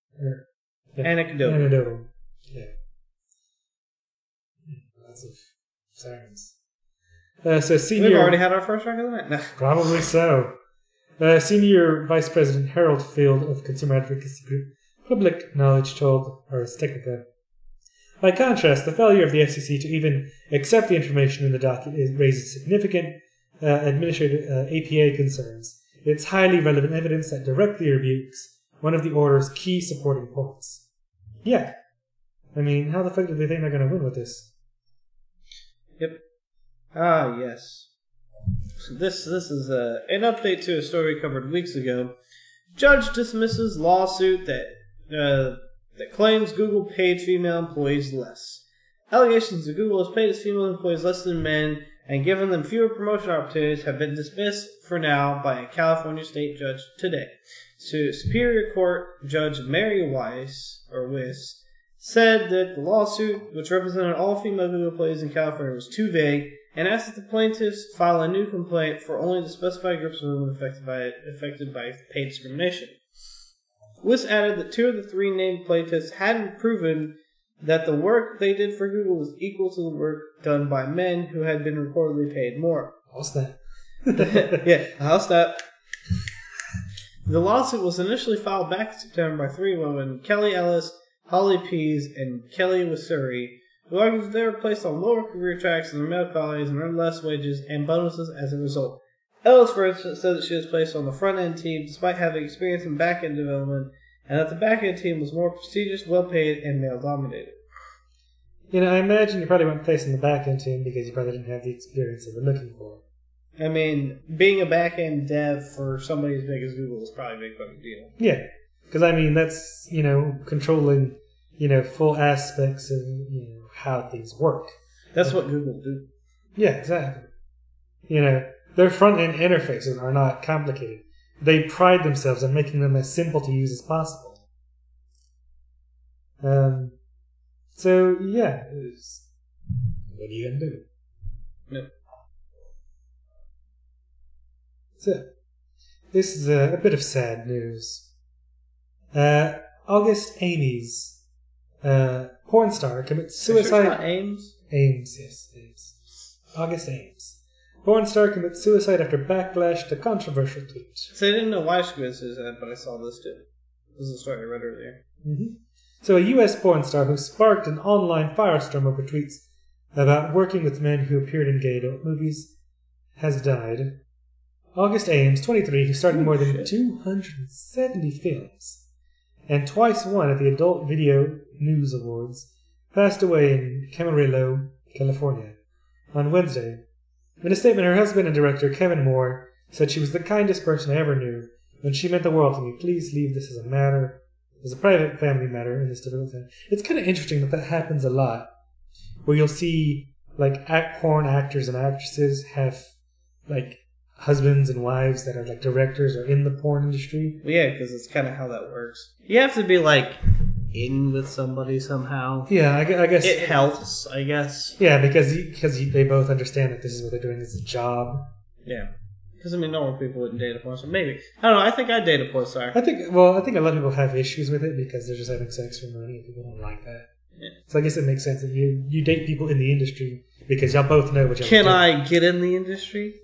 Yeah. Lots of sirens. We've already had our first record of the night. No. Probably so. Senior Vice President Harold Field of consumer advocacy group Public Knowledge told Ars Technica, "By contrast, the failure of the FCC to even accept the information in the docket raises significant administrative APA concerns. It's highly relevant evidence that directly rebukes one of the order's key supporting points." Yeah. I mean, how the fuck do they think they're going to win with this? Yep. Ah, yes. This is an update to a story we covered weeks ago. Judge dismisses lawsuit that claims Google paid female employees less. Allegations that Google has paid its female employees less than men and given them fewer promotion opportunities have been dismissed for now by a California state judge today. So Superior Court Judge Mary Weiss said that the lawsuit, which represented all female Google employees in California, was too vague and asked that the plaintiffs file a new complaint for only the specified groups of women affected by paid discrimination. Weiss added that 2 of the 3 named plaintiffs hadn't proven that the work they did for Google was equal to the work done by men who had been reportedly paid more. How's that? Yeah, how's that? The lawsuit was initially filed back in September by 3 women, Kelly Ellis, Holly Pease, and Kelly Wasuri, who argued that they were placed on lower career tracks than their male colleagues and earned less wages and bonuses as a result. Ellis, for instance, said that she was placed on the front-end team despite having experience in back-end development, and that the back-end team was more prestigious, well-paid, and male-dominated. You know, I imagine you probably weren't placed in the back-end team because you probably didn't have the experience they were looking for. I mean, being a back-end dev for somebody as big as Google is probably a big fucking deal. Yeah, because, I mean, that's, controlling, full aspects of, how things work. That's what Google do. Yeah, exactly. Their front-end interfaces are not complicated. They pride themselves on making them as simple to use as possible. So, yeah. What are you going to do? Yep. So, this is a bit of sad news. August Amy's Porn star commits Sure it's suicide. not Ames? Ames, yes, Ames. August Ames. Porn star commits suicide after backlash to controversial tweet. So I didn't know why she committed suicide, but I saw this too. This is a story I read earlier. Mm-hmm. So a U.S. porn star who sparked an online firestorm over tweets about working with men who appeared in gay adult movies has died. August Ames, 23, who started more than 270 films and twice won at the Adult Video News Awards, passed away in Camarillo, California, on Wednesday. In a statement, her husband and director, Kevin Moore, said she was the kindest person I ever knew, and she meant the world to me. Please leave this as a private family matter in this difficult time. It's kind of interesting that happens a lot, where you'll see, like, porn actors and actresses have, like, husbands and wives that are, like, directors or in the porn industry. Well, yeah, because it's kind of how that works. You have to be, like, in with somebody somehow. Yeah, I guess it helps, I guess. Yeah, because they both understand that this is what they're doing as a job. Yeah. Because, I mean, normal people wouldn't date a porn star. Maybe. I don't know. I think I'd date a porn star. I think a lot of people have issues with it because they're just having sex for money and people don't like that. Yeah. So I guess it makes sense that you date people in the industry because y'all both know what y'all Can do. I get in the industry?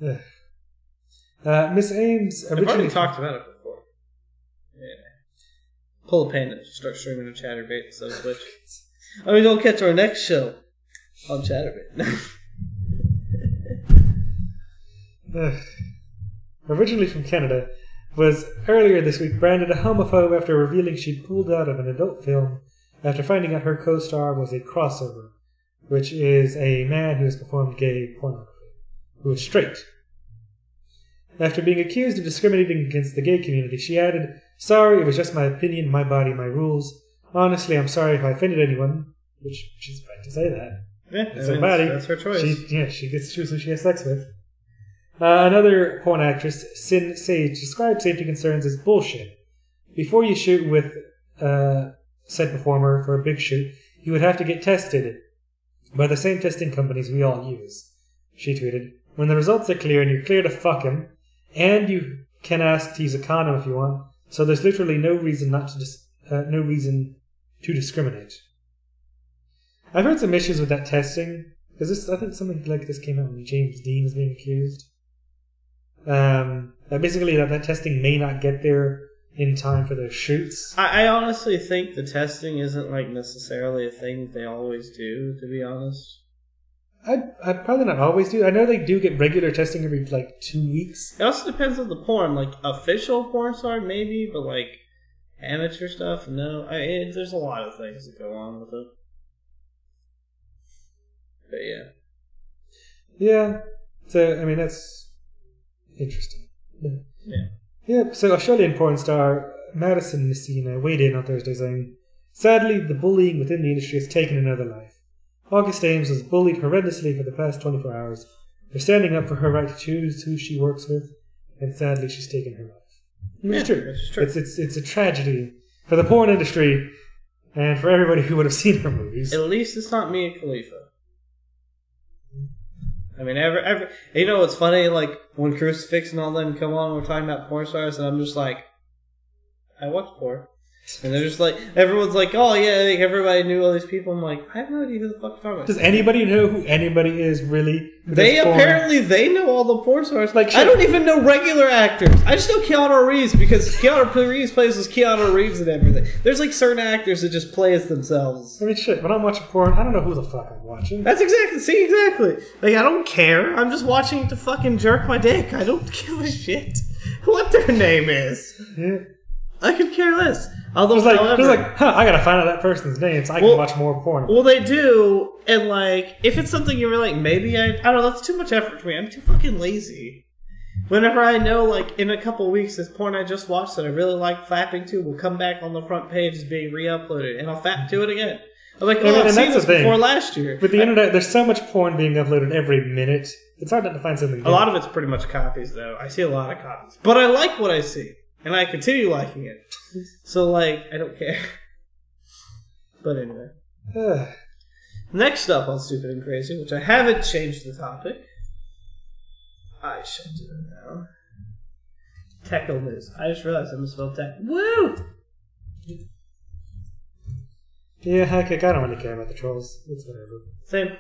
Miss Ames I've already talked about it before. Yeah. Pull a pin and start streaming on Chatterbait instead of Twitch. I mean, don't catch our next show on Chatterbait. Originally from Canada, was earlier this week branded a homophobe after revealing she'd pulled out of an adult film after finding out her co-star was a crossover, which is a man who has performed gay pornography, who is straight. After being accused of discriminating against the gay community, she added, "Sorry, it was just my opinion, my body, my rules. Honestly, I'm sorry if I offended anyone," which she's right to say that. Yeah, it's her body. That's her choice. She gets to choose who she has sex with. Another porn actress, Sin Sage, described safety concerns as bullshit. Before you shoot with said performer for a big shoot, you would have to get tested by the same testing companies we all use. She tweeted, "When the results are clear and you're clear to fuck him, and you can ask to use a condom if you want, so there's literally no reason to discriminate." I've heard some issues with that testing, because I think something like this came out when James Dean was being accused. Basically, that testing may not get there in time for their shoots. I honestly think the testing isn't like necessarily a thing they always do, to be honest. I probably not always do. I know they do get regular testing every, 2 weeks. It also depends on the porn. Like, official porn star, maybe, but, amateur stuff, no. There's a lot of things that go on with it. But, yeah. Yeah. So, that's interesting. Yeah. Yeah, so Australian porn star Madison Messina weighed in on Thursday saying, "Sadly, the bullying within the industry has taken another life. August Ames was bullied horrendously for the past 24 hours. They're standing up for her right to choose who she works with, and sadly, she's taken her life." It's true. It's a tragedy for the porn industry and for everybody who would have seen her movies. At least it's not Mia Khalifa. I mean, you know what's funny? When Crucifix and all them come on, we're talking about porn stars, and I'm just like, I watch porn. And they're just everyone's like, oh yeah, everybody knew all these people. I'm like, I have no idea who the fuck you're talking about. Does anybody know who anybody is, really? They know all the porn stars. I don't even know regular actors. I just know Keanu Reeves because Keanu Reeves plays as Keanu Reeves and everything. There's certain actors that just play as themselves. Shit, when I'm watching porn, I don't know who the fuck I'm watching. That's exactly. I don't care. I'm just watching to fucking jerk my dick. I don't give a shit what their name is. Yeah. I could care less. Although, I gotta find out that person's name so I can watch more porn. Well, they do, and if it's something you're maybe I don't know, that's too much effort for me. I'm too fucking lazy. Whenever I know, in a couple of weeks, this porn I just watched that I really like fapping to will come back on the front page as being re-uploaded, and I'll fap to it again. I'm like, I've seen this before last year. With the internet, there's so much porn being uploaded every minute. It's hard not to find something good. A lot of it's pretty much copies, though. I see a lot of copies. But I like what I see. And I continue liking it. So, I don't care. But anyway. Next up on Stupid and Crazy, which I haven't changed the topic. I shall do it now. Techo news. I just realized I misspelled tech. Woo! Yeah, heck, I don't really care about the trolls. It's whatever. Same.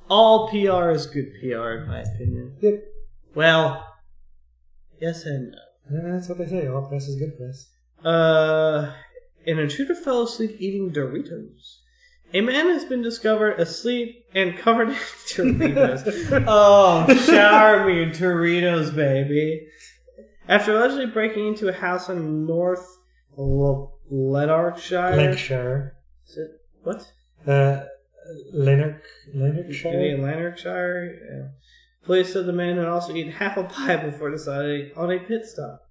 All PR is good PR, in my opinion. Yep. Well, yes and no. Yeah, that's what they say. All press is good press. An intruder fell asleep eating Doritos. A man has been discovered asleep and covered in Doritos. Oh, shower me in Doritos, baby. After allegedly breaking into a house in North Lanarkshire. Lancashire. Is it? What? Lanarkshire? Lanarkshire? Yeah. Police said the man had also eaten half a pie before deciding on a pit stop.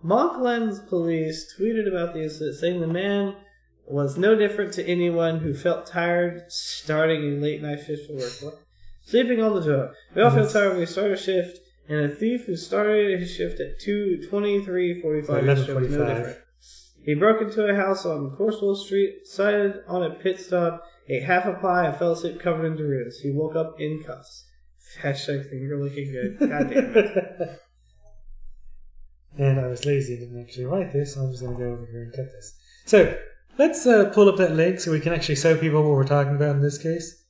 Monklands police tweeted about the incident, saying the man was no different to anyone who felt tired starting a late-night shift for work. What? Sleeping on the job. We all feel tired when we start a shift, and a thief who started his shift at 23:45 was no different. He broke into a house on Corswell Street, decided on a pit stop, ate half a pie, and fell asleep covered in Doritos. He woke up in cuffs. Hashtag finger looking good. God damn it. And I was lazy and didn't actually write this, so I'm just going to go over here and cut this. So, let's pull up that link so we can actually show people what we're talking about in this case.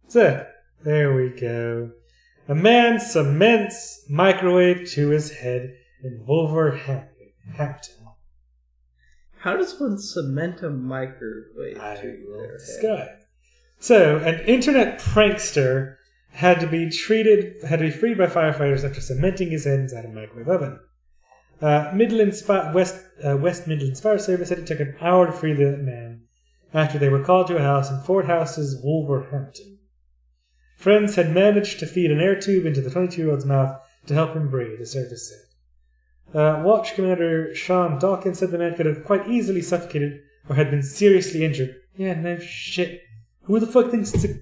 So, there we go. A man cements microwave to his head in Wolverhampton. How does one cement a microwave I to will their head? describe. So, an internet prankster had to be freed by firefighters after cementing his head inside a microwave oven. West Midlands Fire Service said it took an hour to free the man after they were called to a house in Fort House's Wolverhampton. Friends had managed to feed an air tube into the 22-year-old's mouth to help him breathe, the service said. Watch Commander Sean Dawkins said the man could have quite easily suffocated or had been seriously injured. Yeah, no shit. Who the fuck thinks it's a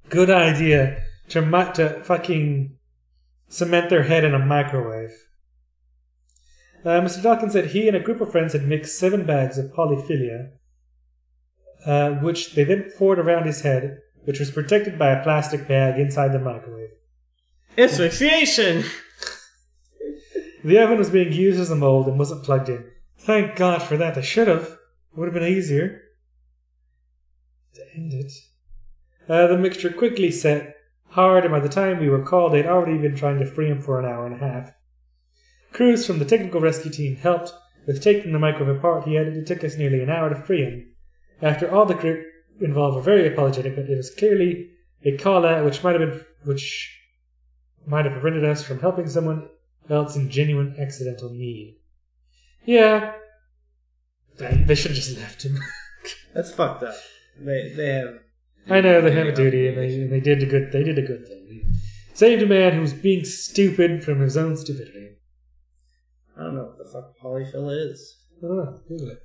good idea to fucking cement their head in a microwave? Mr. Dawkins said he and a group of friends had mixed 7 bags of polyphilia, which they then poured around his head, which was protected by a plastic bag inside the microwave. Asphyxiation! The oven was being used as a mold and wasn't plugged in. Thank God for that. They should have. It would have been easier to end it. The mixture quickly set hard, and by the time we were called, they'd already been trying to free him for an hour and a half. Crews from the technical rescue team helped with taking the microwave apart. It took us nearly an hour to free him. After all, the crew involved were very apologetic, but it was clearly a call-out which might have prevented us from helping someone else in genuine accidental need. Yeah. They should have just left him. That's fucked up. They have... I know, they have a duty, and they did a good thing. They saved a man who was being stupid from his own stupidity. I don't know what the fuck polyfill is. I don't know. Google it.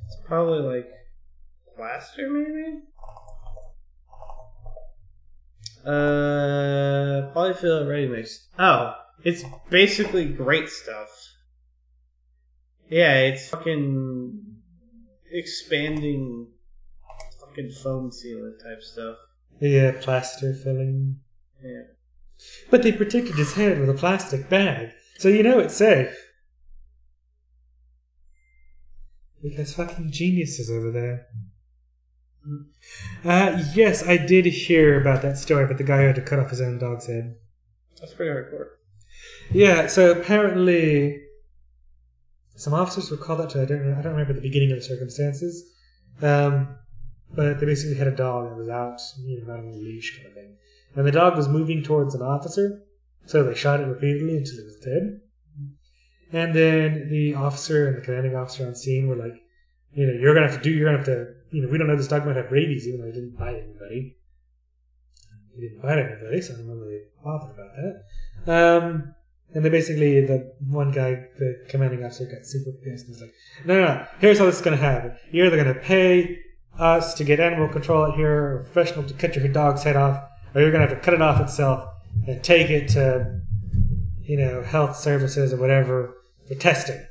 It's probably like plaster, maybe? Polyfill ready mix. Oh, it's basically great stuff. Yeah, it's fucking expanding fucking foam sealant type stuff. Yeah, plaster filling. Yeah. But they protected his head with a plastic bag, so you know it's safe. Because fucking geniuses over there. Yes, I did hear about that story about the guy who had to cut off his own dog's head. That's pretty hardcore. Yeah, so apparently some officers were called out to, I don't remember the beginning of the circumstances, but they basically had a dog that was out, not on a leash kind of thing. And the dog was moving towards an officer, so they shot it repeatedly until it was dead. And then the officer and the commanding officer on scene were like, you're gonna have to, we don't know, this dog might have rabies, even though he didn't bite anybody. So I don't really bothered about that. And then basically the one guy, the commanding officer, got super pissed and was like, no, here's how this is gonna happen. You're either gonna pay us to get animal control out here, or a professional to cut your dog's head off, or you're gonna have to cut it off itself and take it to, health services or whatever for testing.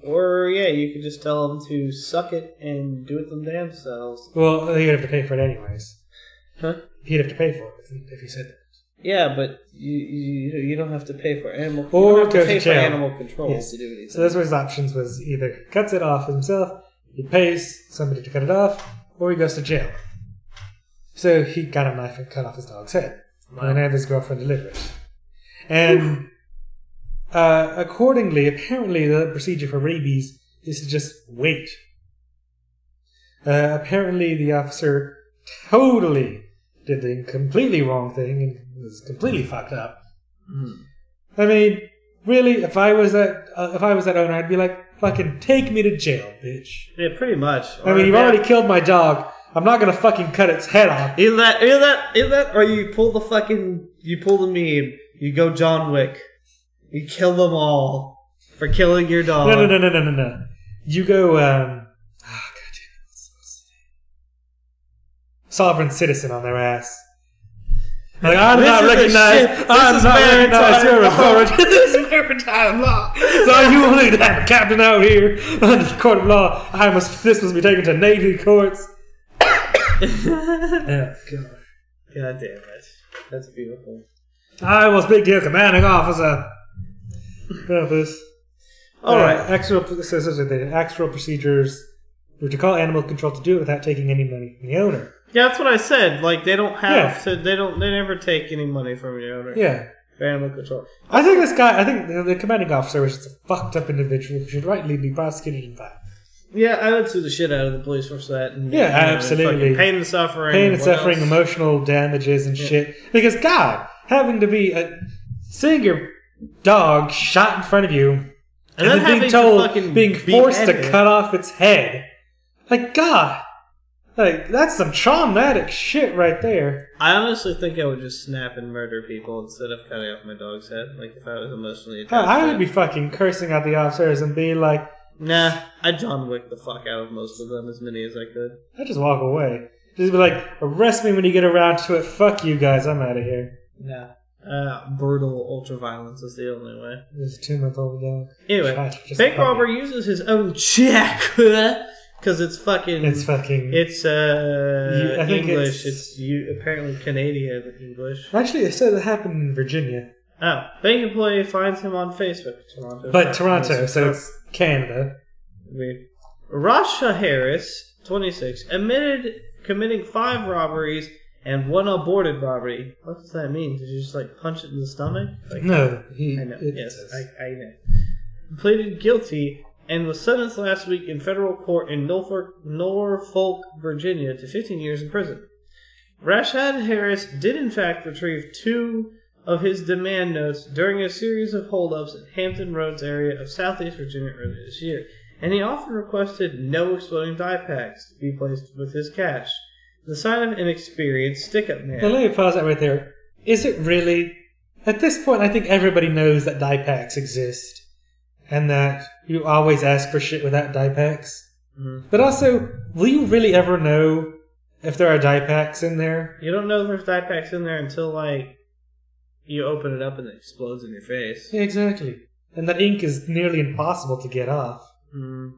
Or, you could just tell them to suck it and do it them damn selves. Well, you'd have to pay for it anyways. Huh? He'd have to pay for it if he said that. Yeah, but you don't have to pay for animal control. Or go to jail. For animal control to do anything. So those were his options: was either cuts it off himself, He pays somebody to cut it off, or he goes to jail. So he got a knife and cut off his dog's head. Wow. And then had his girlfriend deliver it. And accordingly, apparently the procedure for rabies is to just wait. Apparently the officer totally did the completely wrong thing and was completely fucked up. I mean, really, if I was that owner, I'd be like, fucking take me to jail, bitch. Yeah, pretty much. I mean, you've already killed my dog. I'm not gonna fucking cut its head off. Either that, or you pull the meme, you go John Wick. You kill them all for killing your dog. No. You go, God damn it. Sovereign citizen on their ass. Like, I'm not recognized your authority. This is maritime law. So you will need to have a captain out here under the court of law. This must be taken to Navy courts. Oh, God. God damn it. That's beautiful. I was Big Deal Commanding Officer. This. Alright. Actual procedures were to call animal control to do it without taking any money from the owner. Yeah, that's what I said. Like, they don't have to, they never take any money from the owner. Yeah. For animal control. I think the commanding officer was just a fucked up individual who should rightly be prosecuted and fined. Yeah, I would sue the shit out of the police for that. And, absolutely. Pain and suffering. Emotional damages and shit. Because, God, having to be seeing your dog shot in front of you and then being forced to cut off its head. Like, God. Like, that's some traumatic shit right there. I honestly think I would just snap and murder people instead of cutting off my dog's head. Like, if I was emotionally attached. I would be fucking cursing out the officers and being like, nah, I'd John Wick the fuck out of most of them, as many as I could. I'd just walk away. Just be like, arrest me when you get around to it. Fuck you guys, I'm out of here. Nah. Brutal ultra-violence is the only way. There's a 2-month-old dog. Anyway, bank robber uses his own check. Because it's fucking... It's I think English. It's apparently Canadian English. Actually, it said it happened in Virginia. Oh. Bank employee finds him on Facebook. Toronto, so it's Canada. Weird. Rasha Harris, 26, admitted committing 5 robberies and 1 aborted robbery. What does that mean? Did you just, like, punch it in the stomach? Like, no. I know. Yes, I know. Pleaded guilty and was sentenced last week in federal court in Norfolk, Virginia, to 15 years in prison. Rashad Harris did in fact retrieve 2 of his demand notes during a series of holdups at Hampton Roads area of Southeast Virginia earlier this year, and he often requested no exploding die packs to be placed with his cash. The sign of inexperienced stick-up man. Now let me pause that right there. Is it really? At this point, I think everybody knows that die packs exist. And that you always ask for shit without die packs. Mm-hmm. But also, will you really ever know if there are die packs in there? You don't know if there's die packs in there until, like, you open it up and it explodes in your face. Yeah, exactly. And that ink is nearly impossible to get off. Mm-hmm.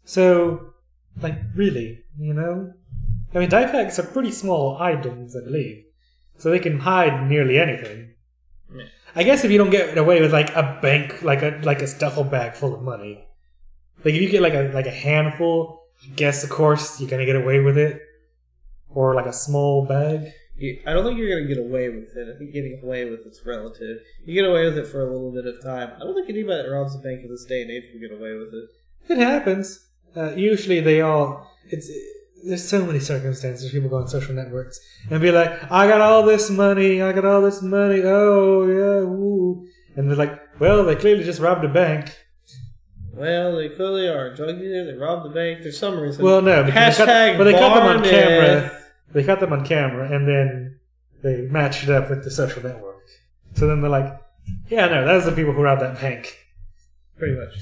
So, like, really, you know? I mean, die packs are pretty small items, I believe. So they can hide nearly anything. Yeah. I guess if you don't get away with like a bank, like a duffel bag full of money, like if you get like a handful, I guess of course you're gonna get away with it, or like a small bag. I don't think you're gonna get away with it. I think getting away with it's relative. You get away with it for a little bit of time. I don't think anybody that robs a bank in this day and age will get away with it. It happens. Usually there's so many circumstances people go on social networks and be like, I got all this money, oh yeah, woo. And they're like, well, they clearly just robbed a bank. Well, they clearly are a drug dealer, they robbed the bank, there's some reason. Well, no, because they caught them on camera. They caught them on camera and then they matched it up with the social network. So then they're like, yeah, no, that's the people who robbed that bank. Pretty much.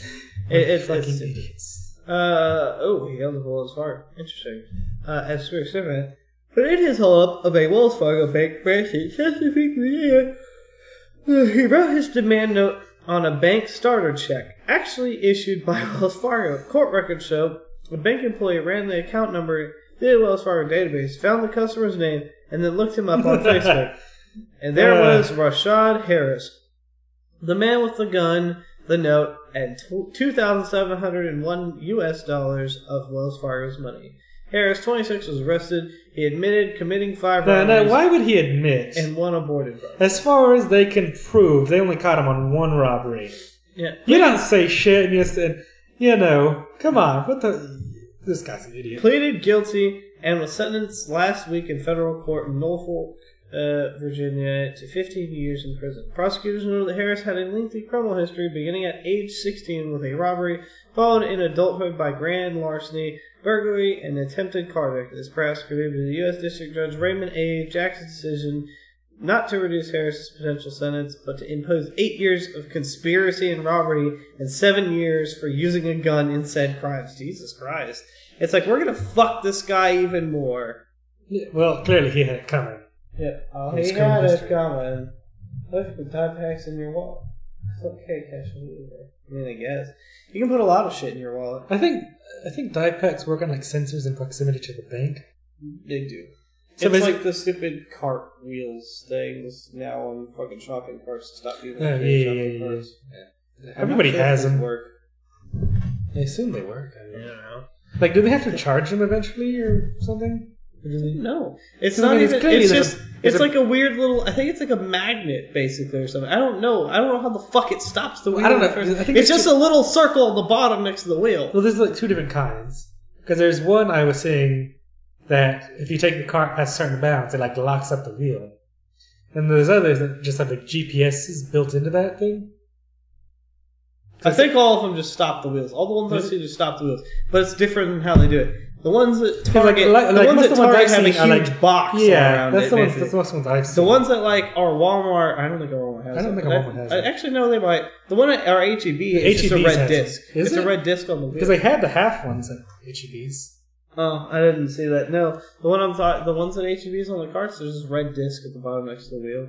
It's fucking idiots. He held the Wells Fargo. Interesting. As specific, but in his holdup of a Wells Fargo bank branch in Chesapeake, Virginia, he wrote his demand note on a bank starter check, actually issued by Wells Fargo. Court records show a bank employee ran the account number in the Wells Fargo database, found the customer's name, and then looked him up on Facebook. And there was Rashad Harris, the man with the gun the note and $2,701 US of Wells Fargo's money. Harris, 26, was arrested. He admitted committing 5 robberies. Now, why would he admit? And 1 aborted robbery. As far as they can prove, they only caught him on 1 robbery. Yeah. You don't say shit and you said, come on, this guy's an idiot. Pleaded guilty and was sentenced last week in federal court in Norfolk, Virginia, to 15 years in prison. Prosecutors noted that Harris had a lengthy criminal history beginning at age 16 with a robbery, followed in adulthood by grand larceny, burglary, and attempted car theft. This prosecuted the U.S. District Judge Raymond A. Jackson's decision not to reduce Harris's potential sentence, but to impose 8 years of conspiracy and robbery and 7 years for using a gun in said crimes. Jesus Christ. It's like, we're going to fuck this guy even more. Yeah, well, clearly he had it coming. Yeah. Oh, he had it coming. Look, the time packs in your wallet. It's okay, cash it there. I mean, I guess. You can put a lot of shit in your wallet. I think dive packs work on like sensors in proximity to the bank. They do. So it's like the stupid cart wheels things now on fucking shopping carts to stop people from shopping carts. Yeah. Everybody has them. Work. I assume they work. I don't know. Like, do they have to charge them eventually or something? Or do they... No, it's not even. It's just. It's like a weird little. I think it's like a magnet, basically, or something. I don't know. I don't know how the fuck it stops the wheel. I don't know. I think it's just a little circle on the bottom next to the wheel. Well, there's like 2 different kinds. Because there's one I was saying that if you take the cart past certain bounds, it like locks up the wheel. And there's others that just have like GPSs built into that thing. I think all of them just stop the wheels. All the ones I see just stop the wheels, but it's different in how they do it. The ones that Target, the ones that Target have a huge box around it. That's the most ones I've seen. The ones that like are Walmart, I don't think Walmart has. I don't think Walmart has. Actually, no, they might. The one at our HEB is just a red disc. It's a red disc on the wheel. Because they had the half ones at HEBs. Oh, I didn't see that. No, the ones at HEBs on the carts, there's this red disc at the bottom next to the wheel.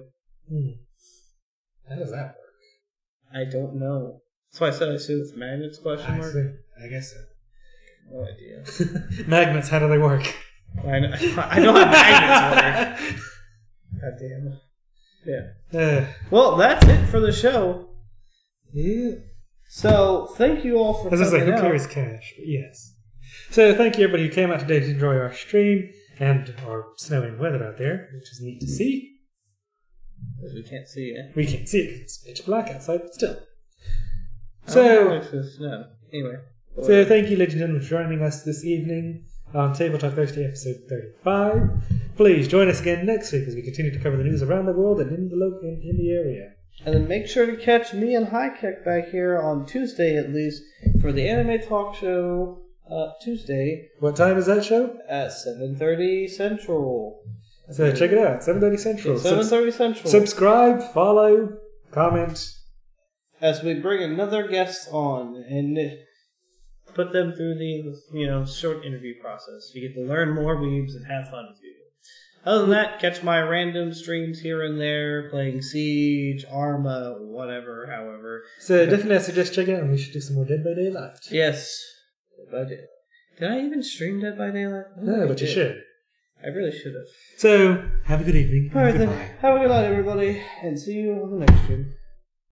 How does that work? I don't know. That's why I said I assume it's magnets ? I guess so. No idea. Magnets, how do they work? I know how magnets work. God damn it. Yeah. Well, that's it for the show. Yeah. So, thank you all for coming out. Who carries cash? But yes. So, thank you everybody who came out today to enjoy our stream and our snowing weather out there, which is neat to see. Because we can't see it. We can't see it because it's pitch black outside, but still. So, anyway. So thank you, ladies and gentlemen, for joining us this evening on Table Talk Thursday, episode 35. Please join us again next week as we continue to cover the news around the world and in the area. And then make sure to catch me and Highkick back here on Tuesday at least for the Anime Talk Show Tuesday. What time is that show? At 7:30 Central. So check it out, 7:30 Central. 7:30 Central. Subscribe, follow, comment. As we bring another guest on and put them through the short interview process. You get to learn more weebs and have fun with people. Other than that, catch my random streams here and there, playing Siege, Arma, whatever, however. So definitely I suggest checking out and we should do some more Dead by Daylight. Yes. Dead by Daylight. Did I even stream Dead by Daylight? No, but you should. I really should have. So, have a good evening. Alright then, have a good night everybody, and see you on the next stream.